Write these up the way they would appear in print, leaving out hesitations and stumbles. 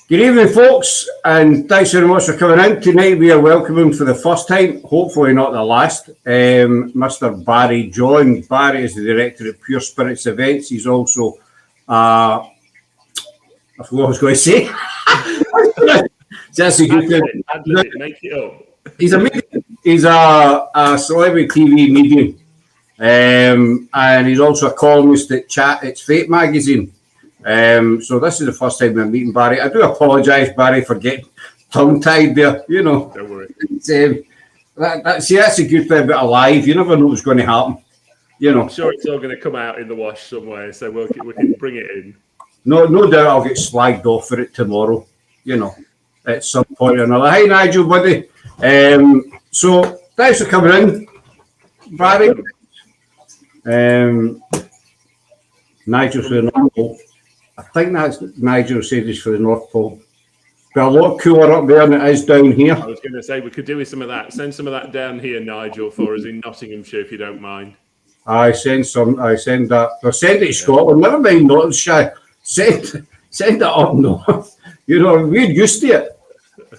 Good evening, folks, and thanks very much for coming in. Tonight we are welcoming for the first time, hopefully not the last, Mr. Barrie John. Barrie is the director of Pure Spirits Events. He's also, I forgot what I was going to say. That's a good thing. Make it up. He's a celebrity TV medium, and he's also a columnist at It's Fate magazine. So this is the first time we're meeting Barrie. I do apologise, Barrie, for getting tongue-tied there. You know, don't worry. That's a good thing about live. You never know what's going to happen. You know, I'm sure it's all going to come out in the wash somewhere, so we can bring it in. No doubt I'll get slagged off for it tomorrow. You know, at some point or another. Hi, Nigel, buddy. So thanks for coming in, Barrie. Nigel's for the North Pole. I think that's Nigel said he's for the North Pole. But a lot cooler up there than it is down here. I was going to say we could do with some of that. Send some of that down here, Nigel, for us in Nottinghamshire, if you don't mind. I send that. Or send it to Scotland. Never mind Nottinghamshire. Send it up north. You know, we're used to it.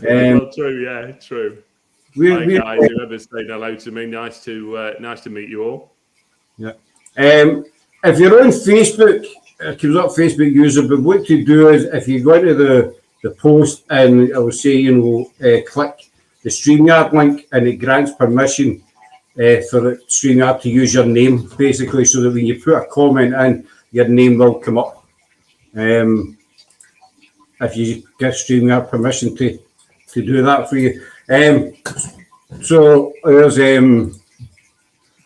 Well, true, yeah, true. Hi guys, whoever's saying hello to me. Nice to meet you all. Yeah. If you're on Facebook, it comes up Facebook user, but what to do is if you go into the post and it will say, click the StreamYard link and it grants permission for the StreamYard to use your name, basically, so that when you put a comment in, your name will come up. If you give StreamYard permission to do that for you. So there's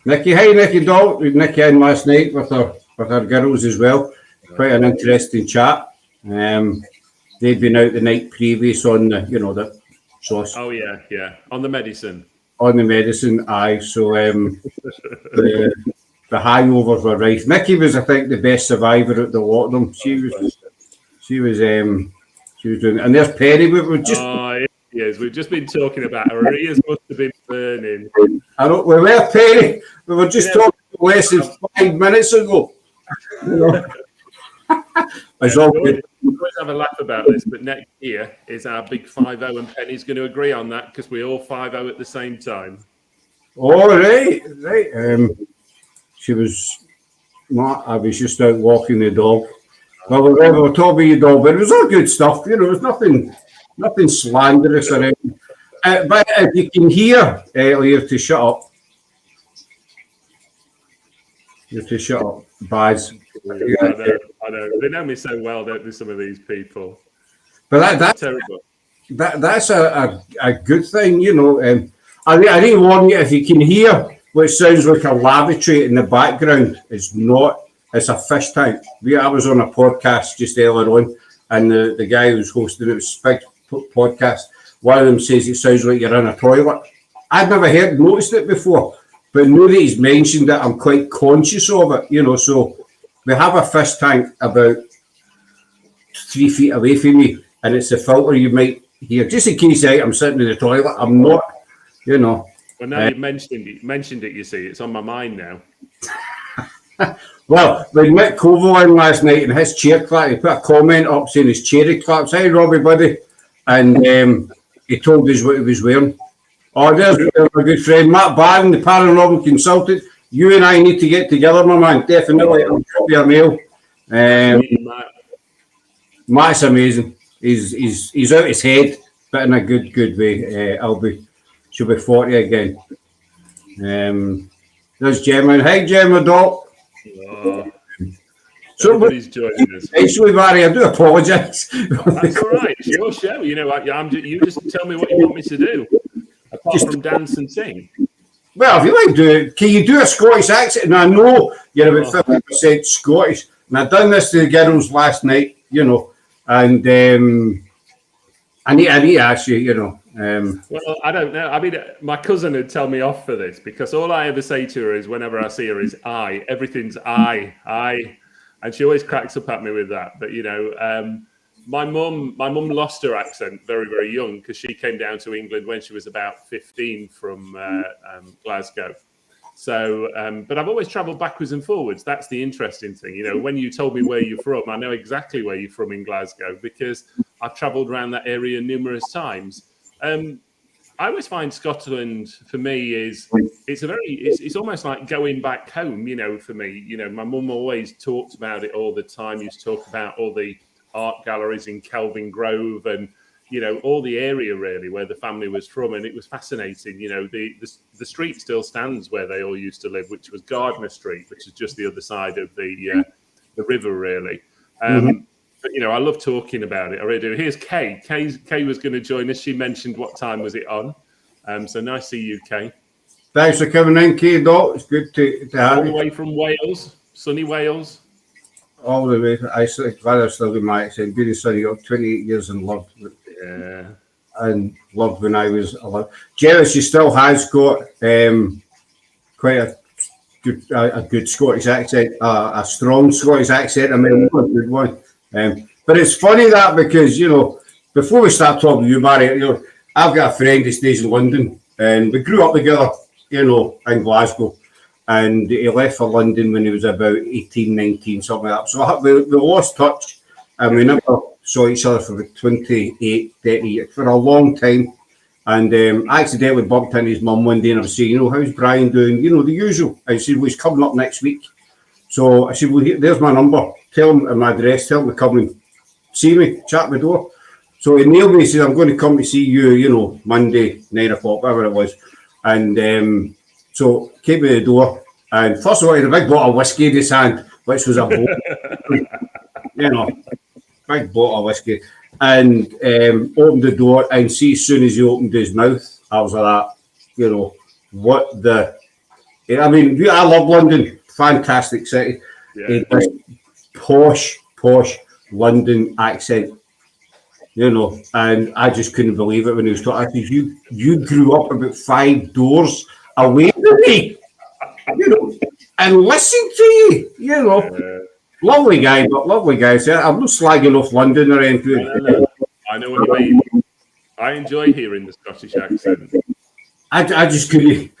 Nikki. Hi, Nikki Doll. Nikki in last night with her girls as well. Quite an interesting chat. They'd been out the night previous on the sauce. Oh yeah, on the medicine. On the medicine, aye. So the hangovers were rife. Nikki was, I think, the best survivor at the lot of them. She was doing. And there's Perry. We were just. Yes, we've just been talking about her ears must have been burning. I don't. We were Perry. We were just talking less than 5 minutes ago. It's all good. We always have a laugh about this, but next year is our big 5-0, and Penny's going to agree on that because we all 5-0 at the same time. Oh, right. She was. I was just out walking the dog. Well, we were talking about your dog, but it was all good stuff. It was nothing slanderous or anything. But if you can hear, you have to shut up. You have to shut up, Baz. I know. They know me so well, don't they, some of these people? But that's terrible. That's a good thing, I didn't warn you, if you can hear what sounds like a lavatory in the background, it's not. It's a fish tank. I was on a podcast just earlier on, and the guy who was hosting it was a big podcast. One of them says it sounds like you're in a toilet. I'd never noticed it before, but now that he's mentioned it, I'm quite conscious of it, So we have a fish tank about 3 feet away from me, and it's a filter you might hear. Just in case I'm sitting in the toilet, I'm not, Well, now you've mentioned it, you see, it's on my mind now. Well, when Mick Koval in last night and his chair clap, he put a comment up saying his chair claps. Hi, Robbie, buddy. And he told us what he was wearing. Oh, there's my good friend, Matt Barron, the Paranormal consultant. You and I need to get together, my man. Definitely. I'll drop you a mail. Matt's amazing. He's out his head, but in a good way. She'll be 40 again. There's Gemma. Hi, Gemma, Doc. Everybody's joining us. Actually, Barrie, I do apologise. That's all right. It's your show. You know what? You just tell me what you want me to do, apart from dance and sing. Well, if you like do it, can you do a Scottish accent? And I know you're about 50% Scottish. And I've done this to the girls last night, and I need to ask you, Well, I don't know. I mean, my cousin would tell me off for this because all I ever say to her is whenever I see her is I. Everything's I. And she always cracks up at me with that. But, my mum lost her accent very, very young because she came down to England when she was about 15 from Glasgow. So, but I've always travelled backwards and forwards. That's the interesting thing. When you told me where you're from, I know exactly where you're from in Glasgow because I've travelled around that area numerous times. I always find Scotland for me it's almost like going back home, for me. My mum always talked about it all the time, used to talk about all the art galleries in Kelvin Grove and, all the area really where the family was from. And it was fascinating. The street still stands where they all used to live, which was Gardner Street, which is just the other side of the river really. But, I love talking about it. I really do. Here's Kay. Kay was going to join us. She mentioned what time was it on. So nice to see you, Kay. Thanks for coming in, Kay. Doc. It's good to have you. All the way from Wales, sunny Wales. All the way. I still do my accent. Been in sunny, got 28 years and loved it. Yeah. And loved when I was 11. Jerry, she still has got quite a good Scottish accent, a strong Scottish accent. I mean, a good one. But it's funny that because, before we start talking to you, Barry, I've got a friend who stays in London and we grew up together, in Glasgow. And he left for London when he was about 18, 19, something like that. So we lost touch and we never saw each other for 28, 30 years, for a long time. And I accidentally bumped into his mum one day and I was saying, how's Brian doing? The usual. I said, well, he's coming up next week. So I said, well, there's my number. Tell him and my address. Tell him to come and see me, chat my door. So he nailed me. He said, I'm going to come to see you, Monday, 9 o'clock, whatever it was. And so came to the door. And first of all, he had a big bottle of whiskey in his hand, which was a big bottle of whiskey. And opened the door. And see, as soon as he opened his mouth, I was like that, what the... I mean, I love London. Fantastic city. Yeah. Posh London accent, and I just couldn't believe it when he was talking. I said, you grew up about 5 doors away from me, and listened to you, Lovely guy, but lovely guy. So I'm not slagging off London or anything. I know what you mean. I enjoy hearing the Scottish accent. I just couldn't.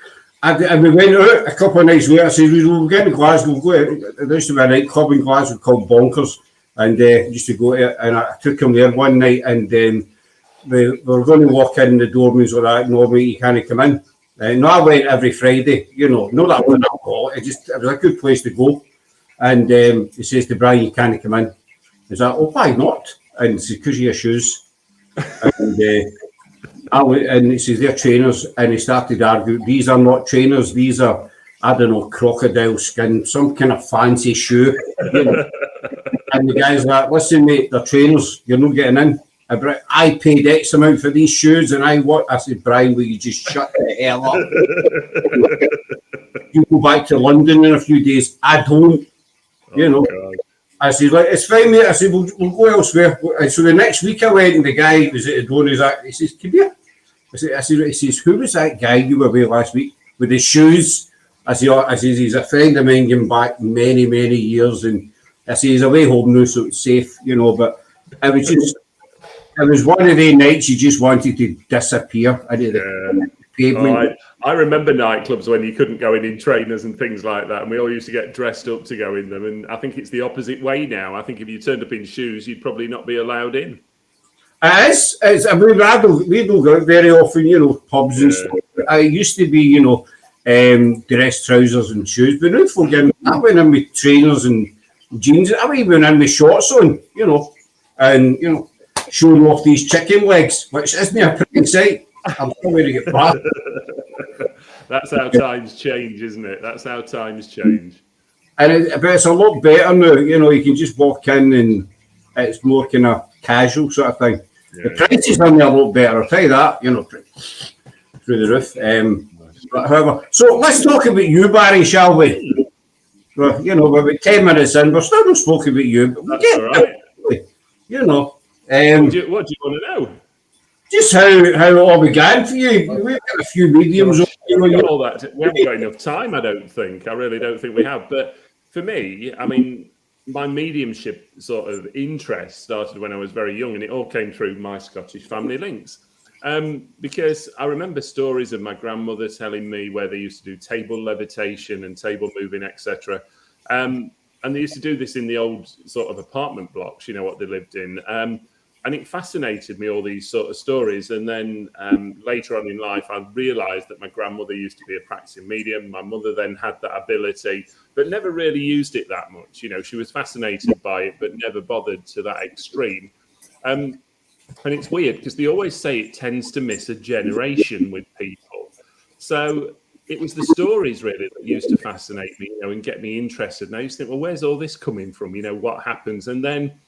And we went out a couple of nights later. I said, we'll get to Glasgow. There used to be a nightclub in Glasgow called Bonkers. And used to go to it. And I took him there one night. And then we were going to walk in. The doorman's were like, no, mate, you can't come in. No, I went every Friday. Not that I was an alcoholic. It was a good place to go. And he says to Brian, you can't come in. He's like, oh, why not? And he says, because of your shoes. And he says, they're trainers. And he started to argue, these are not trainers. These are, I don't know, crocodile skin, some kind of fancy shoe. And the guy's like, listen, mate, they're trainers. You're not getting in. I paid X amount for these shoes. And I said, Brian, will you just shut the hell up? You go back to London in a few days. I don't, God. I said, like, it's fine, mate. I said, we'll go elsewhere. And so the next week I went and the guy was at the door and he says, come here. He says, who was that guy you were with last week with his shoes? I said, he's a friend of mine going back many, many years. And I said, he's away home now, so it's safe, but it was one of the nights you just wanted to disappear into the pavement. I remember nightclubs when you couldn't go in trainers and things like that, and we all used to get dressed up to go in them. And I think it's the opposite way now. I think if you turned up in shoes, you'd probably not be allowed in. It is. I mean, we don't go out very often, pubs and stuff. I used to be, dress trousers and shoes, but now I went in with trainers and jeans. I went even in with shorts on, and showing off these chicken legs, which isn't a pretty sight. I'm still going to get back. That's how times change, isn't it? That's how times change. But it's a lot better now. You can just walk in and it's more kind of casual sort of thing. Yeah. The prices are a lot better, I'll tell you that, through the roof. But however, so let's talk about you, Barry, shall we? Well, we're about 10 minutes in, we're still not spoken about you. But that's all right. What do you want to know? Just how it all began for you. We've got a few mediums. All that. We haven't got enough time, I don't think. I really don't think we have. But for me, I mean, my mediumship sort of interest started when I was very young, and it all came through my Scottish family links. Because I remember stories of my grandmother telling me where they used to do table levitation and table moving, etc. And they used to do this in the old sort of apartment blocks, what they lived in. it fascinated me, all these sort of stories. And then later on in life, I realised that my grandmother used to be a practicing medium. My mother then had that ability, but never really used it that much. You know, she was fascinated by it, but never bothered to that extreme. And it's weird because they always say it tends to miss a generation with people. So it was the stories really that used to fascinate me, you know, and get me interested. And I used to think, well, where's all this coming from? You know, what happens? And then,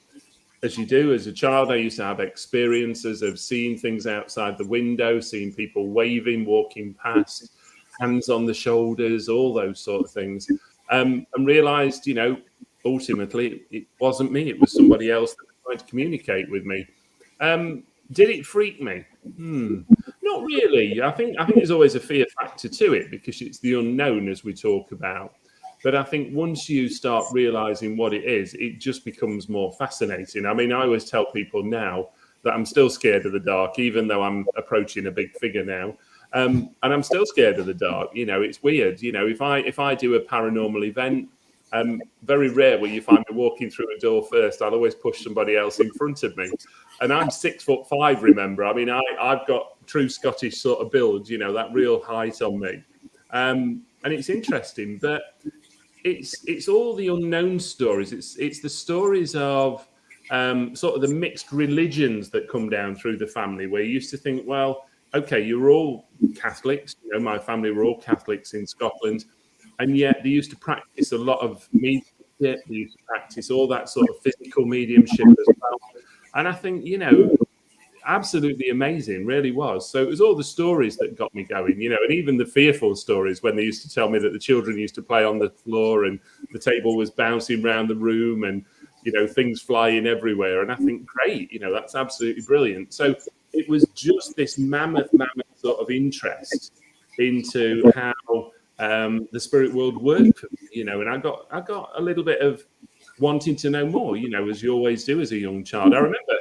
as you do as a child, I used to have experiences of seeing things outside the window, seeing people waving, walking past, hands on the shoulders, all those sort of things, and realised, you know, ultimately it wasn't me; it was somebody else that was trying to communicate with me. Did it freak me? Not really. I think there's always a fear factor to it because it's the unknown, as we talk about. But I think once you start realizing what it is, it just becomes more fascinating. I mean, I always tell people now that I'm still scared of the dark, even though I'm approaching a big figure now. And I'm still scared of the dark. You know, it's weird. You know, if I do a paranormal event, very rare will you find me walking through a door first. I'll always push somebody else in front of me. And I'm 6'5", remember. I mean, I've got true Scottish sort of build, you know, that real height on me. And it's interesting, but it's all the unknown stories. It's the stories of sort of the mixed religions that come down through the family, where you used to think, well, okay, you're all Catholics. You know, my family were all Catholics in Scotland, and yet they used to practice a lot of mediumship. They used to practice all that sort of physical mediumship as well. And I think, you know, absolutely amazing, really was. So it was all the stories that got me going, you know, and even the fearful stories when they used to tell me that the children used to play on the floor and the table was bouncing around the room and, you know, things flying everywhere. And I think, great, you know, that's absolutely brilliant. So it was just this mammoth sort of interest into how the spirit world worked for me, you know, and I got a little bit of wanting to know more, you know, as you always do as a young child. I remember,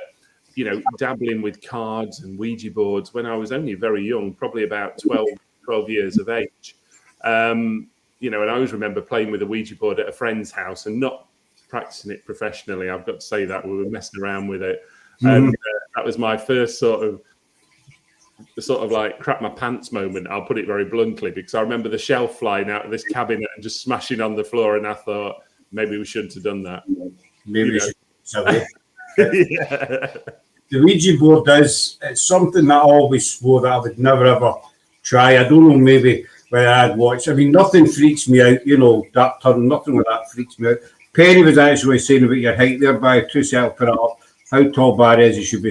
you know, dabbling with cards and Ouija boards when I was only very young, probably about 12 years of age. You know, and I always remember playing with a Ouija board at a friend's house and not practicing it professionally. I've got to say that we were messing around with it. And that was my first sort of like crap my pants moment. I'll put it very bluntly, because I remember the shelf flying out of this cabinet and just smashing on the floor. And I thought, maybe we shouldn't have done that. Maybe we should. Yeah. The Ouija board it's something that I always swore that I would never ever try. I don't know, maybe whether I'd watch. I mean, nothing freaks me out, you know, that turn, nothing like that freaks me out. Penny was actually saying about your height there, by two seconds, put it up. How tall Barry is, he should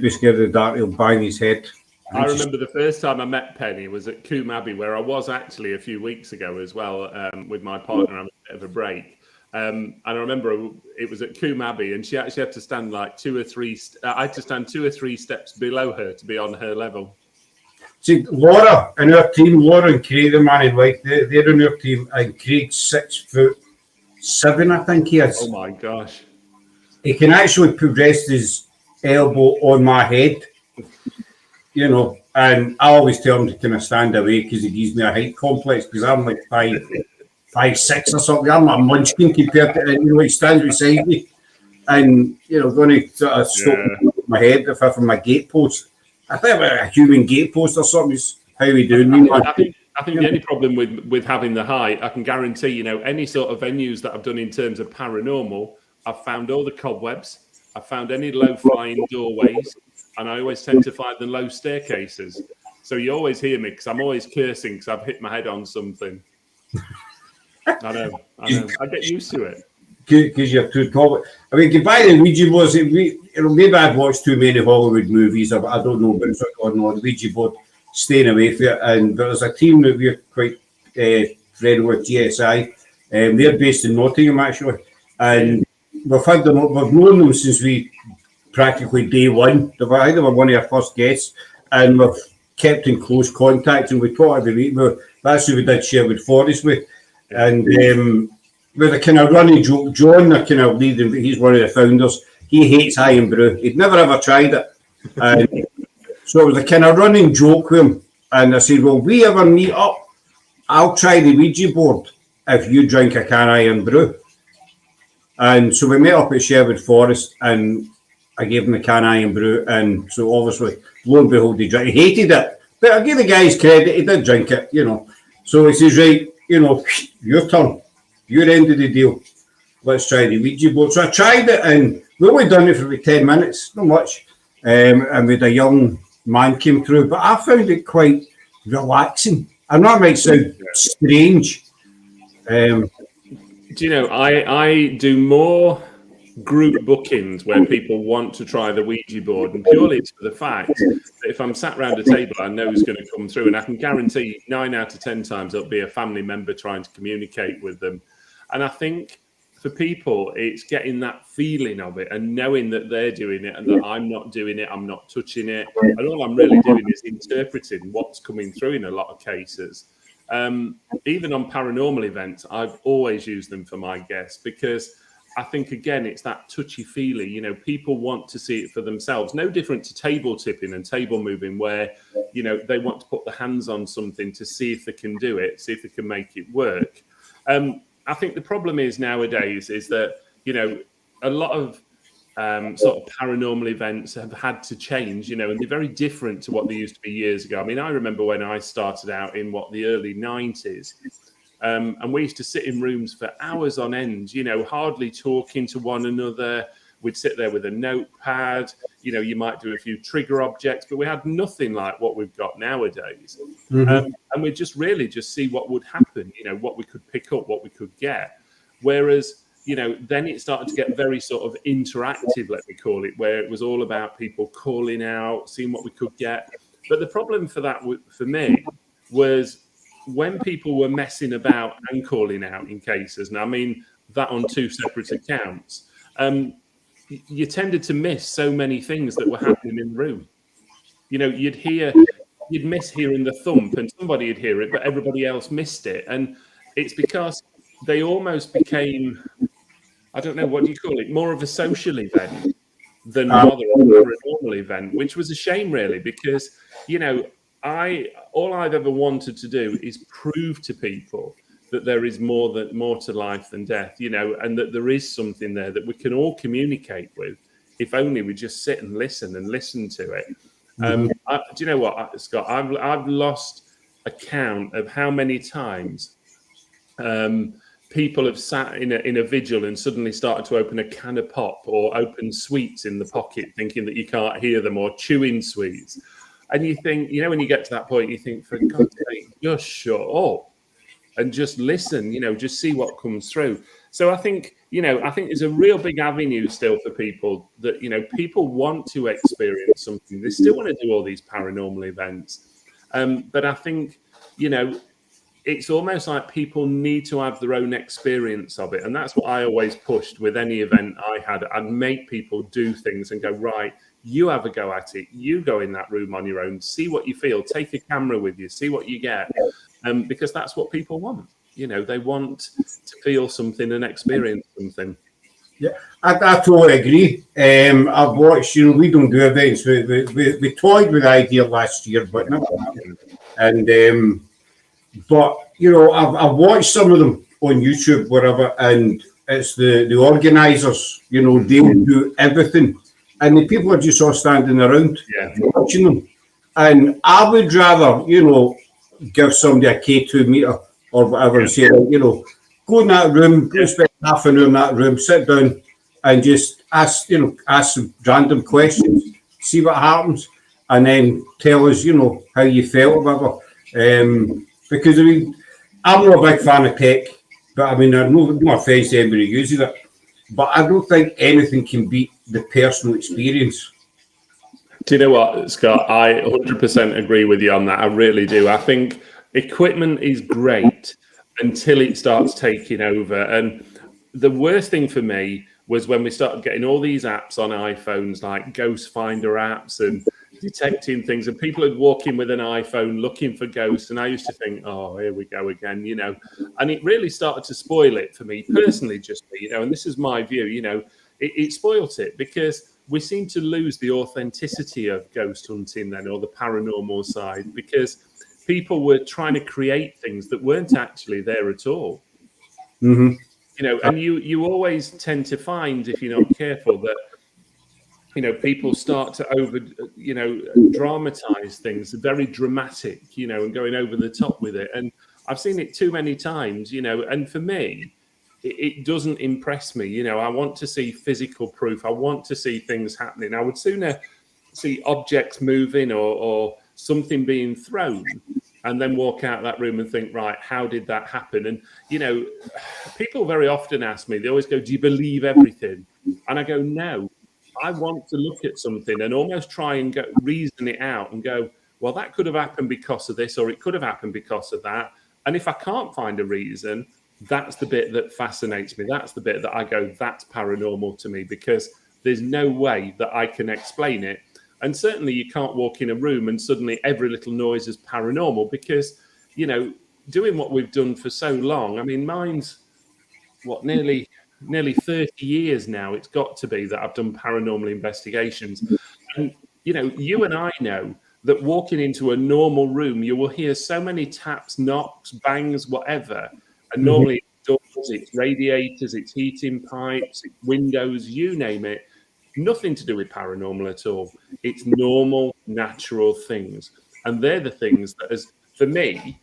be scared of the dark, he'll bang his head. I remember the first time I met Penny was at Coombe Abbey, where I was actually a few weeks ago as well, with my partner on a bit of a break. And I remember it was at Coombe Abbey, and she actually had to stand like I had to stand 2 or 3 steps below her to be on her level. See, Laura and her team, Laura and Craig, the man in white, they're in her team, and Craig's 6'7", I think he is. Oh my gosh. He can actually rest his elbow on my head, you know, and I always tell him to kind of stand away because he gives me a height complex, because I'm like 5'6" or something. I'm a munchkin compared to, you know, he stands beside me and, you know, going to sort of stop my head if I'm from my gatepost. I think a human gatepost or something is how we doing. I think the only problem with having the height, I can guarantee, you know, any sort of venues that I've done in terms of paranormal, I've found all the cobwebs, I've found any low-flying doorways, and I always tend to find the low staircases. So you always hear me because I'm always cursing because I've hit my head on something. I know. I get used to it. Because you're too tall. I mean, goodbye the Ouija boards. Maybe I'd watched too many Hollywood movies. I don't know, but it's on the Ouija board, staying away from it. And there's a team that we're quite friendly with, GSI. They're based in Nottingham, actually. And we've known them since practically day one. I think they were one of our first guests. And we've kept in close contact, and we talk every week. That's who we did Sherwood Forest with. And with a kind of running joke, John, the kind of leading, he's one of the founders, he hates high and brew. He'd never ever tried it. And so it was a kind of running joke with him. And I said, well, we ever meet up, I'll try the Ouija board if you drink a can of high and brew. And so we met up at Sherwood Forest, and I gave him the can iron brew, and so obviously, lo and behold, he drank. He hated it, but I give the guy his credit. He did drink it, So he says, right, your turn, your end of the deal. Let's try the Ouija board. So I tried it, and we only done it for about 10 minutes, not much. And with a young man came through, but I found it quite relaxing. I know it might sound strange. Do you know, I do more group bookings where people want to try the Ouija board, and purely it's for the fact that if I'm sat around a table, I know who's going to come through, and I can guarantee 9 out of 10 times it'll be a family member trying to communicate with them. And I think for people, it's getting that feeling of it and knowing that they're doing it and that I'm not doing it, I'm not touching it. And all I'm really doing is interpreting what's coming through in a lot of cases. Even on paranormal events, I've always used them for my guests because I think, again, it's that touchy-feely. People want to see it for themselves. No different to table tipping and table moving where, they want to put their hands on something to see if they can do it, see if they can make it work. I think the problem is nowadays is that, a lot of sort of paranormal events have had to change, and they're very different to what they used to be years ago. I mean, I remember when I started out in the early 90s, and we used to sit in rooms for hours on end, hardly talking to one another. We'd sit there with a notepad, you might do a few trigger objects, but we had nothing like what we've got nowadays. And we'd just see what would happen, what we could pick up, what we could get. Whereas, then it started to get very sort of interactive, let me call it, where it was all about people calling out, seeing what we could get. But the problem for that, for me, was when people were messing about and calling out in cases, and I mean that on 2 separate accounts, you tended to miss so many things that were happening in the room. You'd miss hearing the thump and somebody would hear it, but everybody else missed it. And it's because they almost became, I don't know, what do you call it, more of a social event than rather a paranormal event, which was a shame, really, because, all I've ever wanted to do is prove to people that there is more to life than death, and that there is something there that we can all communicate with if only we just sit and listen to it. Do you know what, Scott? I've lost account of how many times people have sat in a vigil and suddenly started to open a can of pop or open sweets in the pocket, thinking that you can't hear them, or chewing sweets. And you think, when you get to that point, you think, for God's sake, just shut up and just listen, just see what comes through. So I think there's a real big avenue still for people that, people want to experience something. They still want to do all these paranormal events. But I think, it's almost like people need to have their own experience of it. And that's what I always pushed with any event I had. I'd make people do things and go, right, you have a go at it. You go in that room on your own, see what you feel, take a camera with you, see what you get. Because that's what people want. They want to feel something and experience something. Yeah, I totally agree. I've watched, we don't do events. We toyed with the idea last year, but never happened. And, but, I've watched some of them on YouTube, wherever, and it's the organisers, they'll do everything. And the people are just all standing around watching them. And I would rather, give somebody a K2 meter or whatever and say, go in that room, go spend half an hour in that room, sit down and just ask some random questions, see what happens, and then tell us, how you felt, whatever. Because, I'm not a big fan of tech, but no offence to anybody who uses it, but I don't think anything can beat the personal experience. Do you know what, Scott? I 100% agree with you on that. I really do. I think equipment is great until it starts taking over. And the worst thing for me was when we started getting all these apps on iPhones, like Ghost Finder apps and detecting things, and people would walk in with an iPhone looking for ghosts. And I used to think, oh, here we go again, and it really started to spoil it for me personally, and this is my view, it spoilt it because we seem to lose the authenticity of ghost hunting then, or the paranormal side, because people were trying to create things that weren't actually there at all. And you always tend to find, if you're not careful, that people start to dramatize things, very dramatic, and going over the top with it. And I've seen it too many times, and for me, it doesn't impress me. I want to see physical proof. I want to see things happening. I would sooner see objects moving or something being thrown and then walk out of that room and think, right, how did that happen? And, people very often ask me, they always go, do you believe everything? And I go, no. I want to look at something and almost try and reason it out and go, well, that could have happened because of this, or it could have happened because of that. And if I can't find a reason, that's the bit that fascinates me. That's the bit that I go, that's paranormal to me, because there's no way that I can explain it. And certainly you can't walk in a room and suddenly every little noise is paranormal, because, doing what we've done for so long, I mean, mine's nearly 30 years now, it's got to be, that I've done paranormal investigations. And, you and I know that walking into a normal room, you will hear so many taps, knocks, bangs, whatever. And normally it's doors, it's radiators, it's heating pipes, it's windows, you name it. Nothing to do with paranormal at all. It's normal, natural things. And they're the things that, for me,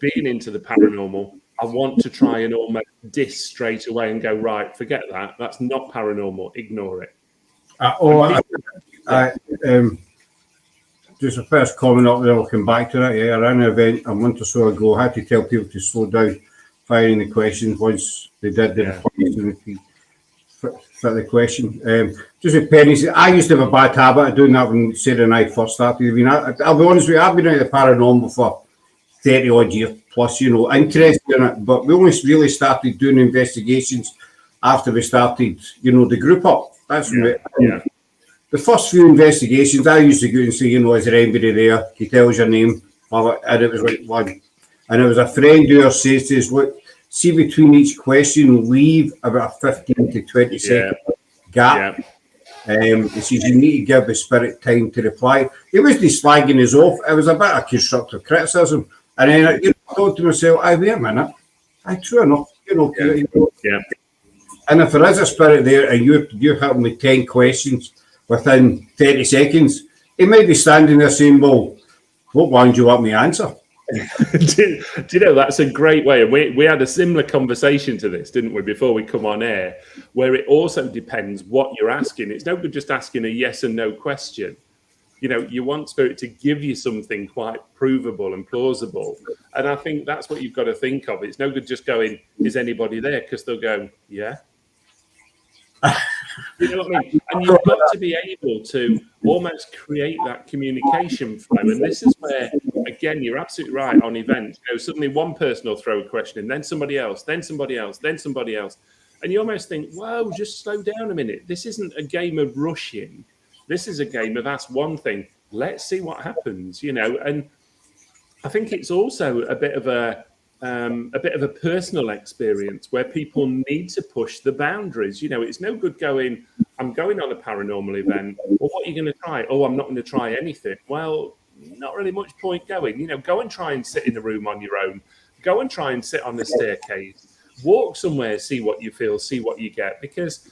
being into the paranormal, I want to try and almost diss straight away and go, right, forget that. That's not paranormal. Ignore it. Just a first comment up there, I'll come back to that. Yeah, I ran an event a month or so ago. I had to tell people to slow down firing the questions once they did the for the question. Just with pennies, I used to have a bad habit of doing that when Sarah and I first started. I mean, I'll be honest with you, I've been into the paranormal for 30 odd years plus, interested in it, but we only really started doing investigations after we started, the group up. That's when the first few investigations, I used to go and say, is there anybody there? He tells your name, and it was like one. And it was a friend who says to us, look, see, between each question, leave about a 15 to 20 second gap. He says, you need to give the spirit time to reply. He wasn't slagging us off. It was a bit of constructive criticism. And then I thought to myself, wait a minute. True enough, And if there is a spirit there and you're hitting with 10 questions within 30 seconds, he might be standing there saying, well, what one do you want me to answer? do you know, that's a great way. And we had a similar conversation to this, didn't we, before we come on air, where it also depends what you're asking. It's no good just asking a yes and no question. You want spirit to give you something quite provable and plausible. And I think that's what you've got to think of. It's no good just going, is anybody there? Because they'll go, yeah. You know what I mean? And you've got to be able to almost create that communication flow. And this is where, again, you're absolutely right on events. Suddenly one person will throw a question in, then somebody else, then somebody else, then somebody else. And you almost think, whoa, just slow down a minute. This isn't a game of rushing. This is a game of ask one thing. Let's see what happens, And I think it's also a bit of a personal experience where people need to push the boundaries. It's no good going, I'm going on a paranormal event. Well, what are you going to try? Oh, I'm not going to try anything. Well, not really much point going. Go and try and sit in a room on your own. Go and try and sit on the staircase. Walk somewhere, see what you feel, see what you get. Because,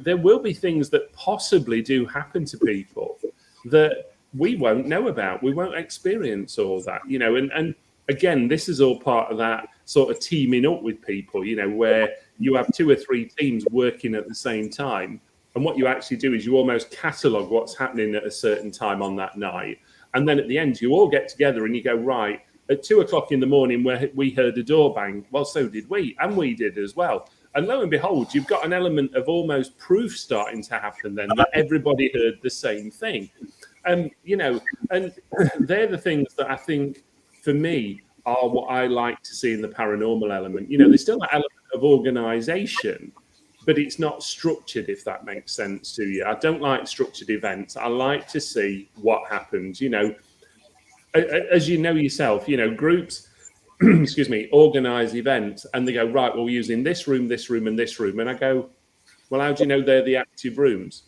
there will be things that possibly do happen to people that we won't know about. We won't experience all that, and again, this is all part of that sort of teaming up with people, where you have 2 or 3 teams working at the same time. And what you actually do is you almost catalogue what's happening at a certain time on that night. And then at the end, you all get together and you go, right, at 2 o'clock in the morning, where we heard a door bang. Well, so did we. And we did as well. And lo and behold, you've got an element of almost proof starting to happen then, that everybody heard the same thing. And they're the things that I think, for me, are what I like to see in the paranormal element. There's still that element of organisation, but it's not structured, if that makes sense to you. I don't like structured events. I like to see what happens. As you know yourself, groups, excuse me, organise events and they go, right, well, we're using this room, and this room. And I go, well, how do you know they're the active rooms?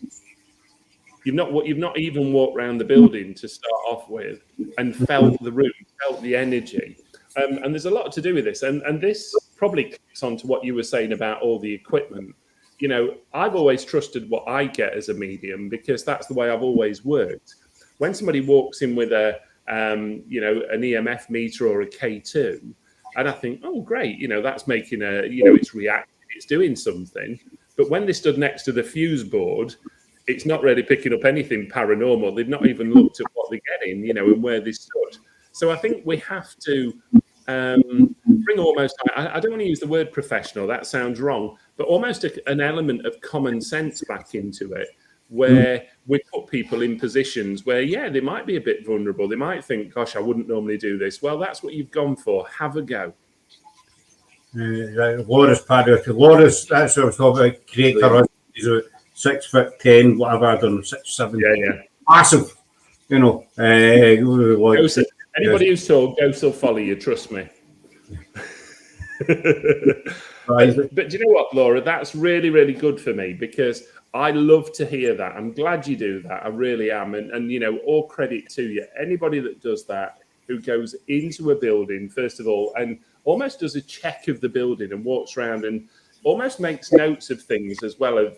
You've not even walked around the building to start off with and felt the room, felt the energy. And there's a lot to do with this. And this probably clicks onto what you were saying about all the equipment. you know, I've always trusted what I get as a medium because that's the way I've always worked. When somebody walks in with a, you know, an EMF meter or a K2, and I think, oh, great, you know, that's making a, you know, it's reacting, it's doing something. But when they stood next to the fuse board, it's not really picking up anything paranormal. They've not even looked at what they're getting, you know, and where they stood. So I think we have to bring almost, I don't want to use the word professional, that sounds wrong, but almost an element of common sense back into it, where we put people in positions where, yeah, they might be a bit vulnerable. They might think, gosh, I wouldn't normally do this. Well, that's what you've gone for. Have a go. Laura's paddock. Laura's, that's what I was talking about. Creator, he's a 6'10", whatever, I don't know, 6'7". Yeah. Massive, you know. Anybody who's told ghosts will follow you, trust me. But do you know what, Laura? That's really, really good for me because I love to hear that. I'm glad you do that. I really am. And you know, all credit to you. Anybody that does that, who goes into a building, first of all, and almost does a check of the building and walks around and almost makes notes of things as well of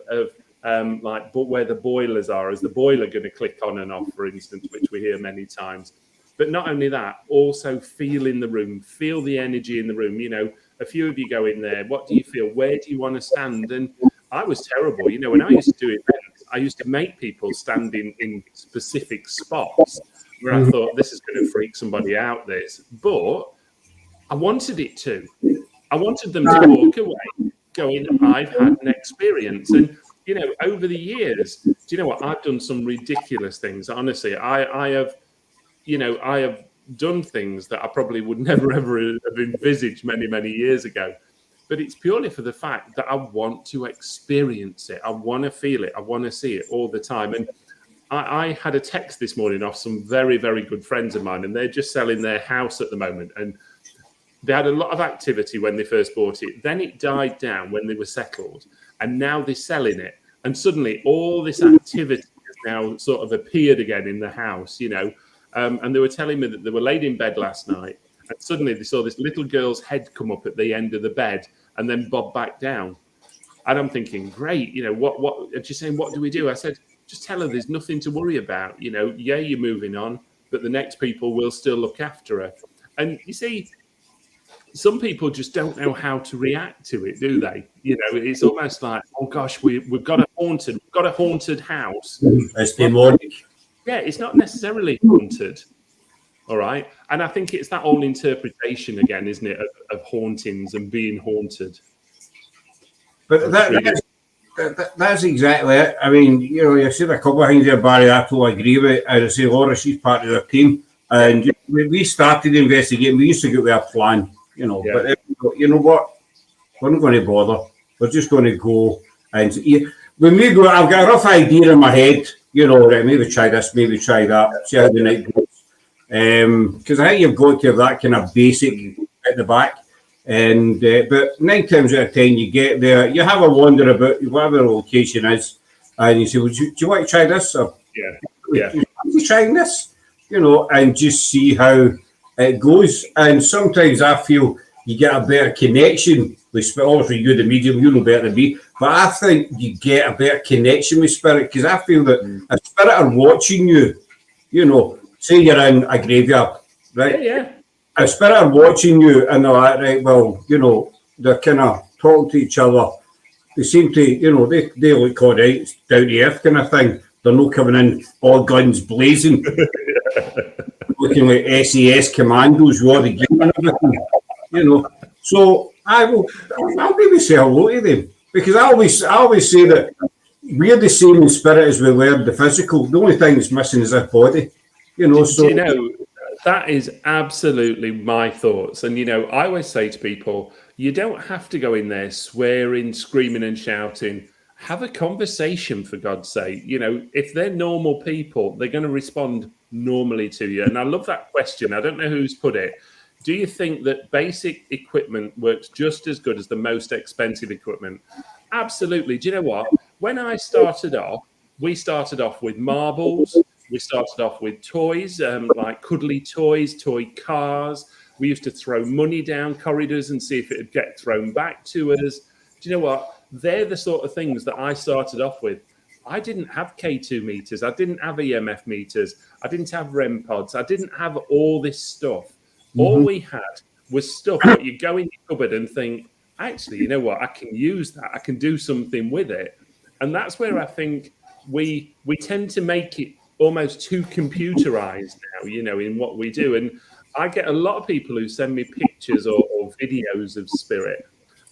like where the boilers are. Is the boiler going to click on and off, for instance, which we hear many times. But not only that, also feel in the room, feel the energy in the room. You know, a few of you go in there. What do you feel? Where do you want to stand? And I was terrible. You know, when I used to do events, I used to make people stand in specific spots where I thought this is going to freak somebody out, this. But I wanted it to. I wanted them to walk away going, I've had an experience. And, you know, over the years, do you know what? I've done some ridiculous things. Honestly, I have done things that I probably would never, ever have envisaged many, many years ago. But it's purely for the fact that I want to experience it. I want to feel it. I want to see it all the time. And I had a text this morning off some very, very good friends of mine, and they're just selling their house at the moment. And they had a lot of activity when they first bought it. Then it died down when they were settled. And now they're selling it. And suddenly all this activity has now sort of appeared again in the house, you know. And they were telling me that they were laid in bed last night, and suddenly they saw this little girl's head come up at the end of the bed and then bob back down. And I'm thinking, great, you know, what? And she's saying, what do we do? I said, just tell her there's nothing to worry about. You know, yeah, you're moving on, but the next people will still look after her. And you see, some people just don't know how to react to it, do they? You know, it's almost like, oh gosh, we've got a haunted house. It's demonic. Yeah, it's not necessarily haunted. All right. And I think it's that whole interpretation again, isn't it, of hauntings and being haunted. But that's exactly it. I mean, you know, you said a couple of things there, Barry, I totally agree with. As I say, Laura, she's part of the team. And we started investigating. We used to go with a plan, you know. Yeah. But you know what? We're not going to bother. We're just going to go. And when we go, I've got a rough idea in my head. You know, right, maybe try this, maybe try that, see how the night goes. Because I think you've got to have that kind of basic at the back. And but 9 times out of 10, you get there, you have a wander about whatever the location is, and you say, well, do you want to try this? Or, yeah. You trying this? You know, and just see how it goes. And sometimes I feel you get a better connection with spirit. Obviously, you're the medium, you know better than me. But I think you get a better connection with spirit because I feel that a spirit are watching you. You know, say you're in a graveyard, right? Yeah. A spirit are watching you and they're like, right, well, you know, they're kind of talking to each other. They seem to, you know, they look all right, it's down to earth kind of thing. They're not coming in all guns blazing, looking like SAS commandos with all the gear and everything, you know. So I'll maybe say hello to them because I always say that we're the same in spirit as we were the physical. The only thing that's missing is our body, you know. So you know, that is absolutely my thoughts. And you know, I always say to people, you don't have to go in there swearing, screaming, and shouting. Have a conversation, for God's sake. You know, if they're normal people, they're going to respond normally to you. And I love that question. I don't know who's put it. Do you think that basic equipment works just as good as the most expensive equipment? Absolutely. Do you know what? When I started off, we started off with marbles. We started off with toys, like cuddly toys, toy cars. We used to throw money down corridors and see if it would get thrown back to us. Do you know what? they're the sort of things that I started off with. I didn't have K2 meters. I didn't have EMF meters. I didn't have REM pods. I didn't have all this stuff. All we had was stuff what you go in your cupboard and think, actually, you know what? I can use that. I can do something with it. And that's where I think we tend to make it almost too computerized now, you know, in what we do. And I get a lot of people who send me pictures or videos of spirit,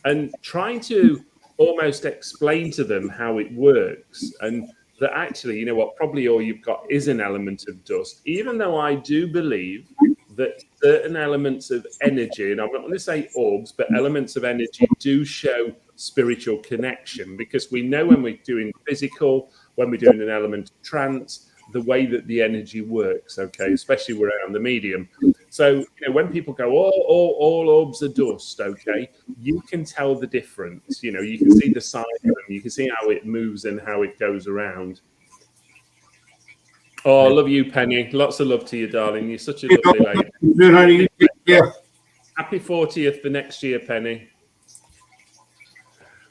and trying to almost explain to them how it works, and that actually, you know what, probably all you've got is an element of dust, even though I do believe that certain elements of energy, and I'm not going to say orbs, but elements of energy do show spiritual connection, because we know when we're doing physical, when we're doing an element of trance, the way that the energy works, okay, especially around the medium. So, you know, when people go, all orbs are dust, okay, you can tell the difference. You know, you can see the side of them, you can see how it moves and how it goes around. Oh, I love you, Penny. Lots of love to you, darling. You're such a lovely lady. Happy 40th for next year, Penny.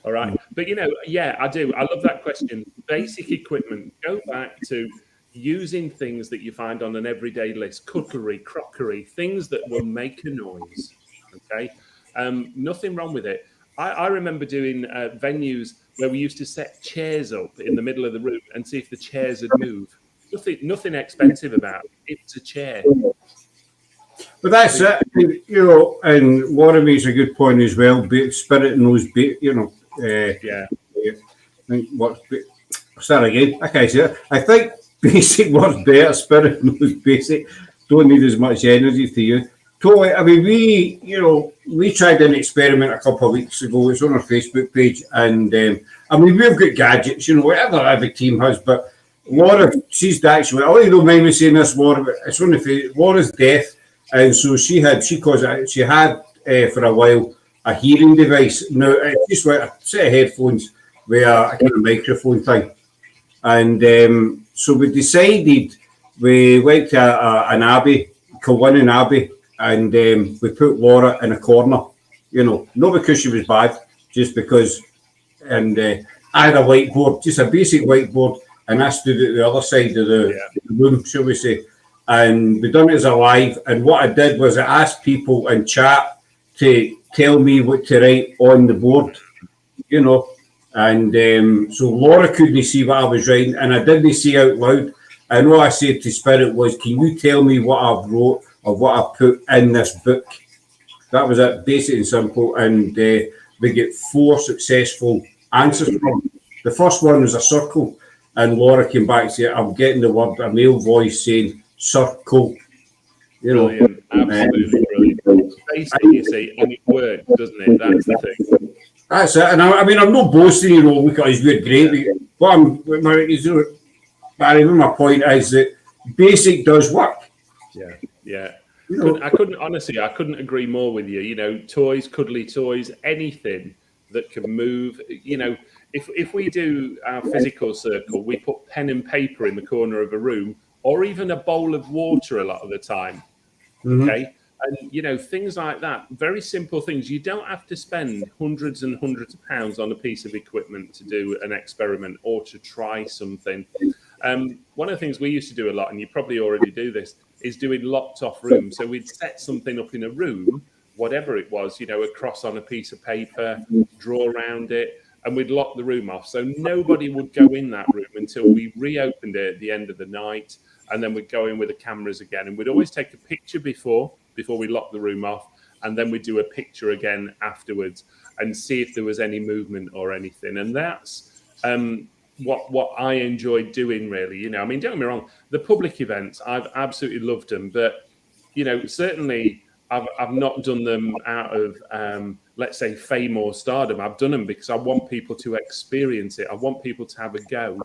All right. But, you know, yeah, I do. I love that question. Basic equipment. Go back to using things that you find on an everyday list, cutlery, crockery, things that will make a noise. Okay. Nothing wrong with it. I remember doing venues where we used to set chairs up in the middle of the room and see if the chairs would move. Nothing expensive about it. It's a chair. But that's it, you know, and Laura makes a good point as well. Spirit knows, you know. Yeah. Start again. Okay, so I think basic works better. Spirit knows basic. Don't need as much energy to you. Totally. I mean, we tried an experiment a couple of weeks ago. It's on our Facebook page, and I mean, we've got gadgets, you know, whatever every team has, but Laura, she's actually, oh, you don't mind me saying this, Laura, but it's on the face. Laura's deaf, and so she had for a while a hearing device. Now it's just like a set of headphones with a kind of microphone thing, and so we decided we went to an abbey, Kilwinning Abbey, and we put Laura in a corner. You know, not because she was bad, just because, and I had a whiteboard, just a basic whiteboard. And I stood at the other side of the room, shall we say. And we done it as a live. And what I did was I asked people in chat to tell me what to write on the board, you know. And so Laura couldn't see what I was writing, and I didn't say out loud. And all I said to Spirit was, can you tell me what I wrote or what I put in this book? That was it, basic and simple. And we get 4 successful answers from. The first one was a circle. And Laura came back and said, I'm getting the word, a male voice saying circle. You know. Brilliant. Absolutely brilliant. Basically, you see, and it works, doesn't it? That's the thing. That's it. And I mean, I'm not boasting, you know, look at us, we're great. But my point is that basic does work. Yeah, yeah. I couldn't agree more with you. You know, toys, cuddly toys, anything that can move, you know. If we do our physical circle, we put pen and paper in the corner of a room, or even a bowl of water a lot of the time. Okay. And, you know, things like that, very simple things. You don't have to spend hundreds and hundreds of pounds on a piece of equipment to do an experiment or to try something. One of the things we used to do a lot, and you probably already do this, is doing locked off rooms. So we'd set something up in a room, whatever it was, you know, a cross on a piece of paper, draw around it, and we'd lock the room off. So nobody would go in that room until we reopened it at the end of the night. And then we'd go in with the cameras again. And we'd always take a picture before we lock the room off. And then we'd do a picture again afterwards and see if there was any movement or anything. And that's what I enjoyed doing, really. You know, I mean, don't get me wrong, the public events, I've absolutely loved them. But, you know, certainly I've not done them out of, let's say, fame or stardom. I've done them because I want people to experience it. I want people to have a go.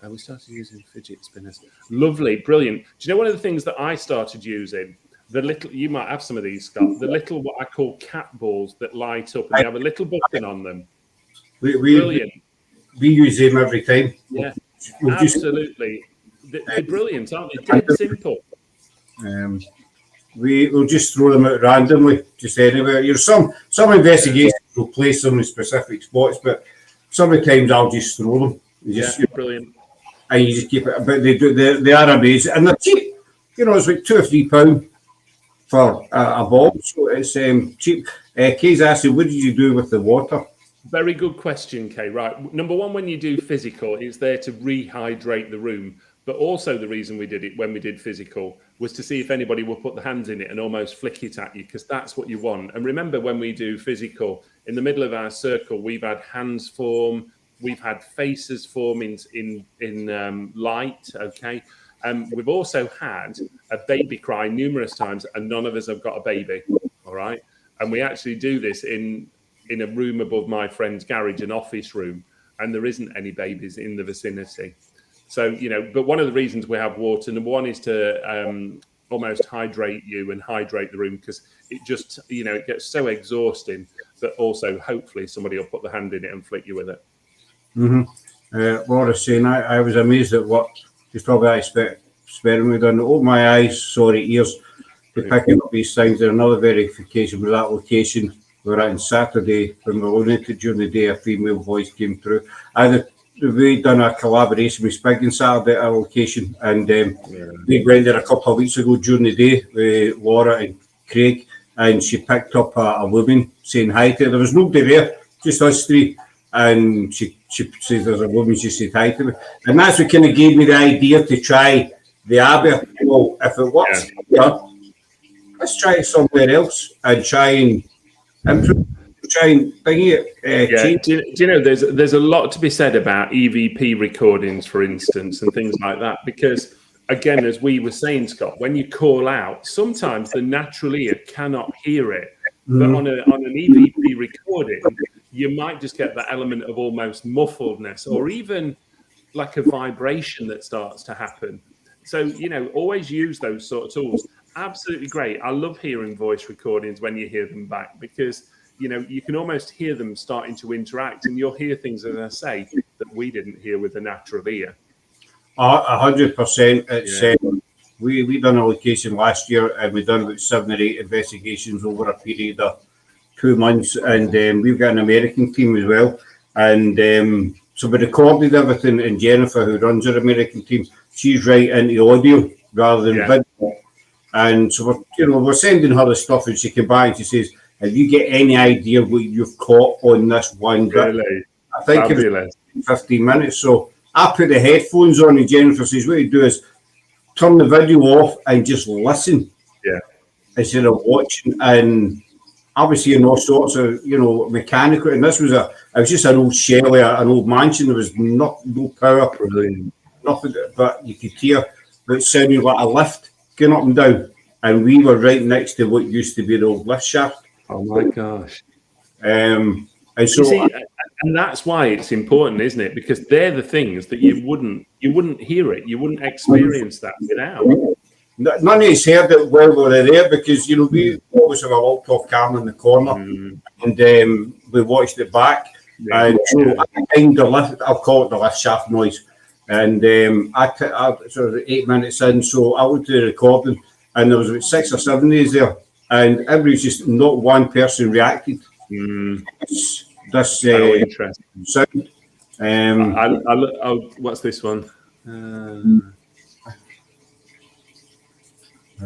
And we started using fidget spinners. Lovely, brilliant. Do you know one of the things that I started using? The little, you might have some of these, Scott, the little, what I call cat balls that light up and they have a little button on them. Brilliant. We use them every time. Yeah, absolutely. They're brilliant, aren't they? Dead simple. we'll just throw them out randomly, just anywhere. Some investigations will place them in specific spots, but sometimes I'll just throw them. Brilliant. And you just keep it. But they are amazing, and they're cheap. It's like £2 or £3 for a ball, so it's cheap. Kay's asking, what did you do with the water? Very good question, Kay. Right. Number one, when you do physical, it's there to rehydrate the room. But also the reason we did it when we did physical was to see if anybody would put the hands in it and almost flick it at you, because that's what you want. And remember, when we do physical, in the middle of our circle, we've had hands form, we've had faces form in light, okay? We've also had a baby cry numerous times, and none of us have got a baby, all right? And we actually do this in a room above my friend's garage, an office room, and there isn't any babies in the vicinity. So, but one of the reasons we have water, number one, is to almost hydrate you and hydrate the room, because it just, it gets so exhausting, but also hopefully somebody will put the hand in it and flick you with it. Laura's saying, I was amazed at what she's probably experiment done. Open my eyes, sorry, ears, to picking up these things. And another verification was that location we were at on Saturday when we were on it during the day, a female voice came through. We done a collaboration with Spig on Saturday at our location, and we went there a couple of weeks ago during the day with Laura and Craig, and she picked up a woman saying hi to her. There was nobody there, just us three, and she says there's a woman, she said hi to me, and that's what kind of gave me the idea to try the Abbey. Well, if it works, let's try it somewhere else and try and improve. Try and bring it. Do you know there's a lot to be said about EVP recordings, for instance, and things like that, because again, as we were saying, Scott, when you call out, sometimes the natural ear cannot hear it, but on an EVP recording, you might just get that element of almost muffledness, or even like a vibration that starts to happen. So always use those sort of tools. Absolutely great. I love hearing voice recordings when you hear them back, because you can almost hear them starting to interact, and you'll hear things, as I say, that we didn't hear with the natural ear. 100%. It's we done a location last year, and we done about 7 or 8 investigations over a period of 2 months, and we've got an American team as well, and so we recorded everything, and Jennifer, who runs our American team, she's right into audio rather than video, and so we're sending her the stuff, and she came back and she says, have you get any idea what you've caught on this one? Really? I think it was 15 minutes. So I put the headphones on, and Jennifer says, what you do is turn the video off and just listen. Yeah. Instead of watching. And obviously, all sorts of, mechanical. And this was it was just an old shell, an old mansion. There was no power, nothing, but you could hear it sounded like a lift going up and down. And we were right next to what used to be the old lift shaft. Oh my gosh! And so, and that's why it's important, isn't it? Because they're the things that you wouldn't hear it, you wouldn't experience that without. None of us heard it while we were there, because we always have a locked off camera in the corner, and we watched it back. And so I timed the lift. I'll call it the lift shaft noise. And I sort of 8 minutes in, so I looked at the recording, and there was about 6 or 7 days there. And everybody's just not one person reacted. This interesting sound. What's this one? I'm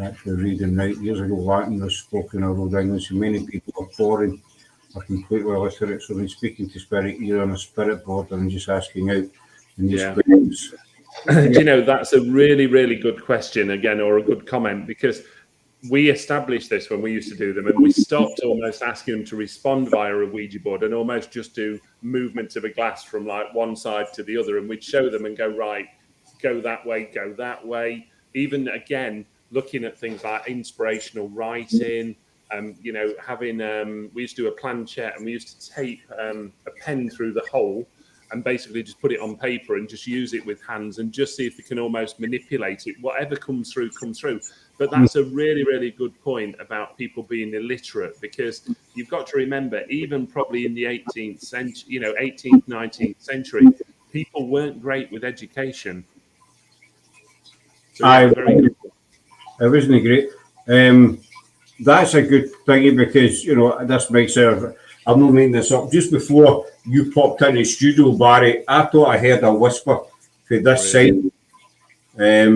actually reading right. Years ago, Latin was spoken of Old English, and many people are foreign are completely illiterate. So when speaking to spirit, you're on a spirit board and just asking out in these questions. That's a really, really good question again, or a good comment, because we established this when we used to do them, and we stopped almost asking them to respond via a Ouija board and almost just do movement of a glass from like one side to the other, and we'd show them and go, right, go that way. Even again, looking at things like inspirational writing, having we used to do a planchette, and we used to tape a pen through the hole and basically just put it on paper and just use it with hands and just see if we can almost manipulate it. Whatever comes through. But that's a really, really good point about people being illiterate, because you've got to remember, even probably in the 18th century, 18th, 19th century, people weren't great with education. So it wasn't great. That's a good thing because, this makes sense. I'm not making this up. Just before you popped into the studio, Barry, I thought I heard a whisper for this side. I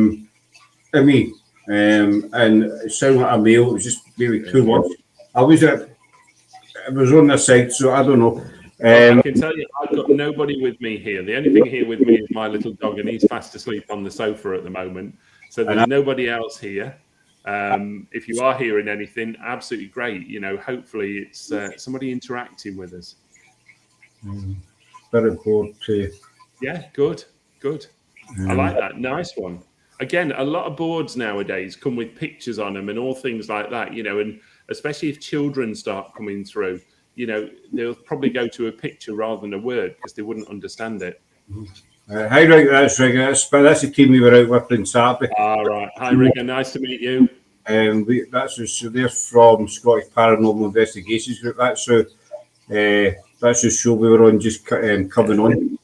mean, and it sounded like a male. It was just maybe 2 words. It was on this side, so I don't know. I can tell you, I've got nobody with me here. The only thing here with me is my little dog, and he's fast asleep on the sofa at the moment. So there's nobody else here. If you are hearing anything, absolutely great. Hopefully it's somebody interacting with us. Very bored too. Yeah, good. I like that. Nice one. Again, a lot of boards nowadays come with pictures on them and all things like that, and especially if children start coming through, they'll probably go to a picture rather than a word because they wouldn't understand it. Hi, Rick. That's Rick. That's the team we were out with in Saturday. All right. Hi, Rick. Nice to meet you. They're from Scottish Paranormal Investigations Group. That's the show we were on, just coming on.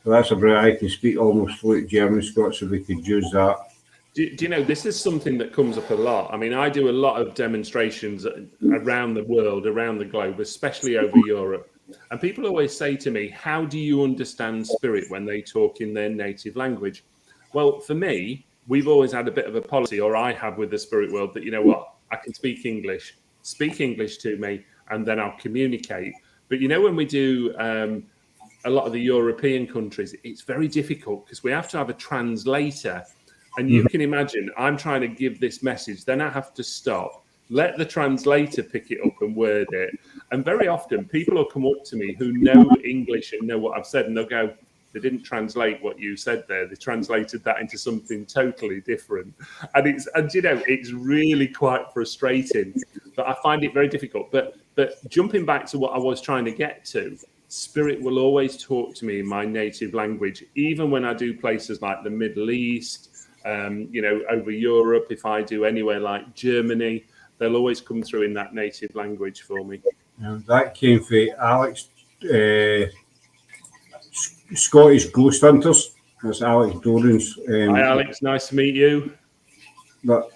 So that's about I can speak almost fluent German, Scots, so we could use that. Do you know, this is something that comes up a lot. I mean, I do a lot of demonstrations around the world, around the globe, especially over Europe. And people always say to me, how do you understand spirit when they talk in their native language? Well, for me, we've always had a bit of a policy, or I have with the spirit world, that, you know what, I can speak English to me, and then I'll communicate. But, when we do a lot of the European countries, it's very difficult because we have to have a translator. And you can imagine, I'm trying to give this message, then I have to stop, let the translator pick it up and word it. And very often people will come up to me who know English and know what I've said, and they'll go, they didn't translate what you said there. They translated that into something totally different. And it's really quite frustrating, but I find it very difficult. But jumping back to what I was trying to get to, spirit will always talk to me in my native language, even when I do places like the Middle East, over Europe. If I do anywhere like Germany, they'll always come through in that native language for me. That came from Alex, Scottish Ghost Hunters. That's Alex Doran's. Hi, Alex. Nice to meet you. But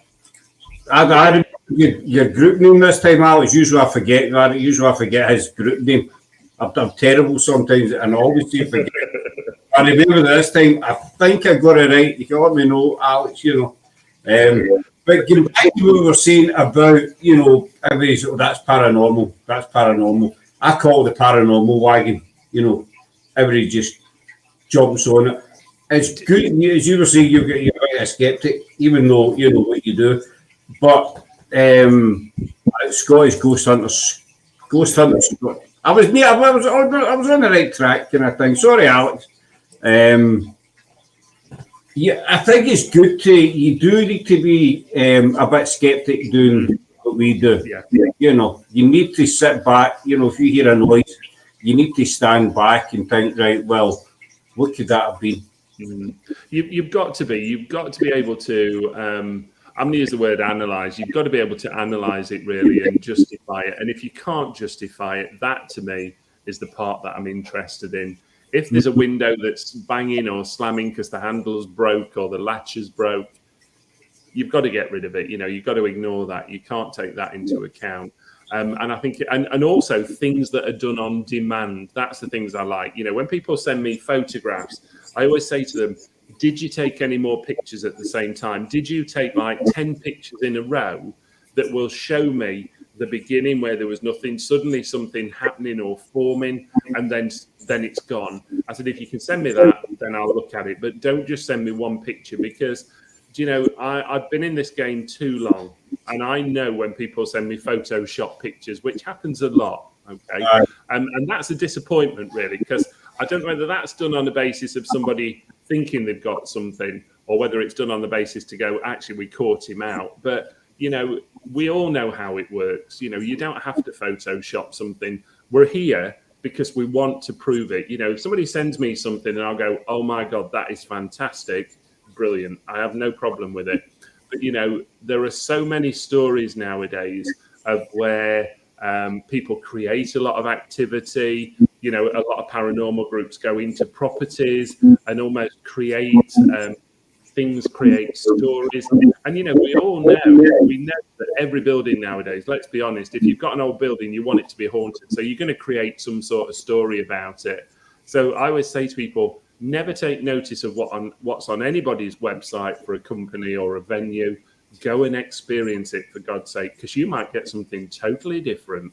I remember your group name this time, Alex. Usually I forget that. Usually I forget his group name. I'm terrible sometimes, and I always do forget. I remember this time, I think I got it right. You can let me know, Alex, But getting back to what we were saying about, everybody's, that's paranormal. That's paranormal. I call it the paranormal wagon. Everybody just jumps on it. It's good, as you were saying, you're a skeptic, even though you know what you do. But Scottish Ghost Hunters. I was on the right track, kind of thing. Sorry, Alex. Yeah, I think it's good you do need to be a bit skeptic doing what we do. Yeah. You need to sit back. If you hear a noise, you need to stand back and think, right, well, what could that have been? You've got to be able to, I'm going to use the word analyze. You've got to be able to analyze it really and justify it. And if you can't justify it, that to me is the part that I'm interested in. If there's a window that's banging or slamming because the handle's broke or the latch is broke, you've got to get rid of it. You've got to ignore that. You can't take that into account. And I think, and also things that are done on demand. That's the things I like. When people send me photographs, I always say to them, did you take any more pictures at the same time? Did you take like 10 pictures in a row that will show me the beginning where there was nothing, suddenly something happening or forming, and then it's gone? I said, if you can send me that, then I'll look at it. But don't just send me one picture, because I've been in this game too long, and I know when people send me Photoshop pictures, which happens a lot. Okay, and that's a disappointment really, because I don't know whether that's done on the basis of somebody thinking they've got something, or whether it's done on the basis to go, actually, we caught him out. But we all know how it works. You don't have to Photoshop something. We're here because we want to prove it. If somebody sends me something and I'll go, oh my God, that is fantastic, brilliant, I have no problem with it. But there are so many stories nowadays of where people create a lot of activity. A lot of paranormal groups go into properties and almost create things create stories. And, you know, we know that every building nowadays, let's be honest, if you've got an old building, you want it to be haunted. So you're going to create some sort of story about it. So I always say to people, never take notice of what's on anybody's website for a company or a venue. Go and experience it, for God's sake, because you might get something totally different.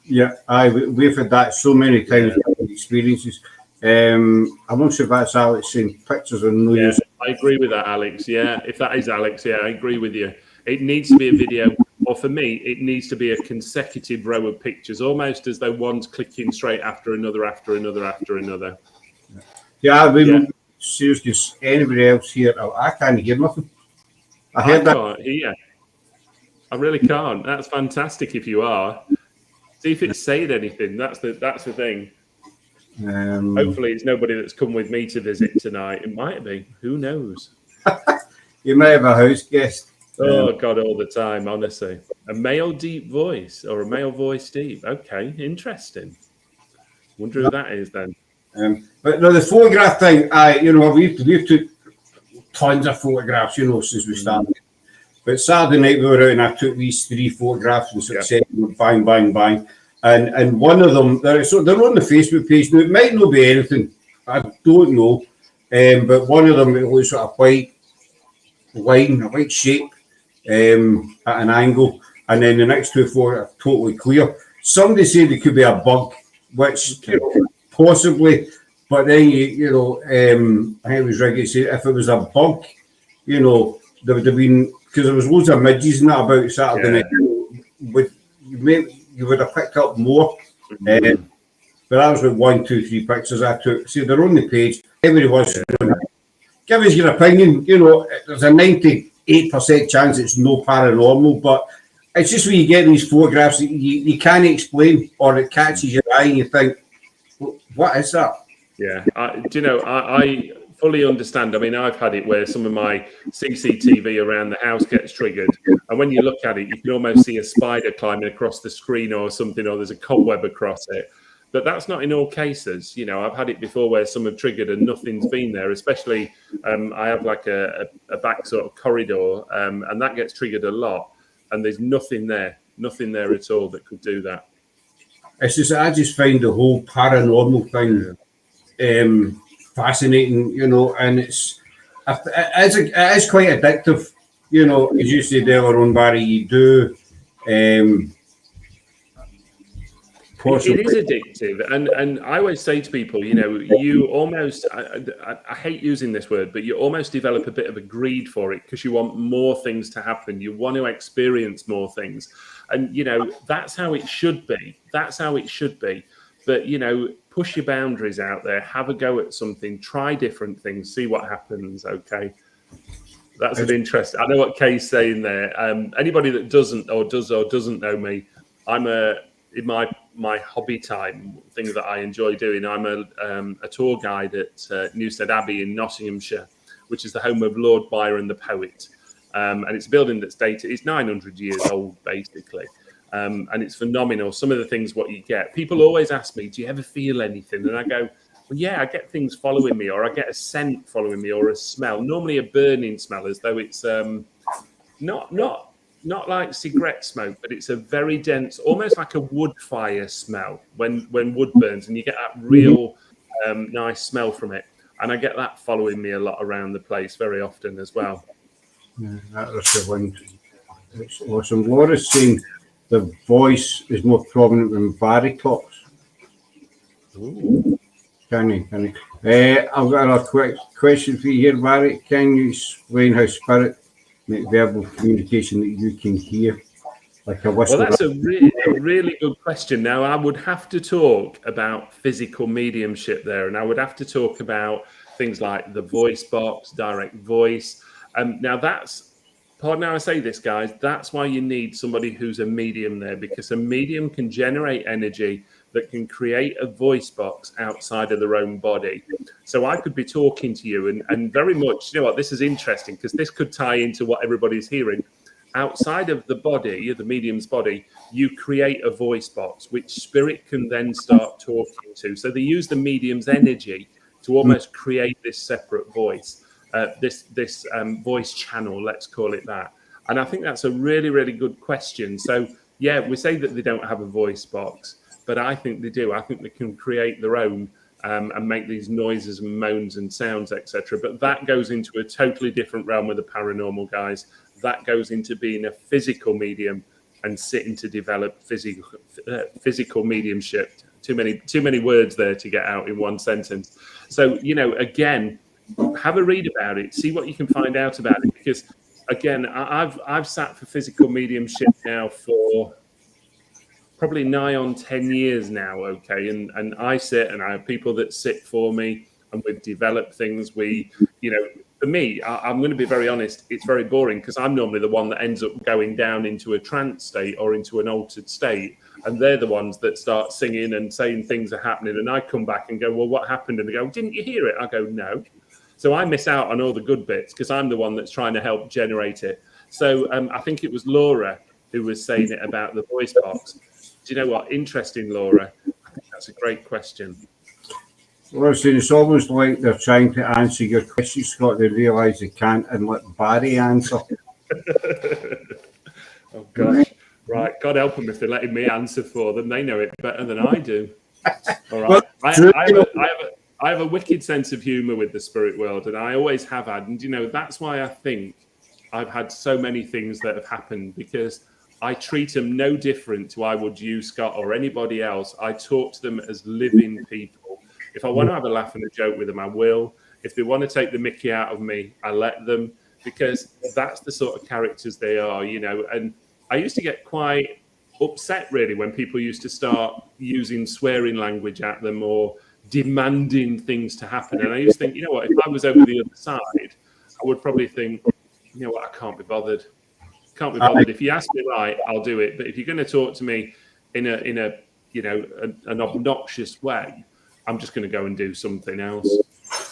Yeah, we've had that so many times, experiences. I'm not sure if that's Alex saying pictures or no use. I agree with that, Alex. Yeah, if that is Alex, yeah, I agree with you. It needs to be a video, or for me, it needs to be a consecutive row of pictures, almost as though one's clicking straight after another, after another, after another. Yeah, seriously, anybody else here? I can't hear nothing. I can't hear. I really can't. That's fantastic if you are. See if it's saying anything. That's the thing. Hopefully it's nobody that's come with me to visit tonight. It might be. Who knows? You may have a house guest. Oh, God, all the time, honestly. A male deep voice or a male voice deep. Okay, interesting. Wonder who that is then. But no, the photograph thing, we've took tons of photographs, since we started. But Saturday night we were out and I took these 3 photographs in succession, bang, bang, bang. And one of them, they're on the Facebook page. Now, it might not be anything, I don't know. But one of them, it looks like a white line, a white shape at an angle. And then the next 2 photos are totally clear. Somebody said it could be a bug, which possibly, but then, I think it was Ricky said if it was a bug, there would have been, because there was loads of midges and that about Saturday night, you would have picked up more. But that was with 1, 2, 3 pictures I took. See, they're on the page. Everybody wants to give us your opinion. There's a 98% chance it's no paranormal, but it's just when you get these photographs that you can't explain, or it catches your eye and you think, what is that? Yeah, I fully understand. I mean, I've had it where some of my CCTV around the house gets triggered, and when you look at it, you can almost see a spider climbing across the screen or something, or there's a cobweb across it. But that's not in all cases. I've had it before where some have triggered and nothing's been there. Especially, I have like a back sort of corridor, and that gets triggered a lot, and there's nothing there at all that could do that. It's just I just find the whole paranormal thing fascinating, and it is quite addictive, as you said earlier on, Barry. You do. It is addictive, and I always say to people, you almost, I hate using this word, but you almost develop a bit of a greed for it because you want more things to happen. You want to experience more things, and that's how it should be. But push your boundaries out there, have a go at something, try different things, see what happens. Okay, that's of interest. I know what Kay's saying there. Anybody that doesn't or doesn't know me, I'm in my hobby time, things that I enjoy doing. I'm a tour guide at Newstead Abbey in Nottinghamshire, which is the home of Lord Byron the poet, and it's a building that's dated. It's 900 years old, basically. And it's phenomenal. Some of the things what you get. People always ask me, do you ever feel anything? And I go, well, yeah, I get things following me, or I get a scent following me, or a smell. Normally a burning smell, as though it's not like cigarette smoke, but it's a very dense, almost like a wood fire smell when wood burns, and you get that real nice smell from it. And I get that following me a lot around the place very often as well. Yeah, that was the one. It's awesome. Laura's saying the voice is more prominent when Barry talks. Ooh. Can he? I've got a quick question for you here, Barry. Can you explain how spirit make verbal communication that you can hear? Like a whisper? Well, that's a really good question. Now, I would have to talk about physical mediumship there, and I would have to talk about things like the voice box, direct voice. Now, pardon how I say this, guys, that's why you need somebody who's a medium there, because a medium can generate energy that can create a voice box outside of their own body. So I could be talking to you and very much, this is interesting because this could tie into what everybody's hearing. Outside of the body, the medium's body, you create a voice box, which spirit can then start talking to. So they use the medium's energy to almost create this separate voice. this voice channel, let's call it that? And I think that's a really, really good question. So, yeah, we say that they don't have a voice box, but I think they do. I think they can create their own and make these noises and moans and sounds, etc. But that goes into a totally different realm with the paranormal guys. That goes into being a physical medium and sitting to develop physical mediumship. Too many words there to get out in one sentence. So, again, have a read about it, see what you can find out about it, because again, I've sat for physical mediumship now for probably nigh on 10 years now, okay? And I sit and I have people that sit for me, and we've developed things. For me, I'm going to be very honest, it's very boring because I'm normally the one that ends up going down into a trance state or into an altered state. And they're the ones that start singing and saying things are happening. And I come back and go, well, what happened? And they go, didn't you hear it? I go, no. So I miss out on all the good bits because I'm the one that's trying to help generate it. So I think it was Laura who was saying it about the voice box. Do you know what? Interesting, Laura. I think that's a great question. Well, it's almost like they're trying to answer your question, Scott. They realise they can't and let Barry answer. Oh, gosh. Right. God help them if they're letting me answer for them. They know it better than I do. All right. Well, I have a wicked sense of humour with the spirit world, and I always have had. And, that's why I think I've had so many things that have happened, because I treat them no different to I would you, Scott, or anybody else. I talk to them as living people. If I want to have a laugh and a joke with them, I will. If they want to take the mickey out of me, I let them, because that's the sort of characters they are, And I used to get quite upset, really, when people used to start using swearing language at them or demanding things to happen. And I used to think, if I was over the other side, I would probably think, I can't be bothered. If you ask me right, I'll do it. But if you're going to talk to me in an obnoxious way, I'm just going to go and do something else.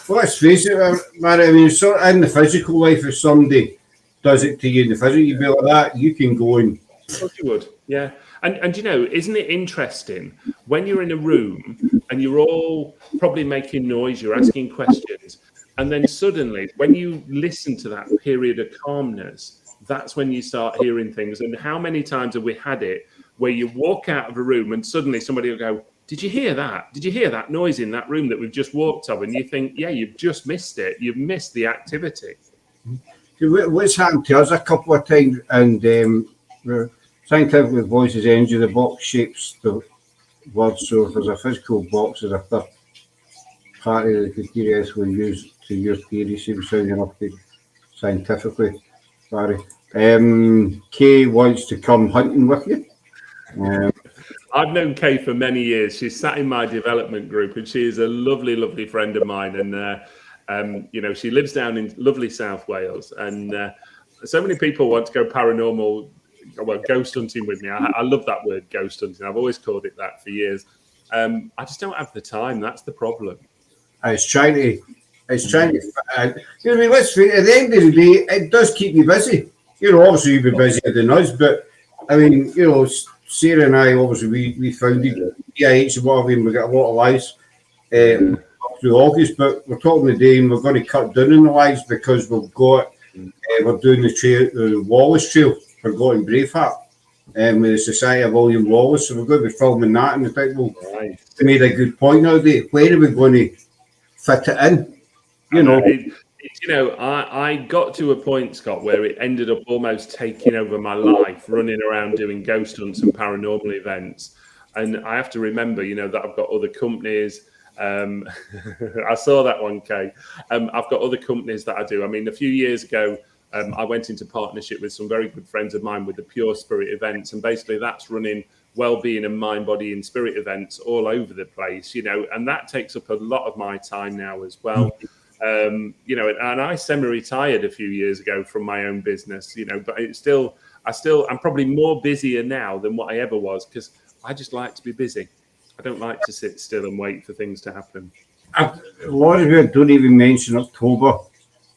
Well, let's face it, man. I mean, so in the physical life, if somebody does it to you in the physical, you'd be like that, you can go and... Of course you would, yeah. And isn't it interesting when you're in a room and you're all probably making noise, you're asking questions, and then suddenly when you listen to that period of calmness, that's when you start hearing things. And how many times have we had it where you walk out of a room and suddenly somebody will go, did you hear that? Did you hear that noise in that room that we've just walked of? And you think, yeah, you've just missed it. You've missed the activity. What's happened to us a couple of times, and scientifically, voices energy, the box shapes the words. So if there's a physical box, there's a third party that could theoretically use to your theory. Seems sounding enough to scientifically, Barry. Kay wants to come hunting with you. I've known Kay for many years. She's sat in my development group, and she is a lovely, lovely friend of mine. And she lives down in lovely South Wales. And so many people want to go paranormal, well, ghost hunting with me. I love that word, ghost hunting. I've always called it that for years. I just don't have the time. That's the problem. It's trying to. Let's face it, at the end of the day, it does keep you busy. Obviously you'll be busier than us, but I mean, Sarah and I, obviously, we founded PIH and whatever, and we got a lot of lives up through August, but we're talking today and we're going to cut down on the lives because we've got, we're doing the Wallace Trail for going Braveheart with the Society of William Wallace, so we're going to be filming that, and I think, well, we made a good point now, where are we going to fit it in? I got to a point, Scott, where it ended up almost taking over my life, running around doing ghost hunts and paranormal events. And I have to remember, that I've got other companies. I saw that one, Kay. I've got other companies that I do. I mean, a few years ago, I went into partnership with some very good friends of mine with the Pure Spirit events. And basically that's running well-being and mind, body and spirit events all over the place, and that takes up a lot of my time now as well. And I semi-retired a few years ago from my own business, but I'm probably more busier now than what I ever was, because I just like to be busy. I don't like to sit still and wait for things to happen. A lot of you don't even mention October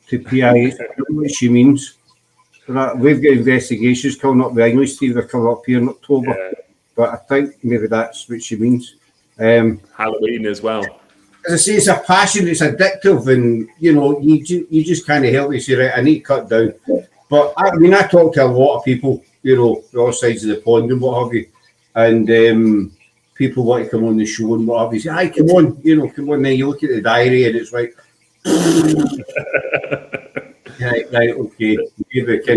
to PIH. I don't know what she means. We've got investigations coming up with English Steve. They're coming up here in October. Yeah. But I think maybe that's what she means. Halloween as well. as I say, it's a passion, it's addictive, and you know, you just kind of help you say, right, I need to cut down. But I mean, I talk to a lot of people, you know, all sides of the pond and what have you, and people want to come on the show and what have you. Say, "Hi, come on, you know, come on." Then you look at the diary and it's like, right, okay.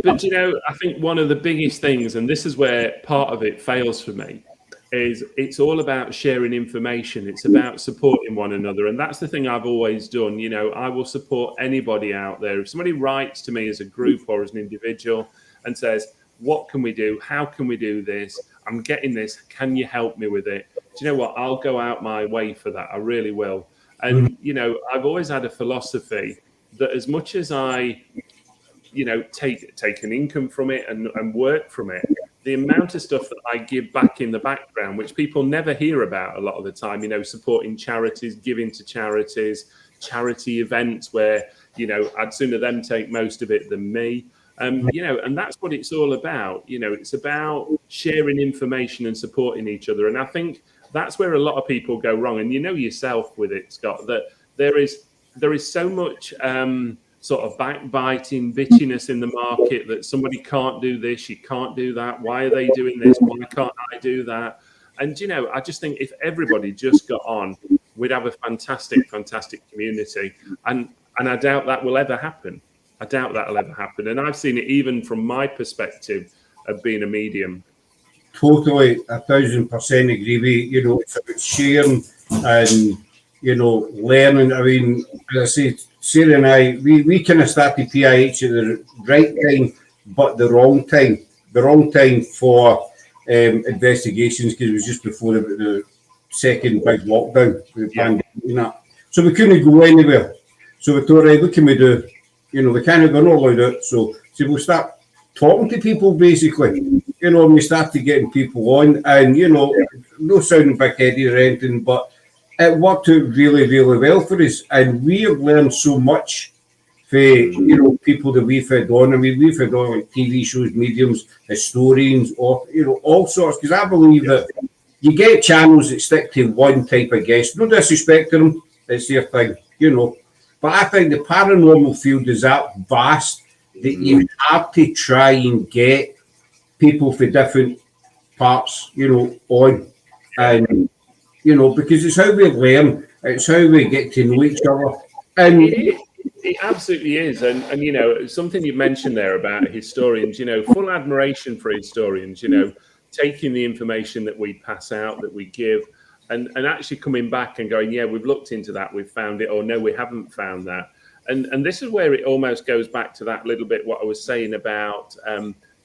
But you know, I think one of the biggest things, and this is where part of it fails for me, is it's all about sharing information. It's about supporting one another. And that's the thing I've always done. You know, I will support anybody out there. If somebody writes to me as a group or as an individual and says, what can we do? How can we do this? I'm getting this. Can you help me with it? Do you know what? I'll go out my way for that. I really will. And, you know, I've always had a philosophy that as much as I, you know, take an income from it and work from it, the amount of stuff that I give back in the background, which people never hear about a lot of the time, you know, supporting charities, giving to charities, charity events where, you know, I'd sooner them take most of it than me. You know, and that's what it's all about. You know, it's about sharing information and supporting each other. And I think that's where a lot of people go wrong. And you know yourself with it, Scott, that there is so much sort of backbiting, bitchiness in the market that somebody can't do this, you can't do that. Why are they doing this? Why can't I do that? And, you know, I just think if everybody just got on, we'd have a fantastic, fantastic community. And I doubt that will ever happen. I doubt that'll ever happen. And I've seen it even from my perspective of being a medium. Totally, 1,000% agree with you. You know, it's about sharing and, you know, learning. I mean, as I say, Sarah and I, we kind of started PIH at the right time, but the wrong time. The wrong time for investigations, because it was just before the second big lockdown, the pandemic and that. So we couldn't go anywhere. So we thought, right, what can we do? You know, we're not allowed out. So we'll start talking to people, basically. You know, and we started getting people on, and, you know, no sounding big-headed or anything, but it worked out really, really well for us. And we have learned so much for, you know, people that we've had on. I mean, we've had on like TV shows, mediums, historians, or, you know, all sorts. Because I believe that you get channels that stick to one type of guest. No disrespect to them, it's their thing, you know. But I think the paranormal field is that vast that you have to try and get people for different parts, you know, on. And, you know, because it's how we learn, it's how we get to know each other. And it absolutely is. And, you know, something you mentioned there about historians, you know, full admiration for historians, you know, taking the information that we pass out, that we give, and actually coming back and going, yeah, we've looked into that, we've found it, or no, we haven't found that. And this is where it almost goes back to that little bit what I was saying about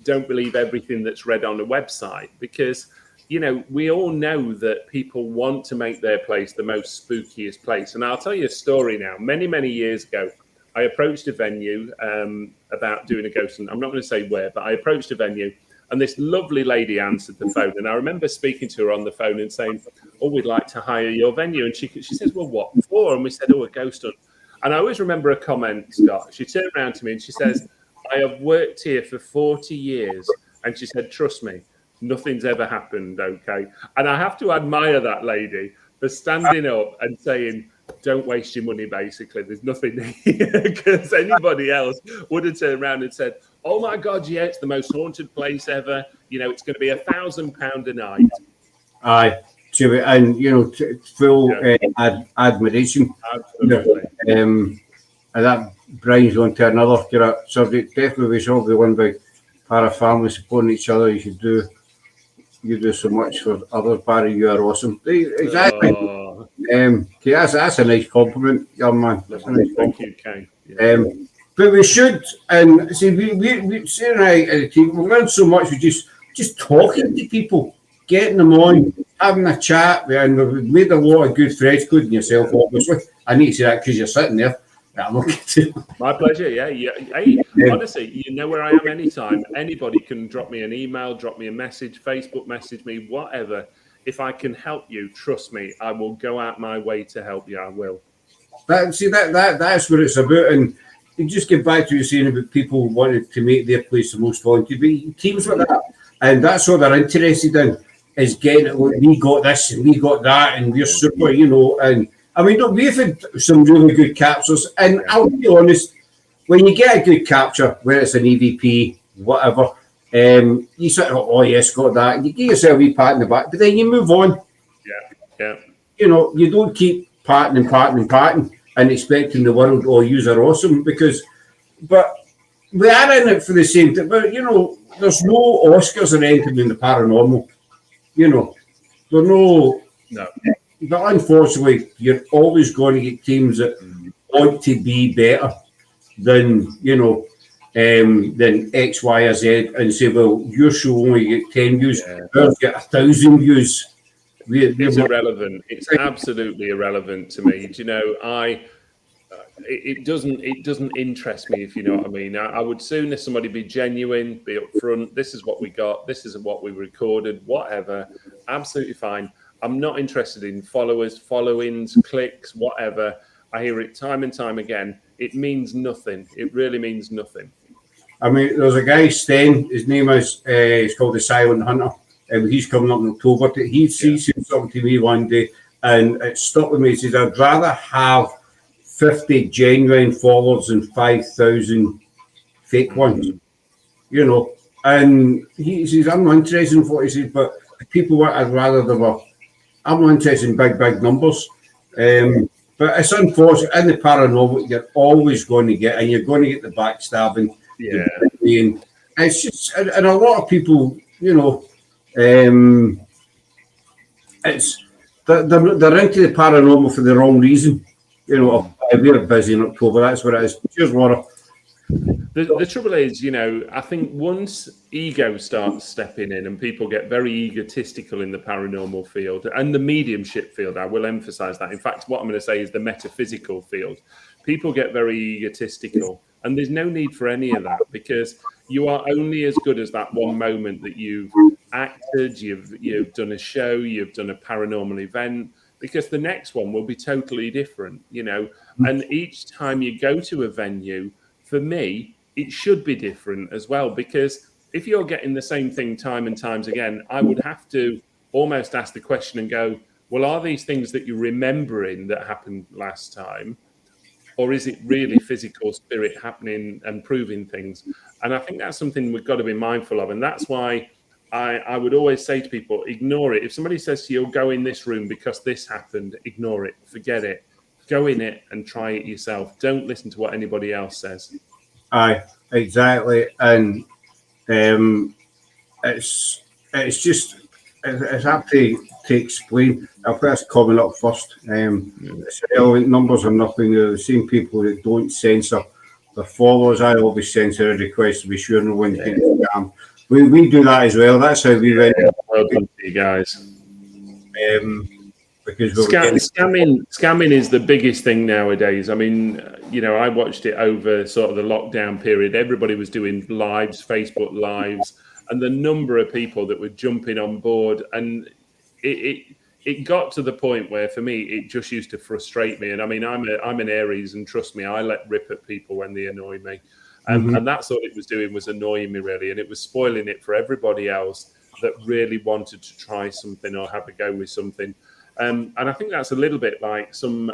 don't believe everything that's read on a website, because, you know, we all know that people want to make their place the most spookiest place. And I'll tell you a story now. Many, many years ago, I approached a venue about doing a ghost hunt. I'm not going to say where, but I approached a venue, and this lovely lady answered the phone. And I remember speaking to her on the phone and saying, oh, we'd like to hire your venue. And she says, well, what for? And we said, oh, a ghost hunt. And I always remember a comment, Scott. She turned around to me and she says, I have worked here for 40 years. And she said, trust me, nothing's ever happened, okay? And I have to admire that lady for standing up and saying, don't waste your money, basically. There's nothing here. Because anybody else would have turned around and said, oh, my God, yeah, it's the most haunted place ever. You know, it's going to be £1,000 a night. Aye. And, you know, full admiration. Absolutely. And that brings on to another kind of subject. Definitely we should be one by para family supporting each other. You do so much for others, Barry. You are awesome. Exactly. That's a nice compliment, young man. That's a nice compliment. Thank you, Kane. But we should, and see, we Sarah and I as a team, we learned so much. We just talking to people, getting them on, having a chat, and we've made a lot of good friends, including yourself, obviously. I need to say that because you're sitting there. My pleasure. Yeah. Hey, honestly, you know where I am anytime. Anybody can drop me an email, drop me a message, Facebook message me, whatever. If I can help you, trust me, I will go out my way to help you. I will. That's what it's about. And you just get back to you saying about people wanting to make their place the most haunted. But teams like that, and that's what they're interested in, is getting it. We got this and we got that, and we're super, you know. And I mean, look, we've had some really good captures, and I'll be honest, when you get a good capture, whether it's an EVP, whatever, you sort of, oh yes, got that. You give yourself a wee pat in the back, but then you move on. Yeah. You know, you don't keep patting and expecting the world, oh, yous are awesome, but we are in it for the same thing. But, you know, there's no Oscars or anything in the paranormal. You know, there's no. But unfortunately, you're always going to get teams that want to be better than, you know, than X, Y, or Z, and say, well, your show only get 10 views, ours get 1,000 views. It's irrelevant. It's absolutely irrelevant to me. Do you know, it doesn't interest me, if you know what I mean. I would sooner somebody be genuine, be upfront. This is what we got. This is what we recorded. Whatever, absolutely fine. I'm not interested in followers, followings, clicks, whatever. I hear it time and time again. It means nothing. It really means nothing. I mean, there's a guy, Sten. His name is he's called the Silent Hunter. He's coming up in October. He said something to me one day, and it stuck with me. He says, I'd rather have 50 genuine followers than 5,000 fake ones. You know, and he says, I'm not interested in what he says, but people want, I'd rather there were. I'm not interested in big numbers. But it's unfortunate. In the paranormal, you're always going to get, and you're going to get the backstabbing. Yeah. And it's just, and a lot of people, you know, it's they're into the paranormal for the wrong reason. You know, we're busy in October. That's what it is. Cheers, Laura. The trouble is, you know, I think once ego starts stepping in and people get very egotistical in the paranormal field and the mediumship field, I will emphasize that. In fact, what I'm going to say is the metaphysical field. People get very egotistical, and there's no need for any of that, because you are only as good as that one moment that you've acted, you've done a show, you've done a paranormal event, because the next one will be totally different, you know. And each time you go to a venue, for me, it should be different as well, because if you're getting the same thing time and times again, I would have to almost ask the question and go, well, are these things that you're remembering that happened last time? Or is it really physical spirit happening and proving things? And I think that's something we've got to be mindful of. And that's why I would always say to people, ignore it. If somebody says to you, go in this room because this happened, ignore it, forget it. Go in it and try it yourself. Don't listen to what anybody else says. Aye, exactly. And it's just, it's hard to explain. I'll first comment up first. It's relevant numbers are nothing. They're the same people that don't censor the followers. I always censor a request to be sure no one can scam. We do that as well. That's how we run it. Well done to you guys. Because scamming is the biggest thing nowadays. I mean, you know, I watched it over sort of the lockdown period. Everybody was doing lives, Facebook lives, and the number of people that were jumping on board, and it got to the point where, for me, it just used to frustrate me. And I mean, I'm an Aries, and trust me, I let rip at people when they annoy me, and that's all it was doing, was annoying me really, and it was spoiling it for everybody else that really wanted to try something or have a go with something. And I think that's a little bit like some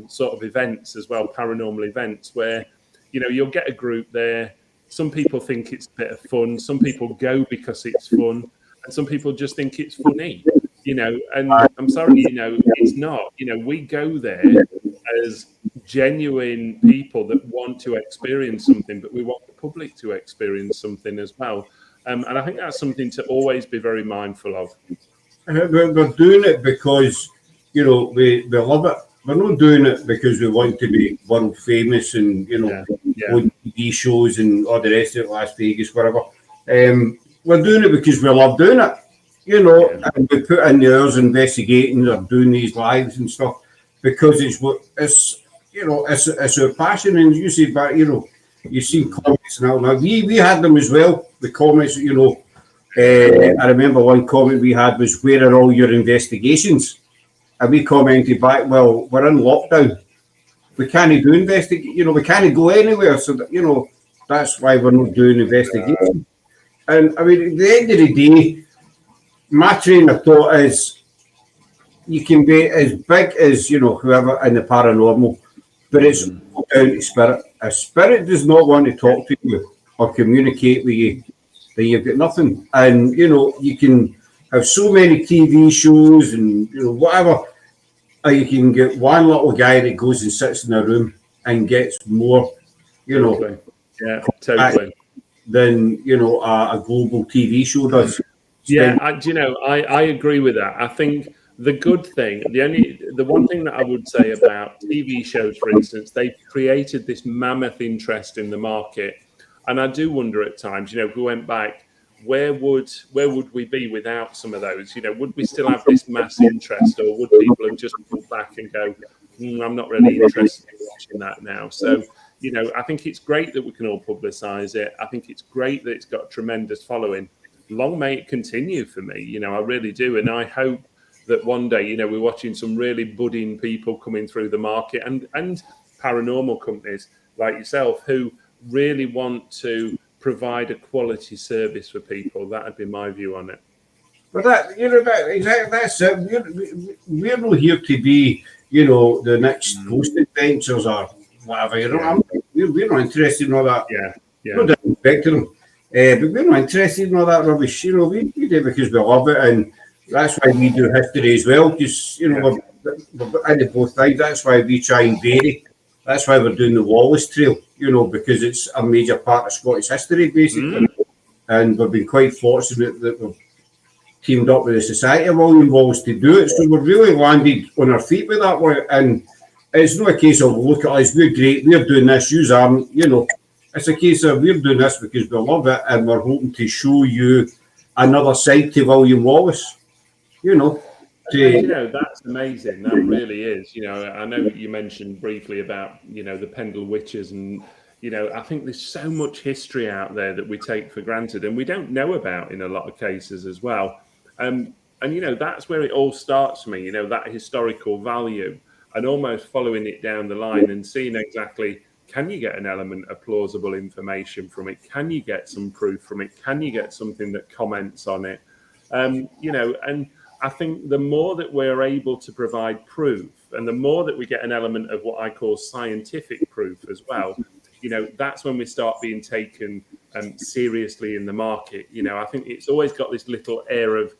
sort of events as well, paranormal events, where, you know, you'll get a group there. Some people think it's a bit of fun. Some people go because it's fun. And some people just think it's funny, you know. And I'm sorry, you know, it's not. You know, we go there as genuine people that want to experience something, but we want the public to experience something as well. And I think that's something to always be very mindful of. We're doing it because, you know, we love it. We're not doing it because we want to be world famous and, you know, on TV shows and all the rest of it, Las Vegas, whatever. We're doing it because we love doing it, you know, and we put in the hours investigating or doing these lives and stuff because it's you know, it's our passion. And you see, but you know, you've seen comments and all that. We had them as well. The comments, you know. I remember one comment we had was, where are all your investigations? And we commented back, well, we're in lockdown. We can't do investigation. You know, we can't go anywhere. So, that, you know, that's why we're not doing investigation. And I mean, at the end of the day, my train of thought is, you can be as big as, whoever in the paranormal, but it's all down to spirit. If spirit does not want to talk to you or communicate with you, then you've got nothing. And, you can have so many TV shows and, whatever, or you can get one little guy that goes and sits in a room and gets more, Totally. Totally. than, a global TV show does. Yeah, I agree with that. I think the good thing, the one thing that I would say about TV shows, for instance, they've created this mammoth interest in the market, and I do wonder at times, if we went back, where would we be without some of those? Would we still have this mass interest, or would people have just pulled back and go, I'm not really interested in watching that now? So, I think it's great that we can all publicise it. I think it's great that it's got a tremendous following. Long may it continue for me, I really do. And I hope that one day, we're watching some really budding people coming through the market and paranormal companies like yourself who really want to provide a quality service for people. That would be my view on it. But that's it. We're not here to be, the next ghost adventures or whatever. We're not interested in all that. Yeah. No disrespect to them. But we're not interested in all that rubbish. We do it because we love it, and that's why we do history as well. Because we're into both sides. That's why we try and vary. That's why we're doing the Wallace Trail. Because it's a major part of Scottish history, basically. And we've been quite fortunate that we've teamed up with the Society of William Wallace to do it. So we've really landed on our feet with that one. And it's not a case of look at us, we're great, we're doing this, you aren't. It's a case of we're doing this because we love it, and we're hoping to show you another side to William Wallace. That's amazing. That really is. I know you mentioned briefly about the Pendle Witches, and I think there's so much history out there that we take for granted and we don't know about in a lot of cases as well. And that's where it all starts for me. That historical value, and almost following it down the line and seeing exactly. Can you get an element of plausible information from it? Can you get some proof from it? Can you get something that comments on it? And I think the more that we're able to provide proof, and the more that we get an element of what I call scientific proof as well, that's when we start being taken seriously in the market. I think it's always got this little air of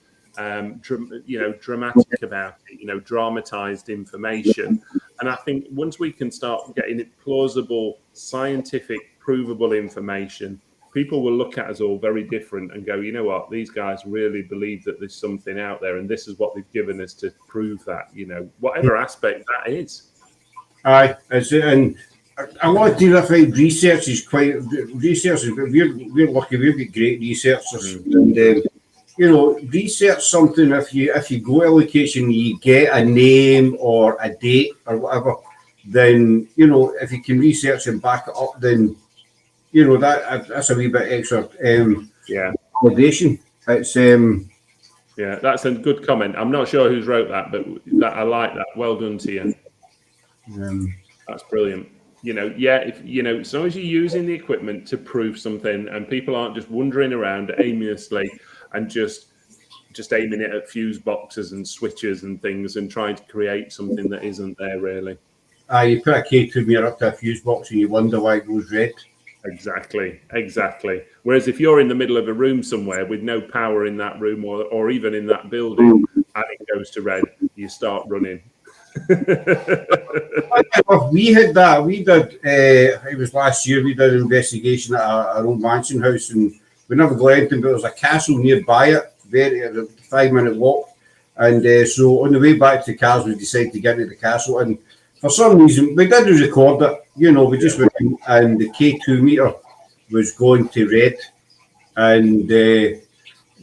dramatic about it, dramatized information. And I think once we can start getting it plausible, scientific, provable information, people will look at us all very different and go, you know what, these guys really believe that there's something out there, and this is what they've given us to prove that, whatever aspect that is. Aye, and a lot of different research is we're lucky, we've got great researchers. And research something. If you go to a location, you get a name or a date or whatever, then if you can research and back it up, then that's a wee bit extra validation. It's that's a good comment. I'm not sure who's wrote that, but I like that. Well done to you. That's brilliant. If as long as you're using the equipment to prove something, and people aren't just wandering around aimlessly and just aiming it at fuse boxes and switches and things and trying to create something that isn't there really. You put a K2 mirror up to a fuse box and you wonder why it goes red. Exactly. Whereas if you're in the middle of a room somewhere with no power in that room or even in that building and it goes to red, you start running. We had that. We did. It was last year. We did an investigation at our old mansion house, and we never got anything. But there was a castle nearby it, a 5-minute walk. And so on the way back to the cars, we decided to get into the castle. And for some reason, we didn't record it. We just went in, and the K2 meter was going to red, and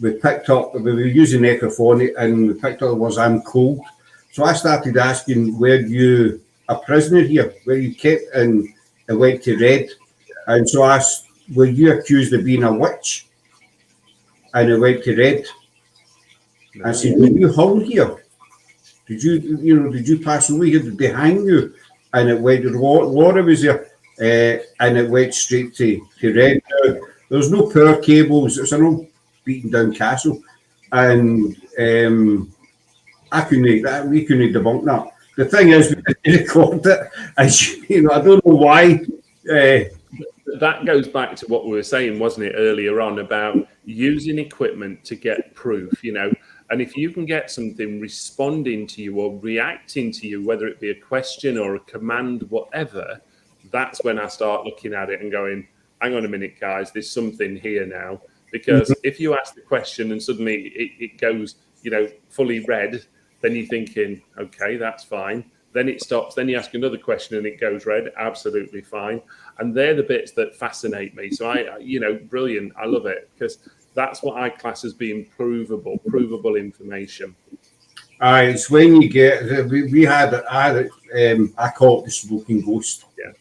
we picked up. We were using necrophonic, and we picked up the words "I'm cold." So I started asking, were you a prisoner here? Were you kept? And it went to red. And so I asked, were you accused of being a witch? And it went to red. I said, were you hung here? Did you pass away here? Did they hang you? And it went, Laura was there, and it went straight to red. There was no power cables. It's an old beaten down castle. And we couldn't debunk that. The thing is, we didn't record it. I don't know why. That goes back to what we were saying, wasn't it, earlier on about using equipment to get proof, and if you can get something responding to you or reacting to you, whether it be a question or a command, whatever, that's when I start looking at it and going, hang on a minute, guys, there's something here now. Because if you ask the question and suddenly it goes, fully red, then you're thinking, okay, that's fine. Then it stops. Then you ask another question and it goes red. Absolutely fine. And they're the bits that fascinate me. So brilliant. I love it because that's what I class as being provable information. It's when you get, I call it the smoking ghost. Yeah.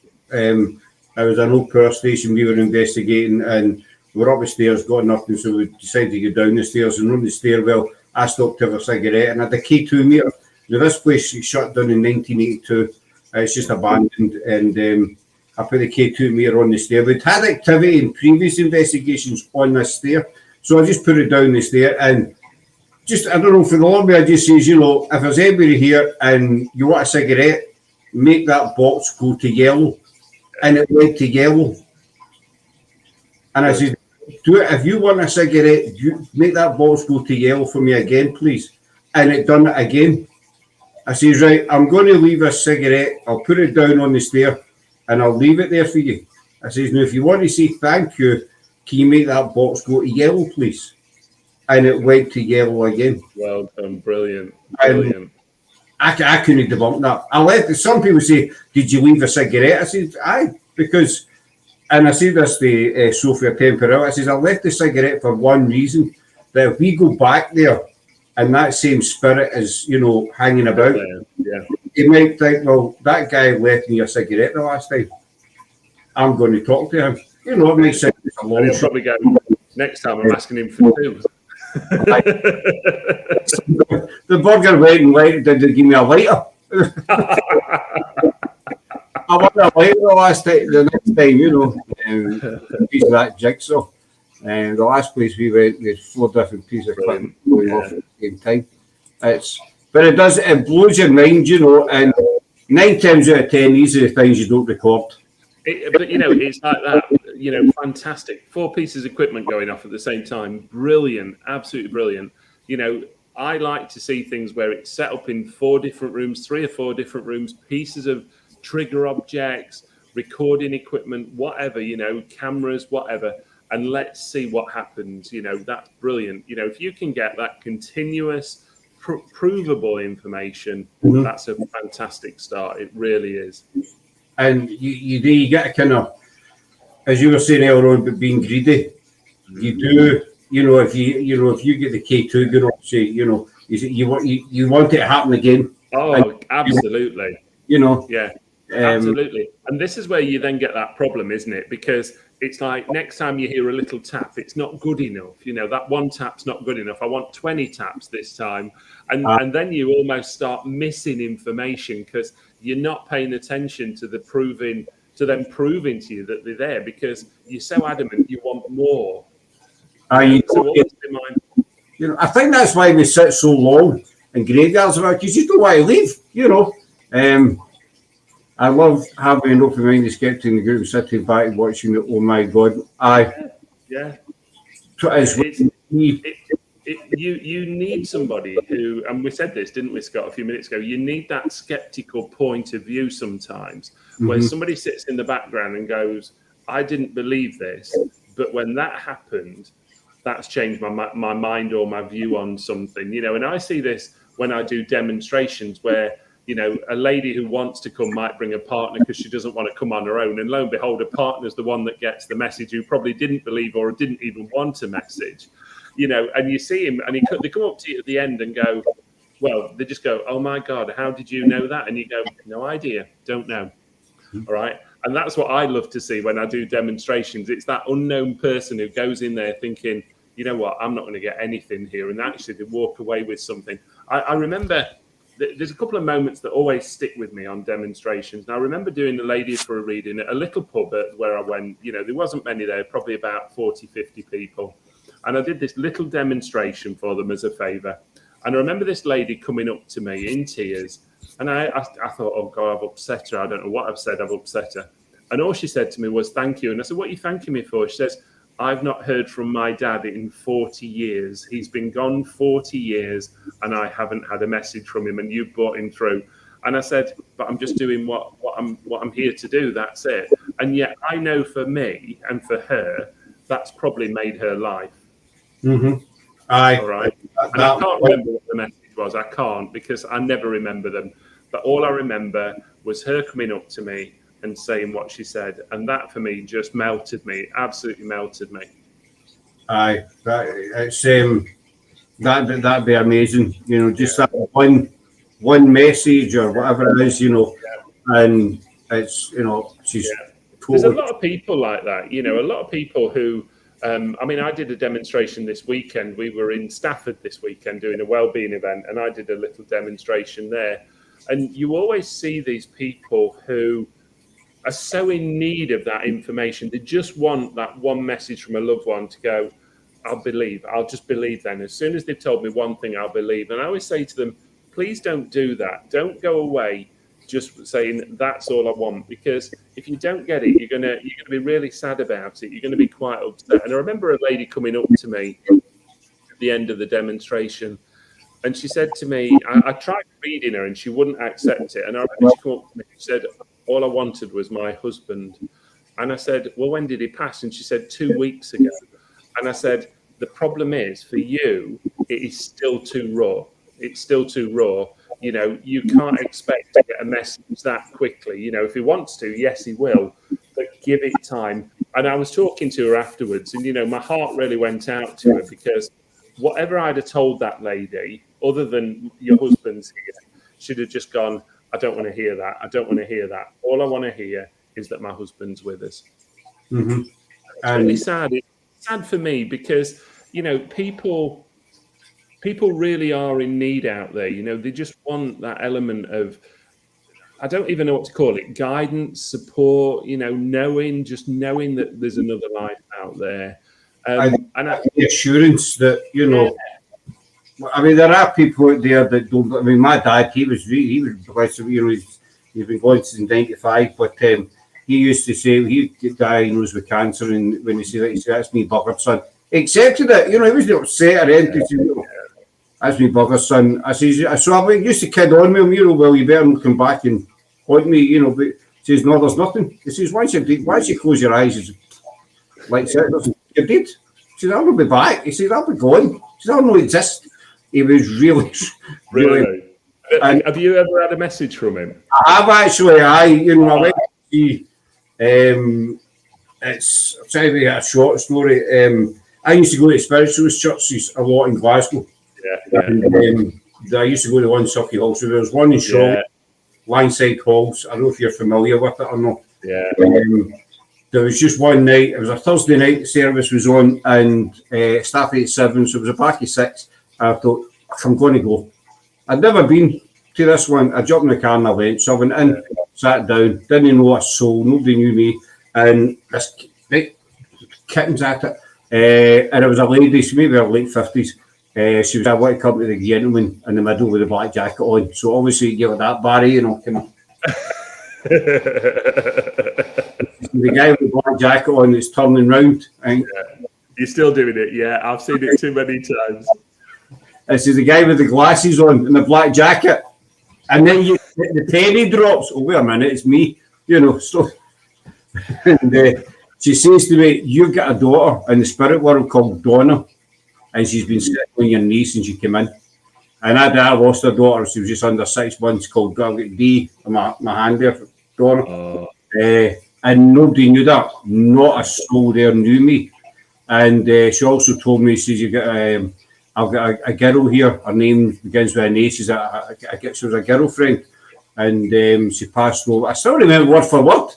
I was an old power station we were investigating, and we're up the stairs, got nothing, so we decided to go down the stairs, and on the stairwell, I stopped to have a cigarette, and I had a K2 meter. Now, this place shut down in 1982. It's just abandoned, and I put the K2 meter on the stair. We'd had activity in previous investigations on this stair, so I just put it down the stair, and I don't know, for the lobby, I just says, if there's anybody here and you want a cigarette, make that box go to yellow. And it went to yellow. And I said, do it. If you want a cigarette, you make that box go to yellow for me again, please. And it done it again. I says, right, I'm going to leave a cigarette. I'll put it down on the stair and I'll leave it there for you. I says, now, if you want to say thank you, can you make that box go to yellow, please? And it went to yellow again. Well done. Brilliant. I couldn't debunk that. I left. Some people say, did you leave a cigarette? I said, aye, because, and I said this to Sophia Temperell, I said, I left the cigarette for one reason, that if we go back there and that same spirit is, hanging about, you might think, well, that guy left me a cigarette the last time. I'm going to talk to him. It makes sense. He'll probably go, next time I'm asking him for two. The burger went and lighted. Did they give me a lighter? I want a lighter the next time, piece of that jigsaw. And the last place we went, there's 4 different pieces of equipment going off at the same time. But it blows your mind, and 9 times out of 10, these are the things you don't record. It's like that, fantastic. 4 pieces of equipment going off at the same time. Brilliant. Absolutely brilliant. I like to see things where it's set up in 4 different rooms, 3 or 4 different rooms, pieces of trigger objects, recording equipment, whatever, cameras, whatever. And let's see what happens. That's brilliant. If you can get that continuous, provable information, that's a fantastic start. It really is. And you get a kind of, as you were saying earlier on, but being greedy, you do, if you get the K2 going up, say, you want it to happen again. Oh, and, absolutely. Yeah, absolutely. And this is where you then get that problem, isn't it? Because it's like next time you hear a little tap, it's not good enough. That one tap's not good enough. I want 20 taps this time. And then you almost start missing information because you're not paying attention to them proving to you that they're there because you're so adamant you want more. I think that's why we sit so long in graveyards about, because you don't want to leave, I love having an open-minded skeptic in the group sitting back and watching it. Oh my God! You need somebody who, and we said this, didn't we, Scott, a few minutes ago? You need that skeptical point of view sometimes, where somebody sits in the background and goes, "I didn't believe this, but when that happened, that's changed my mind or my view on something." And I see this when I do demonstrations where. A lady who wants to come might bring a partner because she doesn't want to come on her own. And lo and behold, a partner's the one that gets the message who probably didn't believe or didn't even want a message, and you see him and they come up to you at the end and go, well, they just go, "Oh my God, how did you know that?" And you go, "No idea, don't know." All right. And that's what I love to see when I do demonstrations. It's that unknown person who goes in there thinking, you know what, I'm not going to get anything here. And actually they walk away with something. I remember... There's a couple of moments that always stick with me on demonstrations. And I remember doing the ladies for a reading at a little pub where I went, there wasn't many there, probably about 40, 50 people. And I did this little demonstration for them as a favour. And I remember this lady coming up to me in tears, and I thought, oh God, I've upset her. I don't know what I've said. I've upset her. And all she said to me was, thank you. And I said, what are you thanking me for? She says, I've not heard from my dad in 40 years. He's been gone 40 years, and I haven't had a message from him, and you brought him through. And I said, but I'm just doing what I'm here to do. That's it. And yet I know for me and for her, that's probably made her life. Mm-hmm. Aye. All right. And I can't remember what the message was. I can't, because I never remember them. But all I remember was her coming up to me and saying what she said. And that for me just melted me, absolutely melted me. Aye. That'd be amazing. You know, just that one message or whatever it is, you know, and it's, you know, she's There's a lot of people like that, you know, a lot of people who, I mean, I did a demonstration this weekend. We were in Stafford this weekend doing a wellbeing event, and I did a little demonstration there. And you always see these people who are so in need of that information. They just want that one message from a loved one to go, I'll just believe then. As soon as they've told me one thing, I'll believe. And I always say to them, please don't do that. Don't go away just saying that's all I want, because if you don't get it, you're gonna be really sad about it. You're gonna be quite upset. And I remember a lady coming up to me at the end of the demonstration, and she said to me, I tried reading her and she wouldn't accept it. And I remember she came up to me and said, all I wanted was my husband. And I said, well, when did he pass? And she said, 2 weeks ago. And I said, the problem is for you, it is still too raw. It's still too raw. You know, you can't expect to get a message that quickly. You know, if he wants to, yes, he will, but give it time. And I was talking to her afterwards, and, you know, my heart really went out to her, because whatever I'd have told that lady, other than your husband's here, she'd have just gone, I don't want to hear that. I don't want to hear that. All I want to hear is that my husband's with us. Mm-hmm. It's really sad. It's sad for me, because, you know, people really are in need out there. You know, they just want that element of, I don't even know what to call it, guidance, support, you know, knowing that there's another life out there. And the assurance that, you know, I mean, there are people out there that don't. I mean, my dad, he was blessed, you know, he's been going since '95, but he used to say he got diagnosed with cancer, and when he said that, he said, that's me buggered, son. He accepted it, you know, he wasn't upset or anything. You know, that's me buggered, son. I used to kid on me, you know, well, you better come back and haunt me, you know, but he says, no, there's nothing. He says, once you close your eyes, it's like, you're dead. He says, I'll not be back. He says, I'll be gone. He says, I'll not exist. He was really. And have you ever had a message from him? I've actually, you know, I went to see, it's I'll tell you a short story. I used to go to spiritualist churches a lot in Glasgow. Yeah. And, I used to go to one Sucky Hall. So there was one in Shaw, Lineside Halls. I don't know if you're familiar with it or not. Yeah. There was just one night, it was a Thursday night, the service was on, and staff 87, so it was a back of 6. I thought, I'm going to go. I'd never been to this one. I jumped in the car and I went. So I went in, sat down, didn't know a soul, nobody knew me. And this kittens at it. And it was a lady, she maybe her late 50s. She was, I want to come to the gentleman in the middle with a black jacket on. So obviously you get that Barry, you know, kind of. The guy with the black jacket on that's turning round. You're still doing it, yeah. I've seen it too many times. This is the guy with the glasses on and the black jacket. And then the penny drops. Oh, wait a minute, it's me. You know, so. And she says to me, you've got a daughter in the spirit world called Donna. And she's been sitting on your knee since you came in. And I lost her daughter. She was just under 6 months, called D on my hand there for Donna. Oh. And nobody knew that. Not a soul there knew me. And she also told me, she says, you got I've got a girl here. Her name begins with an A. She was a girlfriend, and she passed over. I still remember word for word.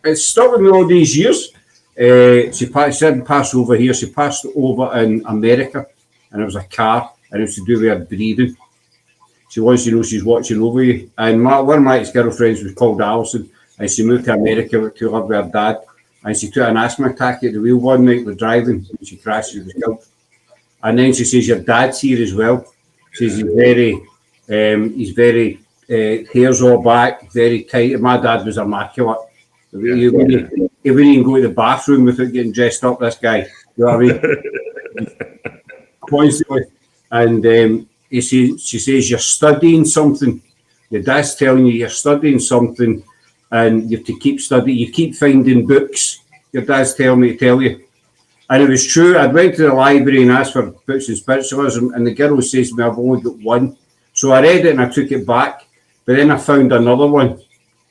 It's stuck with me all these years. She didn't pass over here. She passed over in America, and it was a car, and it was to do with her breathing. She wants to know she's watching over you. And one of my ex-girlfriends was called Alison, and she moved to America to live with her dad. And she took an asthma attack at the wheel one night with driving, and she crashed and was killed. And then she says, your dad's here as well. Says he's very hair's all back, very tight. My dad was immaculate. He wouldn't even go to the bathroom without getting dressed up. This guy, you know what I mean? Constantly, and she says you're studying something. Your dad's telling you you're studying something, and you have to keep studying. You keep finding books. Your dad's telling me to tell you. And it was true. I went to the library and asked for books on spiritualism, and the girl says to me, I've only got one. So I read it and I took it back, but then I found another one.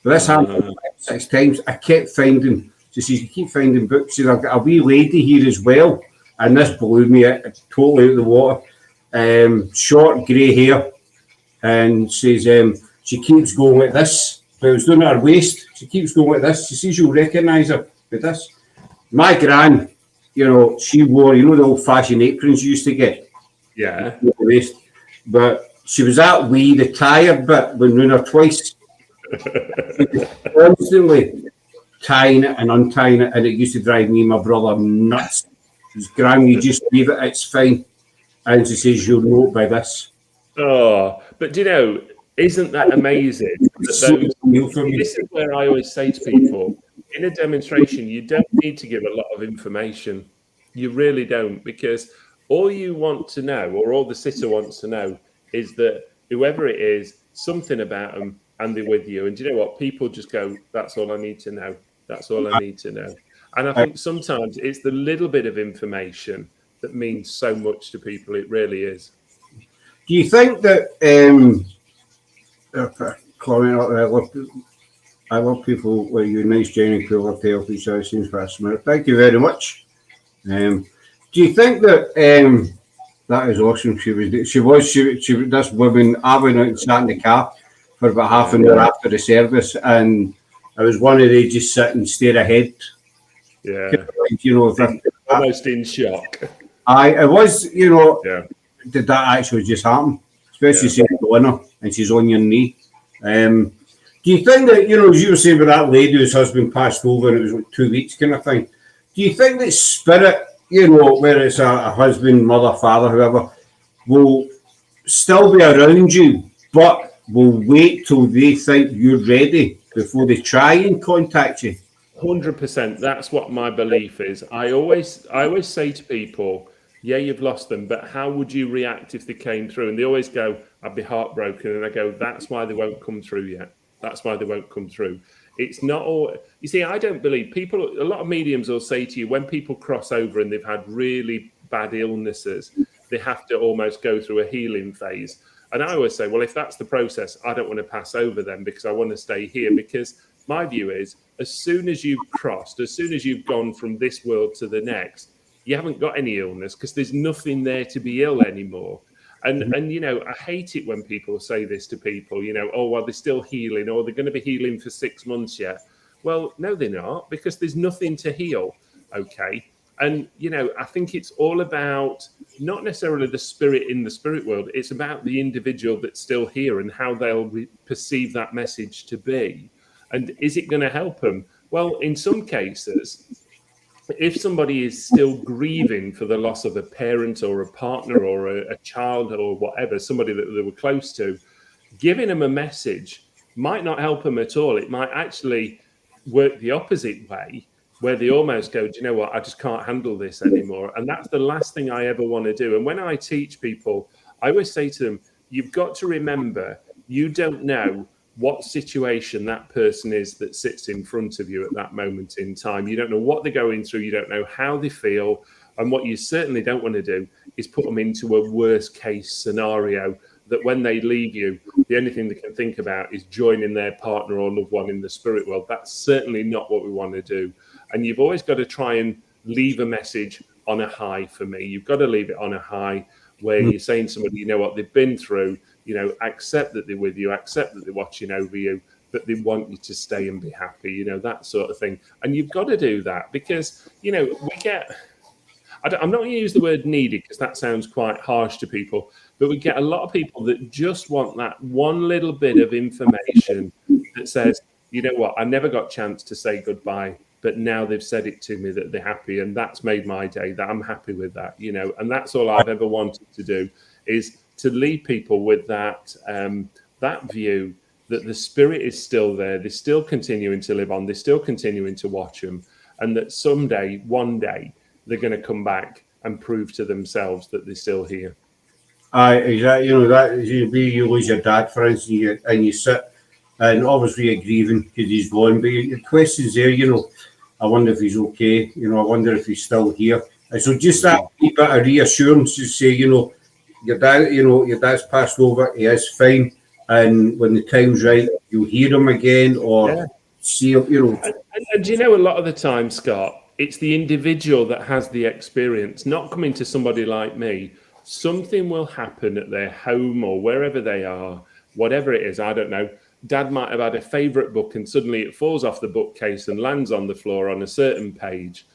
But this happened 6 times. I kept finding, she says, you keep finding books. She says, I've got a wee lady here as well, and this blew me totally out of the water. Short grey hair, and says, she keeps going like this. But it was doing her waist. She keeps going like this. She says, you'll recognise her with this. My gran, you know, she wore, you know, the old-fashioned aprons you used to get? Yeah. But she was that wee, the tired bit, when doing her twice. Constantly tying it and untying it, and it used to drive me and my brother nuts. His gran, you just leave it, it's fine. And she says, you'll know it by this. Oh, but do you know, isn't that amazing? That this is where I always say to people, in a demonstration, you don't need to give a lot of information. You really don't, because all you want to know, or all the sitter wants to know, is that whoever it is, something about them, and they're with you. And do you know what? People just go, that's all I need to know. That's all I need to know. And I think sometimes it's the little bit of information that means so much to people. It really is. Do you think that I love people like you, nice, genuine, cool, love to help each other, seems fascinating. Thank you very much. Do you think that that is awesome? She was this woman. I went out and sat in the car for about half an hour after the service, and I was one of they just sit and stare ahead. Yeah, you know, almost in shock. I was, you know, did that actually just happen? Especially saying the winner and she's on your knee. Do you think that, you know, as you were saying with that lady whose husband passed over and it was like 2 weeks kind of thing, do you think that spirit, you know, whether it's a husband, mother, father, whoever, will still be around you, but will wait till they think you're ready before they try and contact you? 100%. That's what my belief is. I always say to people, yeah, you've lost them, but how would you react if they came through? And they always go, I'd be heartbroken. And I go, that's why they won't come through yet. That's why they won't come through. It's not all, you see, I don't believe people, a lot of mediums will say to you, when people cross over and they've had really bad illnesses, they have to almost go through a healing phase. And I always say, well, if that's the process, I don't want to pass over them because I want to stay here. Because my view is, as soon as you've crossed, as soon as you've gone from this world to the next, you haven't got any illness because there's nothing there to be ill anymore. And you know, I hate it when people say this to people, you know, oh, well, they're still healing, or they're going to be healing for 6 months yet. Well, no, they're not, because there's nothing to heal. Okay. And, you know, I think it's all about not necessarily the spirit in the spirit world. It's about the individual that's still here and how they'll perceive that message to be. And is it going to help them? Well, in some cases, if somebody is still grieving for the loss of a parent or a partner or a child or whatever, somebody that they were close to, giving them a message might not help them at all. It might actually work the opposite way, where they almost go, do you know what, I just can't handle this anymore. And that's the last thing I ever want to do. And when I teach people, I always say to them, you've got to remember, you don't know what situation that person is that sits in front of you at that moment in time. You don't know what they're going through. You don't know how they feel. And what you certainly don't want to do is put them into a worst case scenario that when they leave you, the only thing they can think about is joining their partner or loved one in the spirit world. That's certainly not what we want to do. And you've always got to try and leave a message on a high for me. You've got to leave it on a high where you're saying to somebody, you know what, they've been through, you know, accept that they're with you, accept that they're watching over you, but they want you to stay and be happy, you know, that sort of thing. And you've got to do that because, you know, we get, I'm not going to use the word needy because that sounds quite harsh to people, but we get a lot of people that just want that one little bit of information that says, you know what, I never got a chance to say goodbye, but now they've said it to me that they're happy, and that's made my day, that I'm happy with that, you know, and that's all I've ever wanted to do is to leave people with that that view that the spirit is still there, they're still continuing to live on, they're still continuing to watch them, and that someday, one day, they're going to come back and prove to themselves that they're still here. Exactly. That you lose your dad, for instance, and you sit, and obviously you're grieving because he's gone. But your questions there, I wonder if he's okay. I wonder if he's still here. And so just that wee bit of reassurance to say, your dad, your dad's passed over. He is fine, and when the time's right, you'll hear him again or see him. And a lot of the time, Scott, it's the individual that has the experience, not coming to somebody like me. Something will happen at their home or wherever they are, whatever it is, I don't know. Dad might have had a favourite book and suddenly it falls off the bookcase and lands on the floor on a certain page.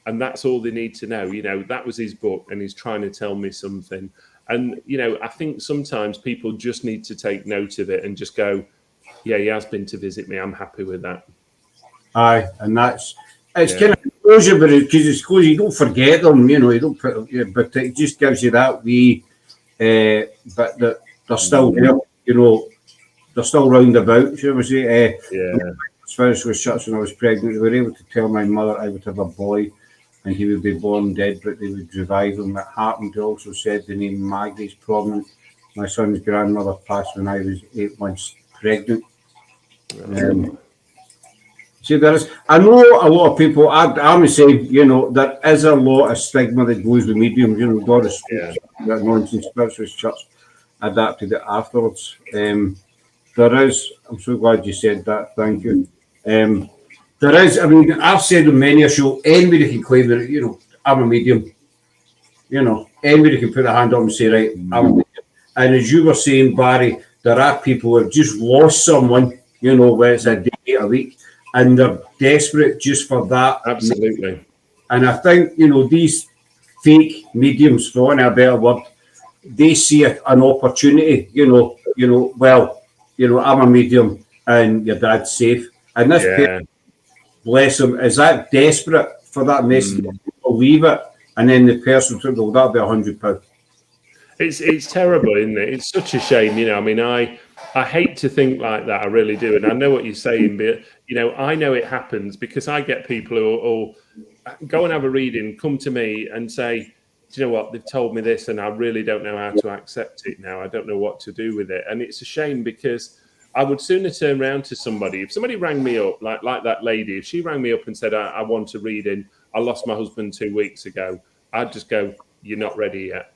And that's all they need to know. That was his book and he's trying to tell me something. And, I think sometimes people just need to take note of it and just go, yeah, he has been to visit me. I'm happy with that. Aye, and it's kind of closure, but because it's closure, you don't forget them, you don't put, but it just gives you that wee, but they're still there, they're still round about, shall we say. As far as was shut when I was pregnant, they were able to tell my mother I would have a boy and he would be born dead, but they would revive him. It happened. They also said the name Maggie is prominent. My son's grandmother passed when I was 8 months pregnant. See, I know a lot of people, I'm the same, there is a lot of stigma that goes with mediums, Doris, that nonsense, spiritualist church adapted it afterwards. There is, I'm so glad you said that, thank you. There is, I've said on many a show, anybody can claim that, I'm a medium. Anybody can put a hand up and say, right, I'm a medium. And as you were saying, Barry, there are people who have just lost someone, where it's a day, a week, and they're desperate just for that. Absolutely. And I think, these fake mediums, for want of a better word, they see an opportunity, I'm a medium and your dad's safe. And this person, bless him, is that desperate for that message? Believe it. And then the person took, well, that'll be £100. It's terrible, isn't it? It's such a shame, I hate to think like that. I really do. And I know what you're saying, but, I know it happens because I get people who go and have a reading, come to me and say, do you know what? They've told me this and I really don't know how to accept it now. I don't know what to do with it. And it's a shame because I would sooner turn around to somebody. If somebody rang me up, like that lady, if she rang me up and said, I want a reading, I lost my husband 2 weeks ago, I'd just go, you're not ready yet.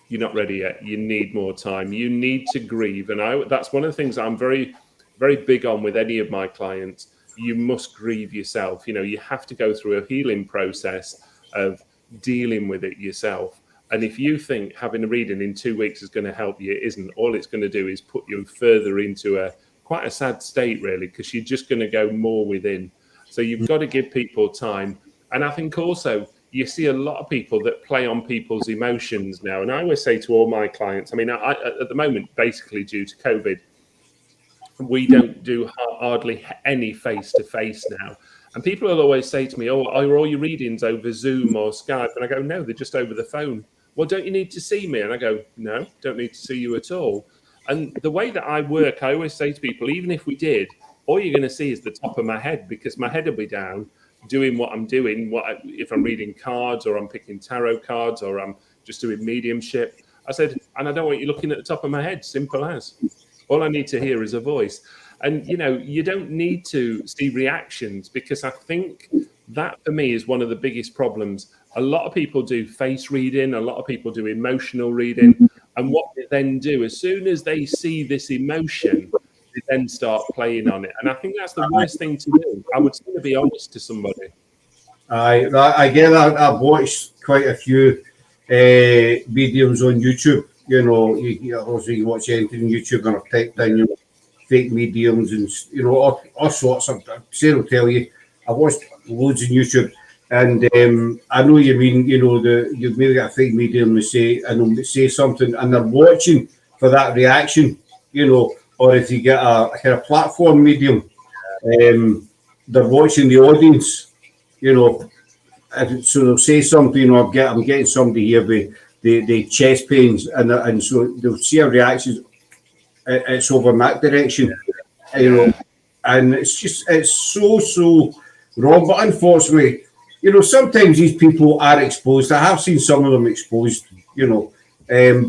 You're not ready yet. You need more time. You need to grieve. And that's one of the things I'm very, very big on with any of my clients. You must grieve yourself. You have to go through a healing process of dealing with it yourself. And if you think having a reading in 2 weeks is going to help you, it isn't. All it's going to do is put you further into quite a sad state, really, because you're just going to go more within. So you've got to give people time. And I think also you see a lot of people that play on people's emotions now. And I always say to all my clients, I at the moment, basically due to COVID, we don't do hardly any face-to-face now. And people will always say to me, are all your readings over Zoom or Skype? And I go, no, they're just over the phone. Well, don't you need to see me? And I go, no, don't need to see you at all. And the way that I work, I always say to people, even if we did, all you're going to see is the top of my head because my head will be down doing what I'm doing. If I'm reading cards or I'm picking tarot cards or I'm just doing mediumship. I said, and I don't want you looking at the top of my head, simple as. All I need to hear is a voice. And, you don't need to see reactions because I think that for me is one of the biggest problems. A lot of people do face reading. A lot of people do emotional reading. And what they then do, as soon as they see this emotion, they then start playing on it. And I think that's the worst thing to do. I would sooner be honest to somebody. I get that. I've watched quite a few videos on YouTube. You watch anything on YouTube and I've typed in, fake mediums and, all sorts of, Sarah will tell you, I've watched loads on YouTube and I know you mean, you've maybe got a fake medium and say something and they're watching for that reaction, or if you get a kind of platform medium, they're watching the audience, so they'll say something, I'm getting somebody here with the chest pains, and so they'll see a reaction. It's over in that direction, you know, and it's so wrong. But unfortunately, you know, sometimes these people are exposed. I have seen some of them exposed, you know,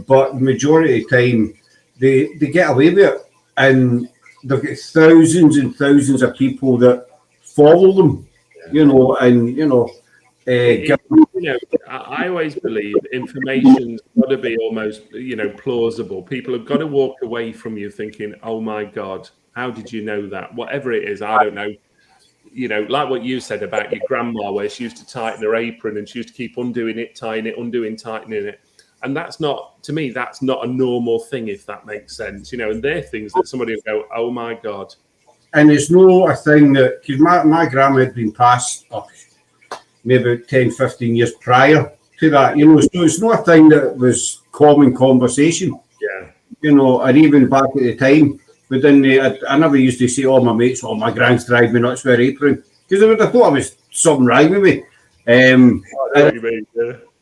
but the majority of the time they get away with it, and they've got thousands and thousands of people that follow them, you know, and you know. I always believe information's got to be almost, you know, plausible. People have got to walk away from you thinking, "Oh my God, how did you know that?" Whatever it is, I don't know. You know, like what you said about your grandma, where she used to tighten her apron and she used to keep undoing it, tying it, undoing, tightening it. And that's not, to me, that's not a normal thing, if that makes sense. You know, and they're things that somebody will go, "Oh my God." And it's no a thing that, because my grandma had been passed maybe 10, 15 years prior to that, you know, so it's not a thing that was common conversation. Yeah. You know, and even back at the time, but then I never used to say, "Oh, my mates, oh, my grand's drive me nuts with her apron," because they would have thought I was something wrong with me.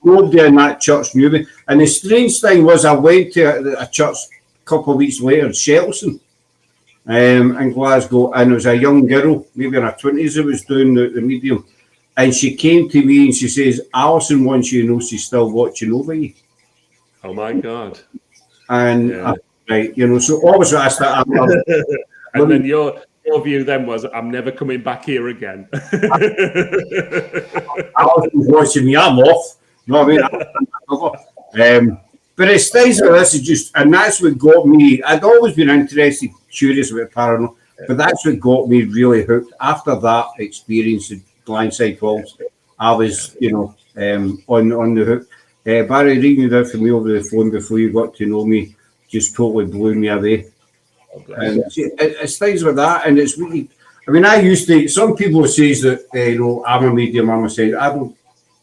Nobody in that church knew me. And the strange thing was, I went to a church a couple of weeks later in Shelton, in Glasgow, and there was a young girl, maybe in her 20s, that was doing the medium. And she came to me and she says, "Alison wants you to know she's still watching over you." Oh my God. And right, you know, so obviously I started. And then your view then was, "I'm never coming back here again." Alison's watching me, I'm off. You know what I mean? But it's things like this is just, and that's what got me. I'd always been interested, curious about paranormal, but that's what got me really hooked. After that experience at Blindside Falls, I was, you know, on the hook. Barry, reading it out for me over the phone before you got to know me just totally blew me away. And it's things like that, and it's really. I mean, I used to. Some people say that you know, I'm a medium. I'm a scientist. I don't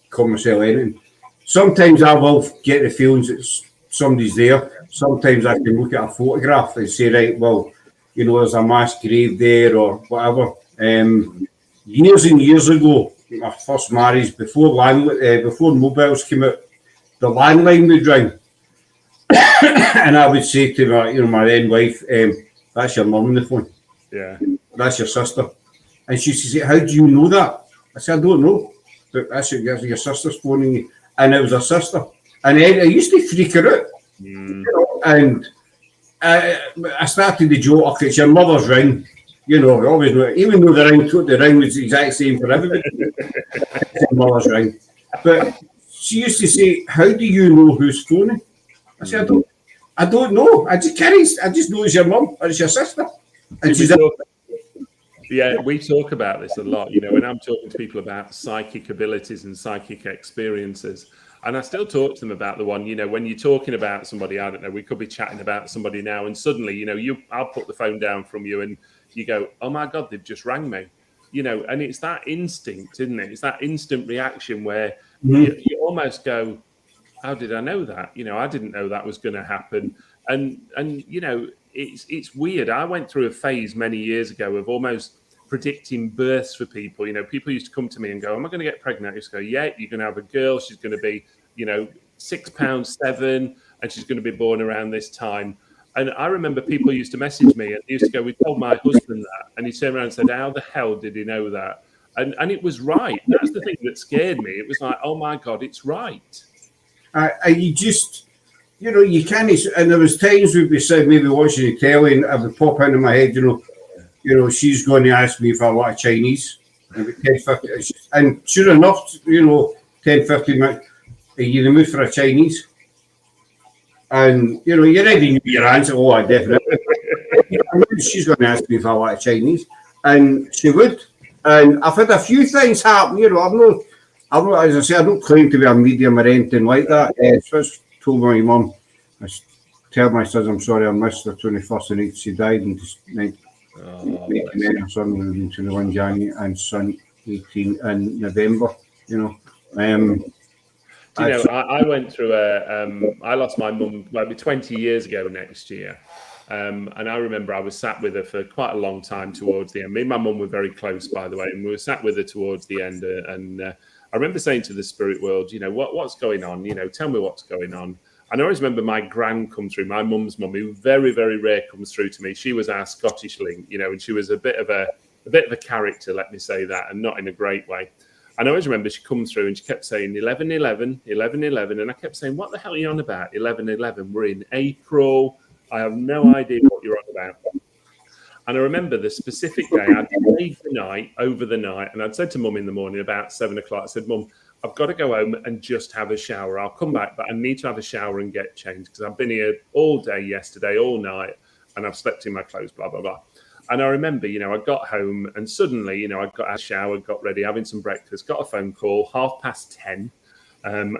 call myself anything. Sometimes I will get the feelings that somebody's there. Sometimes I can look at a photograph and say, right, well, you know, there's a mass grave there or whatever. Years and years ago, my first marriage, before mobiles came out, the landline would ring, and I would say to my then wife, "That's your mum on the phone. Yeah, that's your sister." And she said, "How do you know that?" I said, "I don't know, but that's your sister's phoning you." And it was her sister, and I used to freak her out. You know, and I started the joke, "Okay, it's your mother's ring." You know, I always know, even though the ring was the exact same for everybody. It's your mother's ring. But she used to say, "How do you know who's phoning?" I said, I don't know. I just know it's your mum or it's your sister." And we talk about this a lot. You know, when I'm talking to people about psychic abilities and psychic experiences, and I still talk to them about the one, you know, when you're talking about somebody, I don't know, we could be chatting about somebody now, and suddenly, you know, I'll put the phone down from you and you go, "Oh my God, they've just rang me." You know, and it's that instinct, isn't it? It's that instant reaction where you almost go, "How did I know that?" You know, I didn't know that was going to happen. And you know, it's weird. I went through a phase many years ago of almost predicting births for people. You know, people used to come to me and go, "Am I going to get pregnant?" I used to go, "Yeah, you're going to have a girl. She's going to be, you know, 6'7", and she's going to be born around this time." And I remember people used to message me and they used to go, "We told my husband that," and he turned around and said, "How the hell did he know that?" And it was right. That's the thing that scared me. It was like, "Oh my God, it's right." You just, you know, you can't. And there was times we'd be sitting maybe watching the telly, and it would pop into my head, you know, she's going to ask me if I want Chinese. And 10, 15, and sure enough, you know, 10, 15 minutes, are you in the mood for a Chinese? And, you know, you already knew your answer. "Oh, I definitely." She's going to ask me if I want Chinese. And she would. And I've had a few things happen, you know, I'm not, as I say, I don't claim to be a medium or anything like that. So I told my mum, I tell my son, "I'm sorry, I missed the 21st and 8th. She died in 1989, son 21 January, and son 18 in November." You know, Do you know, I went through I lost my mum maybe 20 years ago next year. And I remember I was sat with her for quite a long time towards the end. Me and my mum were very close, by the way, and we were sat with her towards the end. And I remember saying to the spirit world, what's going on? Tell me what's going on. And I always remember my gran come through, my mum's mum, who very, very rare comes through to me. She was our Scottish link, and she was a bit of a character, let me say that, and not in a great way. And I always remember she come through and she kept saying 11/11, 11/11, and I kept saying, what the hell are you on about? 11/11. We're in April. I have no idea what you're on about. And I remember the specific day I'd stayed the night, over the night, and I'd said to Mum in the morning about 7 o'clock, I said, Mum, I've got to go home and just have a shower. I'll come back, but I need to have a shower and get changed because I've been here all day yesterday, all night, and I've slept in my clothes, blah, blah, blah. And I remember, I got home and suddenly, I got a shower, got ready, having some breakfast, got a phone call, 10:30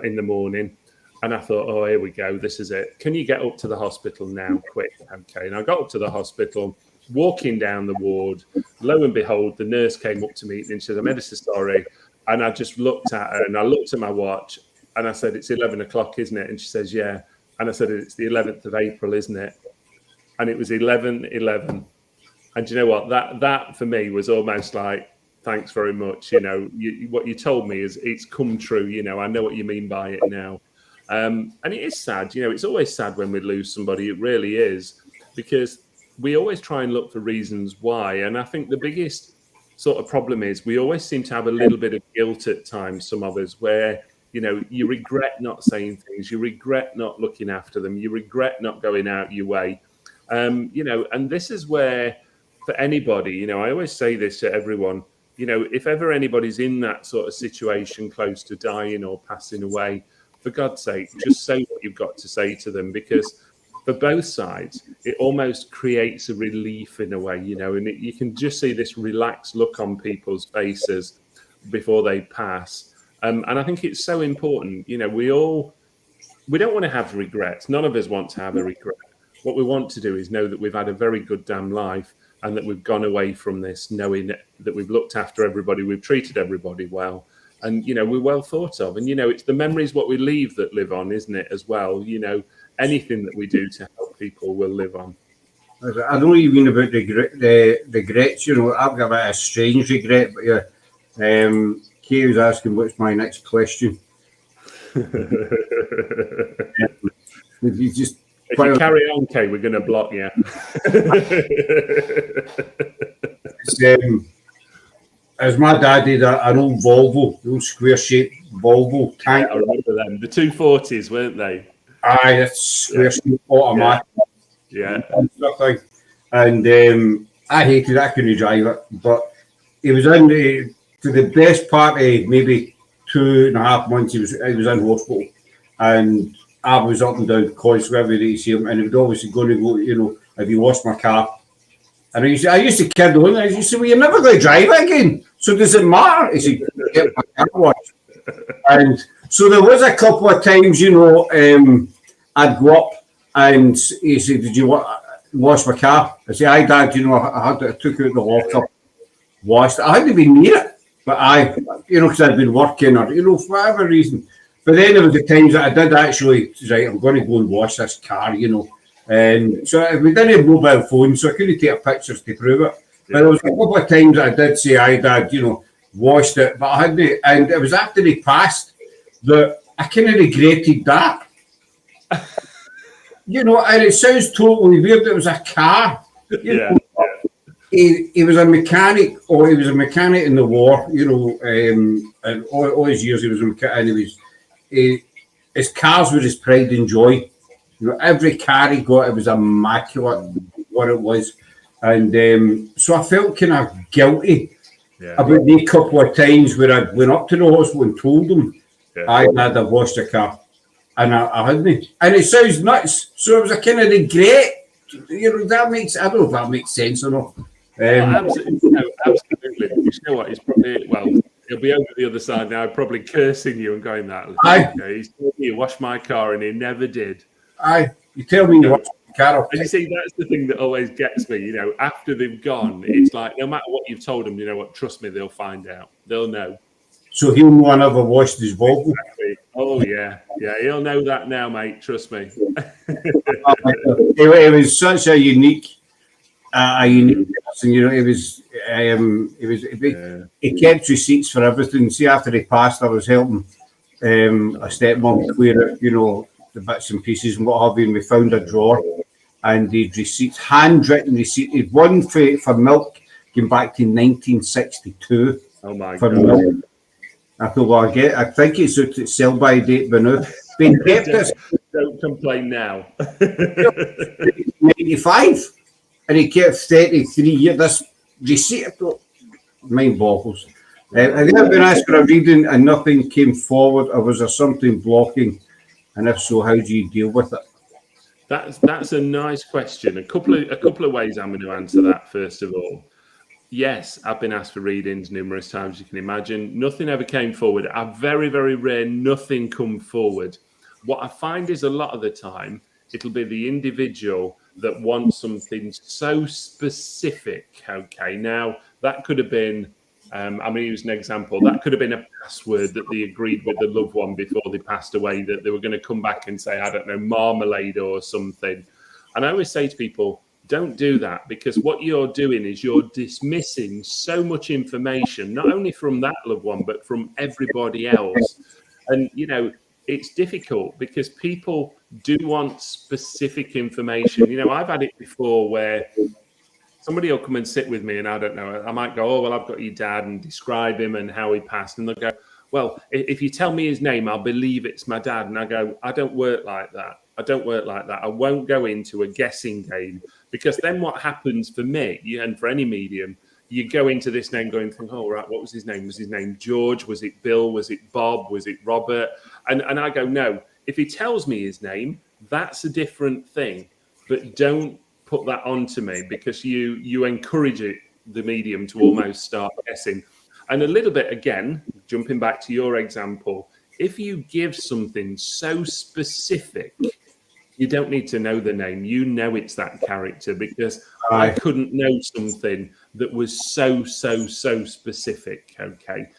in the morning. And I thought, oh, here we go. This is it. Can you get up to the hospital now, quick? Okay. And I got up to the hospital, walking down the ward. Lo and behold, the nurse came up to me and she said, I'm ever so sorry. And I just looked at her and I looked at my watch and I said, it's 11 o'clock, isn't it? And she says, yeah. And I said, it's the 11th of April, isn't it? And it was 11/11. And you know what? That for me was almost like, thanks very much. What you told me is it's come true. I know what you mean by it now. And it is sad. It's always sad when we lose somebody. It really is, because we always try and look for reasons why. And I think the biggest sort of problem is we always seem to have a little bit of guilt at times, some of us, where, you regret not saying things, you regret not looking after them, you regret not going out your way. And this is where, for anybody, I always say this to everyone, if ever anybody's in that sort of situation close to dying or passing away, for God's sake, just say what you've got to say to them, because for both sides, it almost creates a relief in a way, and you can just see this relaxed look on people's faces before they pass. And I think it's so important. We don't want to have regrets. None of us want to have a regret. What we want to do is know that we've had a very good damn life and that we've gone away from this knowing that we've looked after everybody, we've treated everybody well, and, we're well thought of. And, it's the memories what we leave that live on, isn't it, as well? Anything that we do to help people will live on. I don't even about the regrets, I've got a strange regret, but yeah. Kay was asking what's my next question. You just... If you carry on, Kay, we're going to block you. As my dad did an old Volvo, the old square-shaped Volvo tank. Yeah, I remember them. The 240s, weren't they? Aye, that's square-shaped automatic. Yeah. And I hated it. I couldn't drive it. But he was in for the best part of maybe 2.5 months. He was in hospital. And I was up and down constantly every day to see him, and he would always going to go, if you wash my car. And I used to kid on, and he said, well, you're never going to drive it again, so does it matter? He said, get my car washed. And so there was a couple of times, I'd go up, and he said, did you wash my car? I said, aye, Dad, I took out the lock-up, washed it. I hadn't been near it, but because I'd been working or, for whatever reason. But then there was the times that I did actually say, I'm going to go and wash this car, So we didn't have mobile phones, so I couldn't take pictures to prove it. But there was a couple of times that I did say, aye, Dad, washed it. But I hadn't, and it was after he passed that I kind of regretted that. And it sounds totally weird. It was a car. He was a mechanic, or he was a mechanic in the war, and all his years he was a mechanic, and his cars were his pride and joy. Every car he got, it was immaculate what it was. And so I felt kind of guilty about the couple of times where I went up to the hospital and told them I'd washed the car. And I hadn't. And it sounds nuts. So it was a kind of regret. That makes, I don't know if that makes sense or not. Absolutely. Absolutely. You know what? He's probably, he'll be over the other side now, probably cursing you and going that. He's told me you wash my car and he never did. Aye, you tell me you wash my car. And you see, that's the thing that always gets me. After they've gone, it's like no matter what you've told them, trust me, they'll find out. They'll know. So he'll know I never washed his Volvo. Exactly. Oh yeah, he'll know that now, mate. Trust me. It was such a unique person. It was He kept receipts for everything. See, after he passed, I was helping a stepmom clear out, the bits and pieces and what have you. And we found a drawer, and he'd receipts, handwritten receipts. He'd one for milk, came back to 1962. Oh my for God! Milk. I thought, well, I think it's out at sell by date, but no. They kept this. Don't complain now. 95, and he kept 33 years. This receipt, mind boggles. Have you ever been asked for a reading and nothing came forward, or was there something blocking? And if so, how do you deal with it? That's a nice question. A couple of ways I'm going to answer that. First of all, yes, I've been asked for readings numerous times. You can imagine. Nothing ever came forward. A very, very rare nothing come forward. What I find is a lot of the time it'll be the individual that wants something so specific. Okay, now that could have been. I'm going to use an example. That could have been a password that they agreed with the loved one before they passed away, that they were going to come back and say, I don't know, marmalade or something. And I always say to people, don't do that, because what you're doing is you're dismissing so much information, not only from that loved one, but from everybody else. And, it's difficult because people do want specific information. I've had it before where somebody will come and sit with me and I don't know, I might go, oh, well, I've got your dad, and describe him and how he passed. And they'll go, well, if you tell me his name, I'll believe it's my dad. And I go, I don't work like that. I won't go into a guessing game, because then what happens for me and for any medium, you go into this name going, oh, right, what was his name? Was his name George? Was it Bill? Was it Bob? Was it Robert? And I go, no, if he tells me his name, that's a different thing. But don't put that onto me, because you encourage the medium to almost start guessing. And a little bit, again, jumping back to your example, if you give something so specific, you don't need to know the name. It's that character, because I couldn't know something that was so specific. Okay.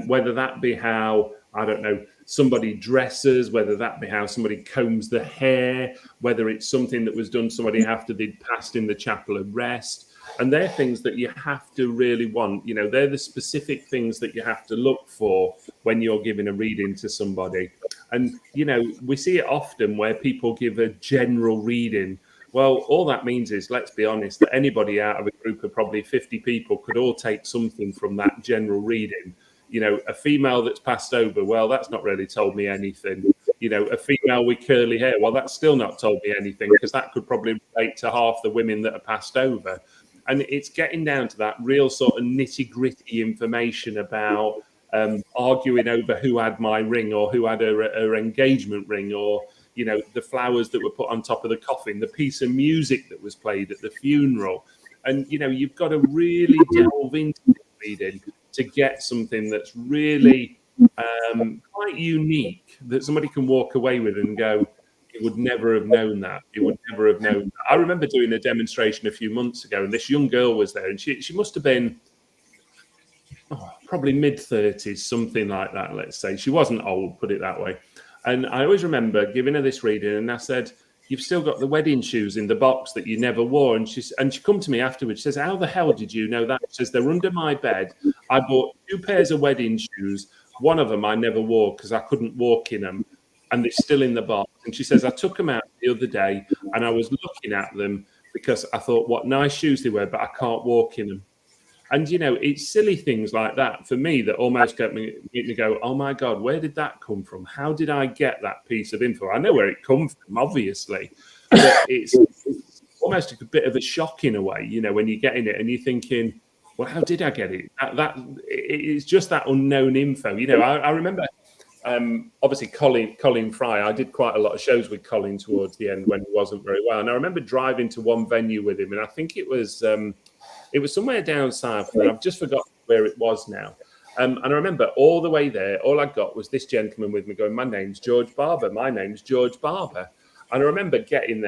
Whether that be how, I don't know, somebody dresses, whether that be how somebody combs the hair, whether it's something that was done somebody after they'd passed in the chapel of rest. And they're things that you have to really want. They're the specific things that you have to look for when you're giving a reading to somebody. And, we see it often where people give a general reading. Well, all that means is, let's be honest, that anybody out of a group of probably 50 people could all take something from that general reading. A female that's passed over, well, that's not really told me anything. A female with curly hair, well, that's still not told me anything, because that could probably relate to half the women that are passed over. And it's getting down to that real sort of nitty-gritty information about arguing over who had my ring, or who had her engagement ring, or, the flowers that were put on top of the coffin, the piece of music that was played at the funeral. And, you've got to really delve into the reading to get something that's really quite unique, that somebody can walk away with and go, he would never have known that. He would never have known that. I remember doing a demonstration a few months ago, and this young girl was there, and she must have been probably mid-30s, something like that, let's say. She wasn't old, put it that way. And I always remember giving her this reading, and I said, you've still got the wedding shoes in the box that you never wore. And she come to me afterwards. She says, how the hell did you know that? She says, they're under my bed. I bought 2 pairs of wedding shoes. One of them I never wore because I couldn't walk in them. And they're still in the box. And she says, I took them out the other day and I was looking at them because I thought, what nice shoes they were, but I can't walk in them. And, it's silly things like that for me that almost make me go, oh, my God, where did that come from? How did I get that piece of info? I know where it comes from, obviously, but it's almost a bit of a shock in a way, when you're getting it and you're thinking, well, how did I get it? It's just that unknown info. I remember, obviously, Colin Fry, I did quite a lot of shows with Colin towards the end when he wasn't very well. And I remember driving to one venue with him, and I think it was somewhere down south, and I've just forgotten where it was now. And I remember all the way there, all I got was this gentleman with me going, my name's George Barber. My name's George Barber. And I remember getting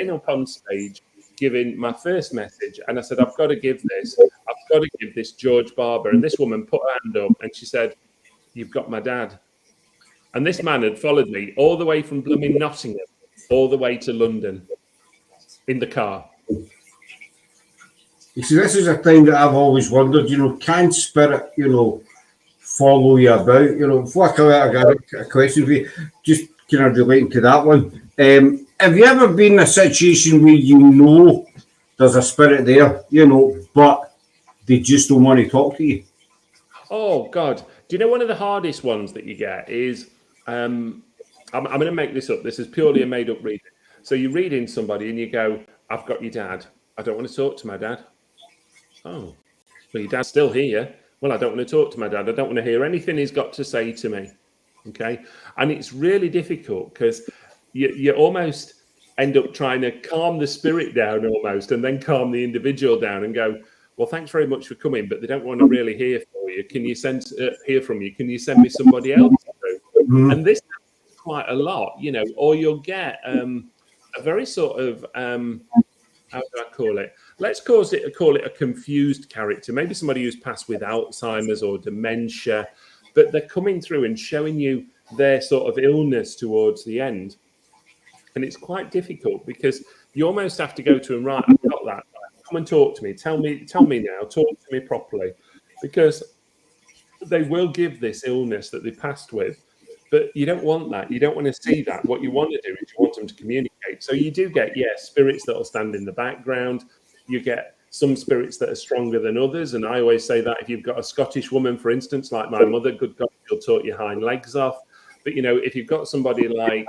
up on stage, giving my first message. And I said, I've got to give this George Barber. And this woman put her hand up and she said, you've got my dad. And this man had followed me all the way from blooming Nottingham, all the way to London in the car. You see, this is a thing that I've always wondered, can spirit, follow you about? Like I got a question for you, just kind of relating to that one. Have you ever been in a situation where there's a spirit there, but they just don't want to talk to you? Oh, God. Do you know one of the hardest ones that you get is, I'm going to make this up. This is purely a made-up reading. So you're reading somebody and you go, I've got your dad. I don't want to talk to my dad. Oh, well, your dad's still here. Well, I don't want to talk to my dad. I don't want to hear anything he's got to say to me. Okay. And it's really difficult because you almost end up trying to calm the spirit down almost, and then calm the individual down and go, well, thanks very much for coming, but they don't want to really hear from you. Can you hear from you? Can you send me somebody else? Mm-hmm. And this happens quite a lot, or you'll get a very sort of, how do I call it? Let's call it a confused character. Maybe somebody who's passed with Alzheimer's or dementia, but they're coming through and showing you their sort of illness towards the end. And it's quite difficult because you almost have to go to them, right, I've got that. Come and talk to me. Tell me now. Talk to me properly. Because they will give this illness that they passed with. But you don't want that. You don't want to see that. What you want to do is you want them to communicate. So you do get, spirits that will stand in the background. You get some spirits that are stronger than others. And I always say that if you've got a Scottish woman, for instance, like my mother, good God, she'll talk your hind legs off. But, if you've got somebody like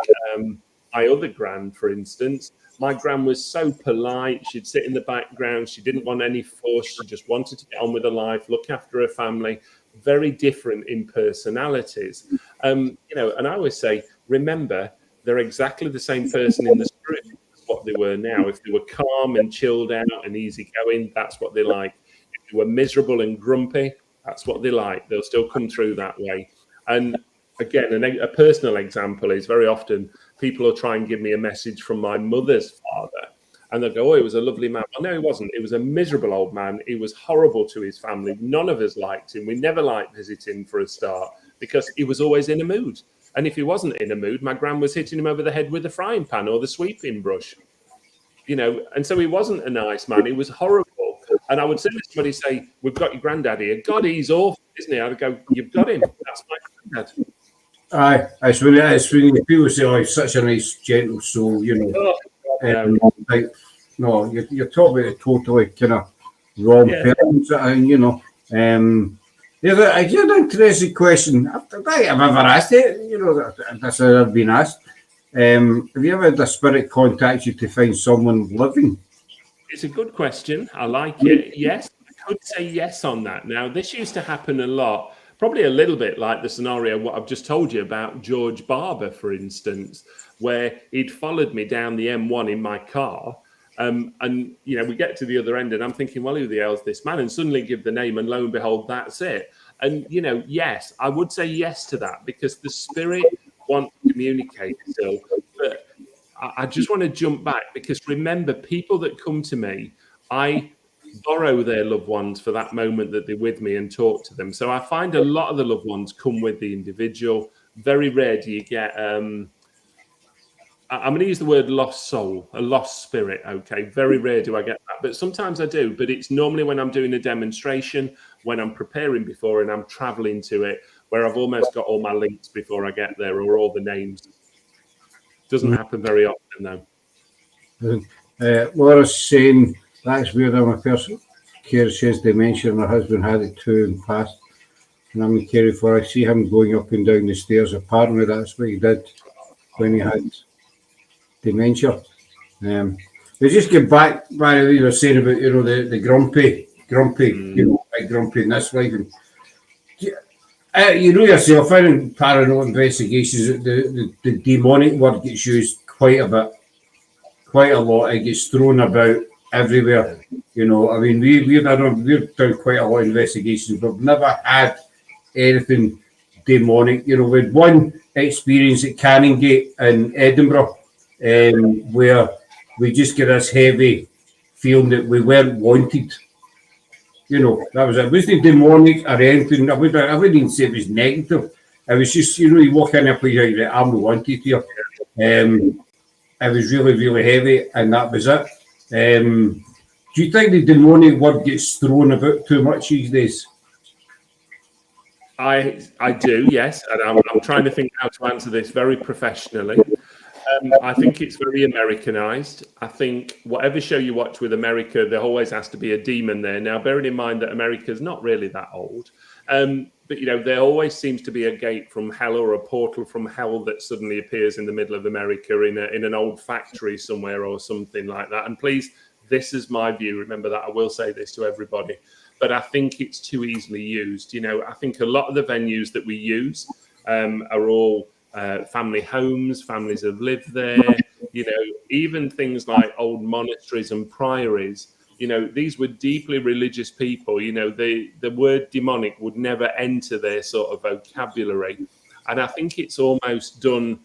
my other gran, for instance, my gran was so polite. She'd sit in the background. She didn't want any fuss. She just wanted to get on with her life, look after her family. Very different in personalities. And I always say, remember, they're exactly the same person in the spirit as what they were now. If they were calm and chilled out and easygoing, that's what they like. If they were miserable and grumpy, that's what they like. They'll still come through that way. And again, a personal example is very often people will try and give me a message from my mother's father. And they'll go, oh, he was a lovely man. Well, no, he wasn't. He was a miserable old man. He was horrible to his family. None of us liked him. We never liked visiting for a start because he was always in a mood. And if he wasn't in a mood, my gran was hitting him over the head with the frying pan or the sweeping brush. And so he wasn't a nice man. He was horrible. And I would say to somebody, say, we've got your granddad here. God, he's awful, isn't he? I'd go, you've got him. That's my granddad. Aye, it's when people say, oh, he's such a nice, gentle soul, no, you're talking about a totally kind of wrong person, There's an interesting question. I've ever asked it, that's how I've been asked. Have you ever had a spirit contact you to find someone living? It's a good question. I like it. Yes, I could say yes on that. Now, this used to happen a lot. Probably a little bit like the scenario what I've just told you about George Barber, for instance, where he'd followed me down the M1 in my car. And, we get to the other end and I'm thinking, well, who the hell's this man? And suddenly give the name and lo and behold, that's it. And, yes, I would say yes to that because the spirit wants to communicate still. But I just want to jump back because remember, people that come to me, I borrow their loved ones for that moment that they're with me and talk to them. So I find a lot of the loved ones come with the individual. Very rare do you get, I'm going to use the word lost soul, a lost spirit, okay? Very rare do I get that, but sometimes I do. But it's normally when I'm doing a demonstration, when I'm preparing before and I'm traveling to it, where I've almost got all my links before I get there or all the names. Doesn't happen very often, though. Laura's saying, that's weird. I'm a person. Care says dementia, and her husband had it too in the past. And I'm in care for. I see him going up and down the stairs. Apparently, that's what he did when he had dementia. We just get back by what you were saying about the grumpy, like grumpy in this life. And, yourself in paranormal investigations, the demonic word gets used quite a lot. It gets thrown about everywhere, we've done quite a lot of investigations, but we've never had anything demonic. We had one experience at Canongate in Edinburgh, where we just get this heavy feeling that we weren't wanted. That was it. It wasn't demonic or anything. I wouldn't even say it was negative. It was just, you walk in a place like that, I'm not wanted here. It was really, really heavy, and that was it. Do you think the demonic word gets thrown about too much these days? I do, yes, and I'm trying to think how to answer this very professionally. I think it's very Americanized. I think whatever show you watch with America, there always has to be a demon there. Now, bearing in mind that America's not really that old, but there always seems to be a gate from hell or a portal from hell that suddenly appears in the middle of America in an old factory somewhere or something like that. And please, this is my view. Remember that I will say this to everybody, but I think it's too easily used. I think a lot of the venues that we use are all family homes. Families have lived there. Even things like old monasteries and priories. These were deeply religious people. The word demonic would never enter their sort of vocabulary, and I think it's almost done.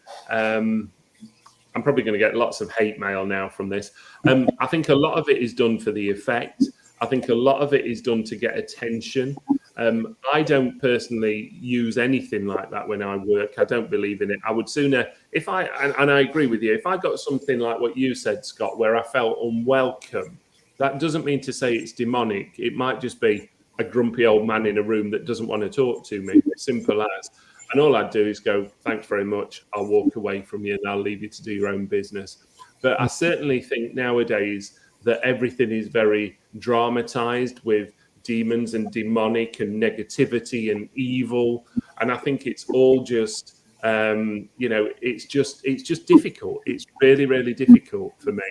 I'm probably going to get lots of hate mail now from this. I think a lot of it is done for the effect. I think a lot of it is done to get attention. I don't personally use anything like that when I work. I don't believe in it. I would sooner, and I agree with you, if I got something like what you said, Scott, where I felt unwelcome, that doesn't mean to say it's demonic. It might just be a grumpy old man in a room that doesn't want to talk to me. Simple as. And all I'd do is go, thanks very much. I'll walk away from you and I'll leave you to do your own business. But I certainly think nowadays that everything is very dramatized with demons and demonic and negativity and evil. And I think it's all just, it's just difficult. It's really, really difficult for me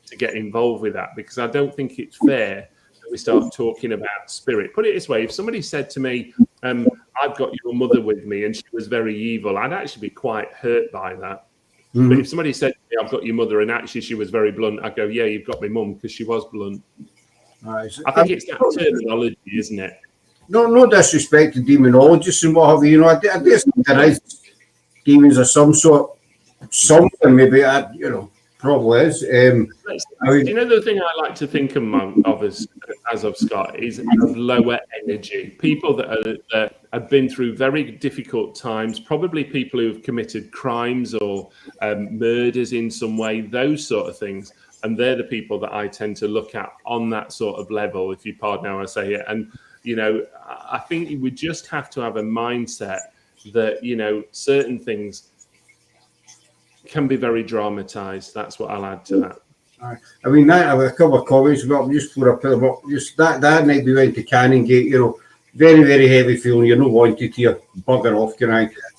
to get involved with that because I don't think it's fair that we start talking about spirit. Put it this way, if somebody said to me, I've got your mother with me and she was very evil, I'd actually be quite hurt by that. Mm-hmm. But if somebody said to me, I've got your mother and actually she was very blunt, I'd go, yeah, you've got my mum because she was blunt. I think it's that terminology, isn't it? No disrespect to demonologists and what have you. I guess there is demons of some sort. Something maybe, probably is. The thing I like to think of as of Scott is of lower energy. People that have been through very difficult times, probably people who have committed crimes or murders in some way, those sort of things. And they're the people that I tend to look at on that sort of level, if you pardon how I say it. And, I think you would just have to have a mindset that, certain things can be very dramatized. That's what I'll add to that. I mean, that I have a couple of comments about just for a put them up. Just that night we went to Canongate, very, very heavy feeling. You're not wanted here, bugger off,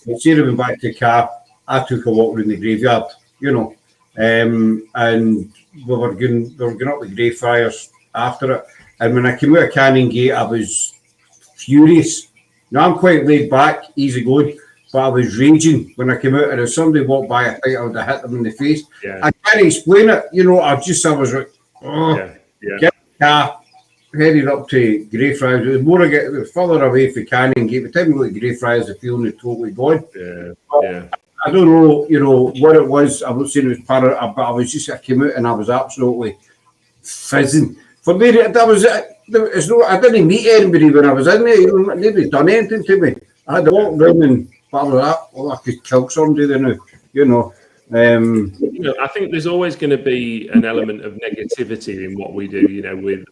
Instead of going back to the car, I took a walk around the graveyard, and we were going up the Greyfriars after it. And when I came out of Canongate, I was furious. Now I'm quite laid back, easy going. But I was raging when I came out, and if somebody walked by, I think I would have hit them in the face. Yeah. I can't explain it, I was like, get the car, headed up to Greyfriars. It was further away from Canongate. By the time we got to Greyfriars, the feeling was totally gone. Yeah. I don't know, what it was. I'm not saying it was but I came out and I was absolutely fizzing. For me, that was it. I didn't meet anybody when I was in there. Nobody done anything to me. I had to walk around and part of that, I could kill somebody then, I think there's always going to be an element of negativity in what we do,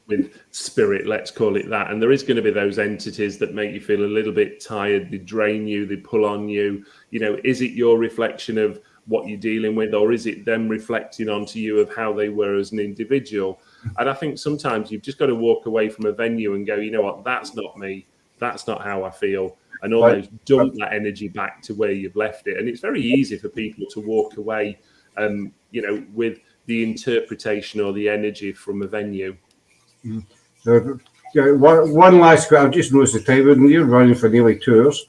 with spirit, let's call it that. And there is going to be those entities that make you feel a little bit tired, they drain you, they pull on you. Is it your reflection of what you're dealing with, or is it them reflecting onto you of how they were as an individual? And I think sometimes you've just got to walk away from a venue and go, you know what, that's not me. That's not how I feel. And almost dump that energy back to where you've left it. And it's very easy for people to walk away, with the interpretation or the energy from a venue. One last question. I've just noticed the time, and you're running for nearly 2 hours.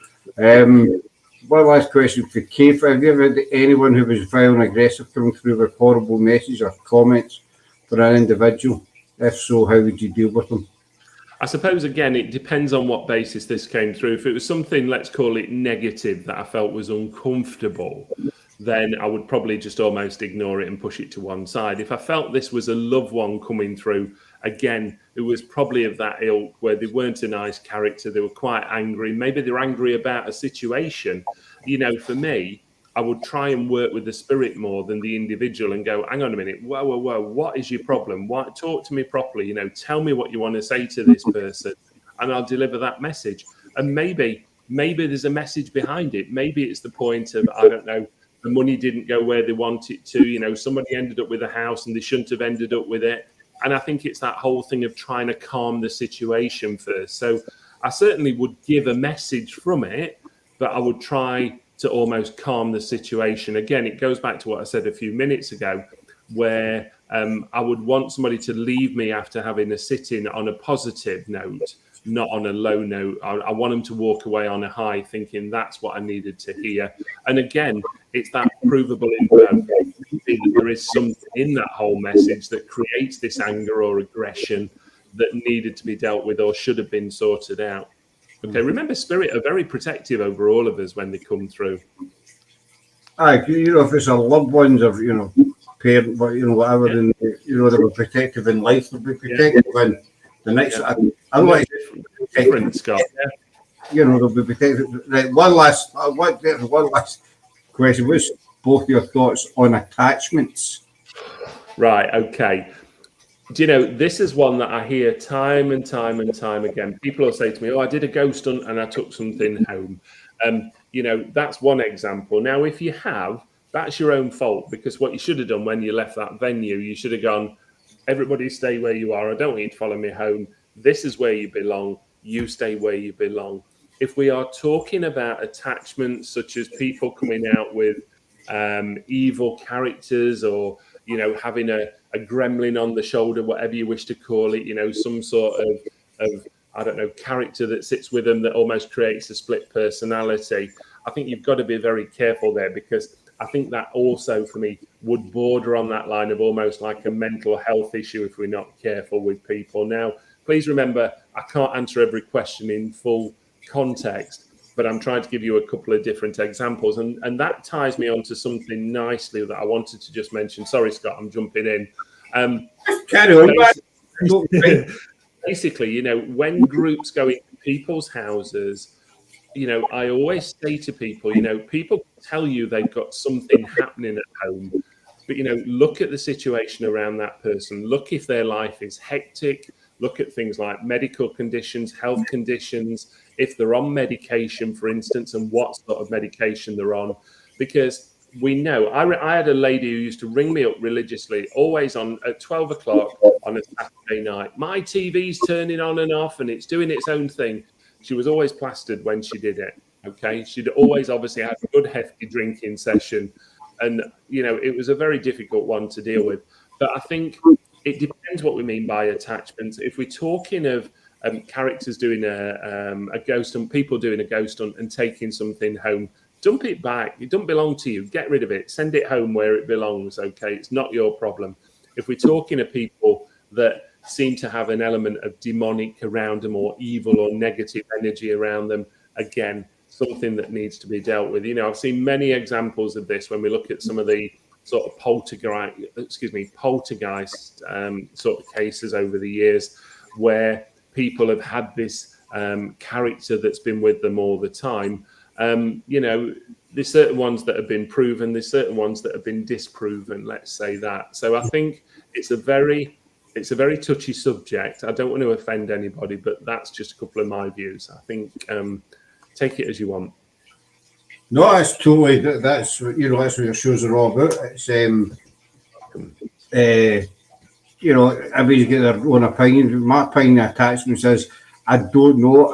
One last question for Keith. Have you ever had anyone who was violent and aggressive coming through with horrible messages or comments for an individual? If so, how would you deal with them? I suppose, again, it depends on what basis this came through. If it was something, let's call it negative, that I felt was uncomfortable, then I would probably just almost ignore it and push it to one side. If I felt this was a loved one coming through, again, it was probably of that ilk where they weren't a nice character. They were quite angry. Maybe they were angry about a situation. For me, I would try and work with the spirit more than the individual and go, hang on a minute, whoa, what is your problem? Talk to me properly, tell me what you want to say to this person, and I'll deliver that message. And maybe there's a message behind it. Maybe it's the point of, I don't know, the money didn't go where they want it to, somebody ended up with a house and they shouldn't have ended up with it. And I think it's that whole thing of trying to calm the situation first. So I certainly would give a message from it, but I would try to almost calm the situation. Again, it goes back to what I said a few minutes ago, where I would want somebody to leave me after having a sit-in on a positive note, not on a low note. I want them to walk away on a high, thinking that's what I needed to hear. And again, it's that provable info. There is something in that whole message that creates this anger or aggression that needed to be dealt with or should have been sorted out. Okay, remember, spirit are very protective over all of us when they come through. If it's our loved ones or, parent, whatever, then, they were protective in life, they'll be protective in the next. Yeah. I'm like, different, Scott. They'll be protective. Right, one last question. What's both your thoughts on attachments? Right, okay. Do this is one that I hear time and time again. People will say to me, I did a ghost hunt and I took something home. That's one example. Now, if you have, that's your own fault, because what you should have done when you left that venue, you should have gone, everybody stay where you are. I don't want you to follow me home. This is where you belong. You stay where you belong. If we are talking about attachments, such as people coming out with evil characters, or having a gremlin on the shoulder, whatever you wish to call it, some sort of I don't know, character that sits with them that almost creates a split personality. I think you've got to be very careful there, because I think that also, for me, would border on that line of almost like a mental health issue if we're not careful with people. Now, please remember, I can't answer every question in full context, but I'm trying to give you a couple of different examples. And that ties me on to something nicely that I wanted to just mention. Sorry, Scott, I'm jumping in. Carry on. Basically, when groups go into people's houses, I always say to people, people tell you they've got something happening at home, but, look at the situation around that person. Look if their life is hectic. Look at things like medical conditions, health conditions, if they're on medication, for instance, and what sort of medication they're on. Because we know, I had a lady who used to ring me up religiously, always at 12 o'clock on a Saturday night. My TV's turning on and off and it's doing its own thing. She was always plastered when she did it. Okay. She'd always obviously had a good hefty drinking session. And, it was a very difficult one to deal with. But I think it depends what we mean by attachments. If we're talking of characters doing a ghost hunt, people doing a ghost hunt and taking something home, dump it back. It doesn't belong to you. Get rid of it. Send it home where it belongs. Okay, it's not your problem. If we're talking of people that seem to have an element of demonic around them, or evil or negative energy around them, again, something that needs to be dealt with. I've seen many examples of this when we look at some of the sort of poltergeist sort of cases over the years, where people have had this character that's been with them all the time. There's certain ones that have been proven, there's certain ones that have been disproven, let's say that. So I think it's a very touchy subject. I don't want to offend anybody, but that's just a couple of my views. I think take it as you want. No, that's totally, that's what your shows are all about. It's everybody's got their own opinion. My opinion of attachments is, I don't know.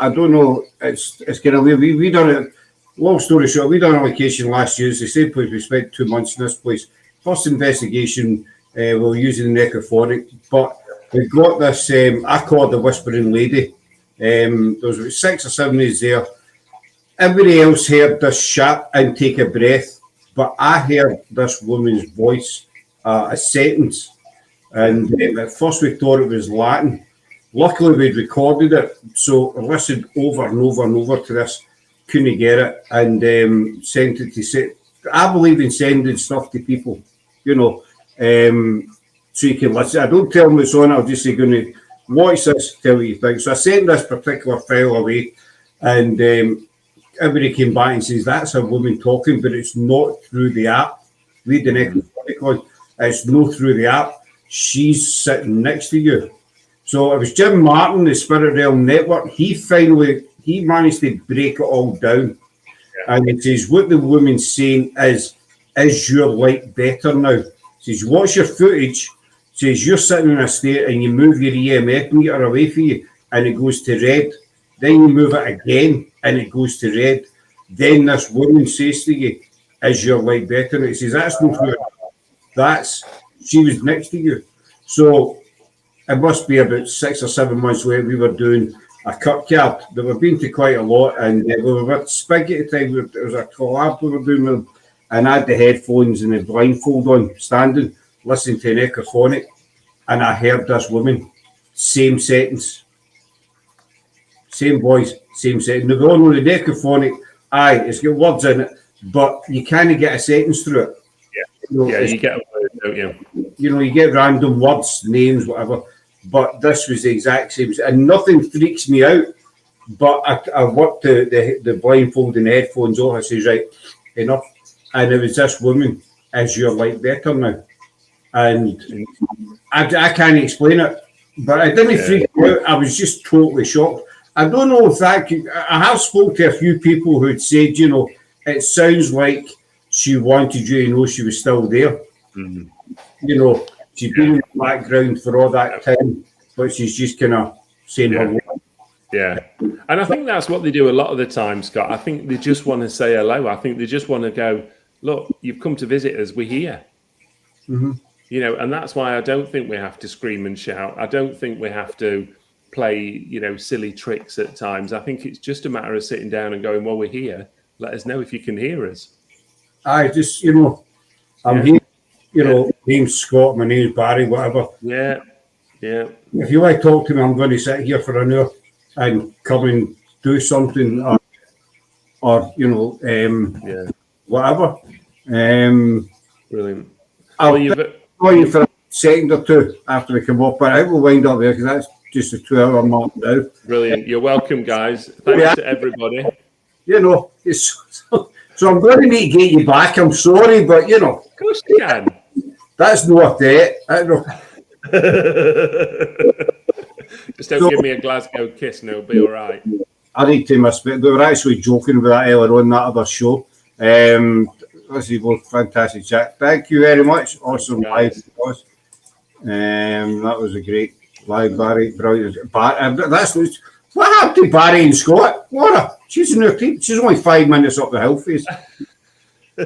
It's kind of weird. We done it. Long story short, we done a location last year. It's the same place. We spent 2 months in this place. First investigation, we were using the necrophonic, but we got this. I call it the Whispering Lady. There was about 6 or 7 days there. Everybody else heard this sharp intake of breath, but I heard this woman's voice a sentence, and at first we thought it was Latin. Luckily, we'd recorded it, so I listened over and over and over to this, couldn't get it, and sent it to say. I believe in sending stuff to people, so you can listen. I don't tell them it's on, I'll just say, going to watch this, tell what you think. So I sent this particular file away, and everybody came back and says that's a woman talking, but it's not through the app. Read the necrophonic one. It's not through the app. She's sitting next to you. So it was Jim Martin, the Spirit Realm Network. He managed to break it all down. And it says, what the woman's saying is your light better now? Says, watch your footage. Says, you're sitting in a state and you move your EMF meter away from you and it goes to red. Then you move it again and it goes to red. Then this woman says to you, is your light better? And it says, that's not true. She was next to you. So it must be about 6 or 7 months later, we were doing a cut card that we've been to quite a lot, and we were with Spig at the time. It was a collab we were doing with them, and I had the headphones and the blindfold on, standing, listening to an necrophonic, and I heard this woman, same sentence, same voice, same sentence. Now, on the necrophonic, it's got words in it, but you can't get a sentence through it. You get a word, don't you? You get random words, names, whatever. But this was the exact same, and nothing freaks me out. But I worked the blindfold and the headphones off. I says, right, enough. And it was this woman, is your light better now? And I can't explain it, but I didn't freak out. I was just totally shocked. I don't know if I have spoke to a few people who'd said, it sounds like she wanted you to know she was still there. Mm-hmm. She's been in the background for all that time, but she's just kind of saying hello. Yeah. And I think that's what they do a lot of the time, Scott. I think they just want to say hello. I think they just want to go, look, you've come to visit us. We're here. Mm-hmm. And that's why I don't think we have to scream and shout. I don't think we have to play, silly tricks at times. I think it's just a matter of sitting down and going, well, we're here. Let us know if you can hear us. I'm here. Name's Scott, my name's Barrie, whatever. Yeah. If you want to talk to me, I'm going to sit here for an hour and come and do something or whatever. Brilliant. I'll call you for a second or two after we come up, but I will wind up there because that's just a 2-hour mark now. Brilliant. You're welcome, guys. Thanks to everybody. So I'm going to need to get you back. I'm sorry, but Of course you can. That's not it. Just don't give me a Glasgow kiss and it'll be all right. I need to miss it. We were actually joking about that earlier on that other show. This is both fantastic chat. Thank you very much. Awesome live. That was a great live, Barrie. Brilliant. What happened to Barrie and Scott? She's in her team. She's only 5 minutes up the hill face.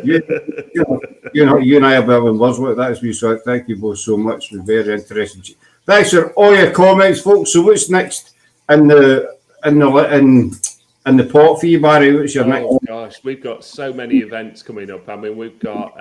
You and I are building words with that as we saw it. Thank you both so much. It was very interesting. Thanks for all your comments, folks. So what's next in the pot for you, Barrie? What's your next? Gosh, we've got so many events coming up. I mean, we've got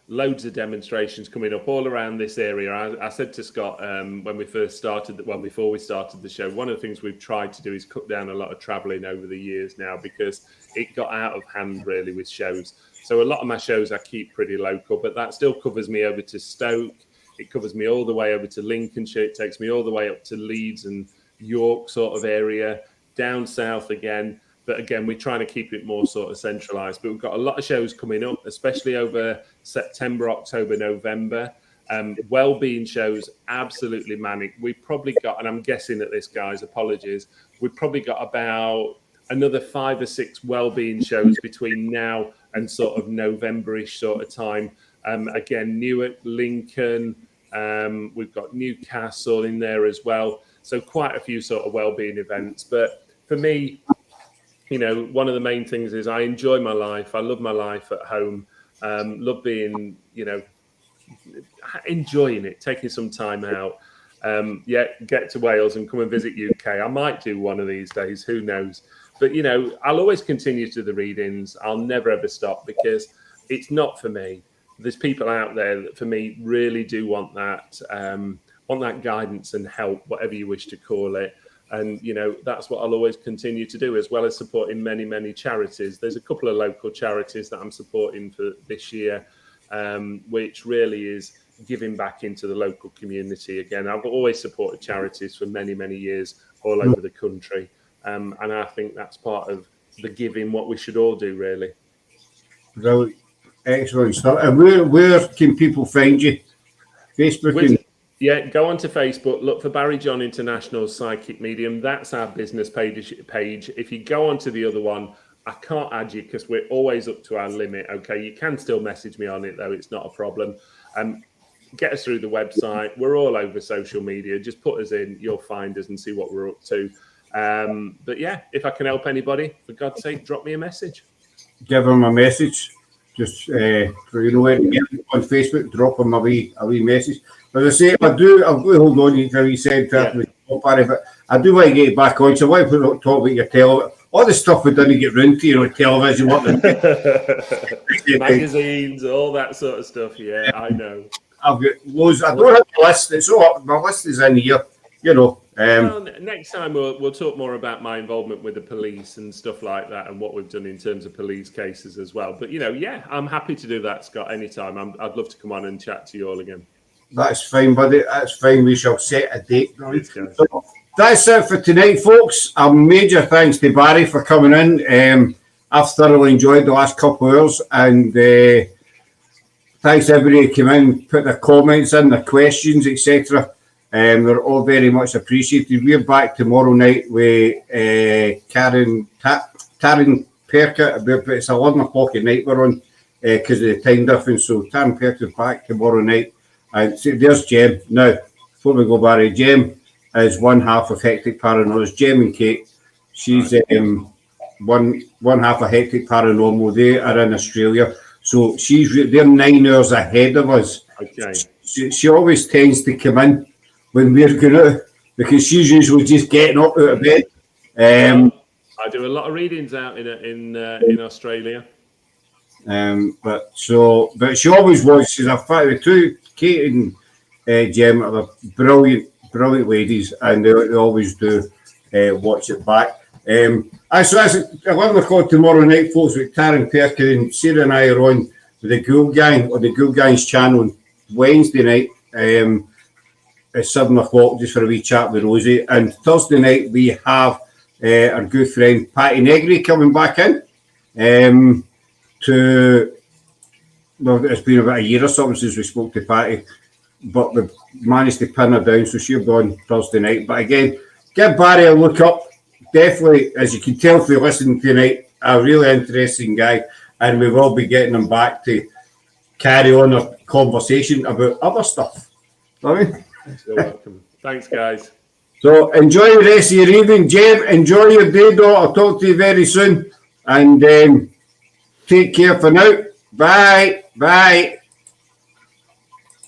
loads of demonstrations coming up all around this area. I said to Scott when we first started, before we started the show, one of the things we've tried to do is cut down a lot of travelling over the years now because it got out of hand really with shows. So a lot of my shows I keep pretty local, but that still covers me over to Stoke. It covers me all the way over to Lincolnshire. It takes me all the way up to Leeds and York sort of area, down south again. But again, we're trying to keep it more sort of centralised. But we've got a lot of shows coming up, especially over September, October, November. Wellbeing shows, absolutely manic. We've probably got, and I'm guessing at this, guys, apologies, we've probably got about another 5 or 6 wellbeing shows between now and sort of November-ish sort of time. Again, Newark, Lincoln, we've got Newcastle in there as well. So quite a few sort of wellbeing events. But for me, one of the main things is I enjoy my life. I love my life at home. Love being, enjoying it, taking some time out. Get to Wales and come and visit UK. I might do one of these days, who knows? But, I'll always continue to the readings. I'll never, ever stop because it's not for me. There's people out there that, for me, really do want that guidance and help, whatever you wish to call it. And, that's what I'll always continue to do, as well as supporting many, many charities. There's a couple of local charities that I'm supporting for this year, which really is giving back into the local community. Again, I've always supported charities for many, many years all over the country. And I think that's part of the giving what we should all do, really. Brilliant. Excellent stuff. And where can people find you? Facebook? Yeah, go onto Facebook, look for Barrie John International Psychic Medium. That's our business page. If you go onto the other one, I can't add you because we're always up to our limit. Okay, you can still message me on it though; it's not a problem. Get us through the website. We're all over social media. Just put us in, you'll find us and see what we're up to. But yeah, if I can help anybody, for God's sake, drop me a message. Give them a message. Just where to get them on Facebook. Drop them a wee message. As I say, I'll hold on. You said Barry, but I do want to get you back on. So I want to talk about your television. All the stuff we didn't get round to, television, magazines, all that sort of stuff. Yeah, I know. I've got loads. I don't have a list. It's all my list is in here. Well, next time we'll talk more about my involvement with the police and stuff like that, and what we've done in terms of police cases as well. But I'm happy to do that, Scott. Anytime. I'd love to come on and chat to you all again. That's fine, buddy. That's fine. We shall set a date. So that's it for tonight, folks. A major thanks to Barry for coming in. I've thoroughly enjoyed the last couple of hours, and thanks to everybody who came in, put their comments in, their questions, etc. They're all very much appreciated. We're back tomorrow night with Taryn Perkett. It's 11 o'clock at night we're on because of the time difference. So Taryn Perkett's back tomorrow night. And so there's Jem. Now, before we go, Barry, Jem is one half of Hectic Paranormal. It's Jem and Kate. She's one half of Hectic Paranormal. They are in Australia. So they're 9 hours ahead of us. Okay. She always tends to come in when we're going out because she's usually just getting up out of bed. I do a lot of readings out in Australia. But she always was. She's a fact. Two, Kate and Jem are brilliant ladies, and they always do watch it back. So that's 11 o'clock tomorrow night, folks, with Taryn Perkin and Sarah and I are on with the Ghoul Gang on the Ghoul Gang's channel on Wednesday night at 7 o'clock just for a wee chat with Rosie. And Thursday night we have our good friend Patty Negri coming back in. It's been about a year or something since we spoke to Patty, but we've managed to pin her down, so she'll be on Thursday night. But again, give Barry a look up. Definitely, as you can tell if you listen tonight, a really interesting guy, and we will be getting him back to carry on a conversation about other stuff. You're welcome. Thanks, guys. So enjoy the rest of your evening, Jem. Enjoy your day, though. I'll talk to you very soon, and take care for now. Bye.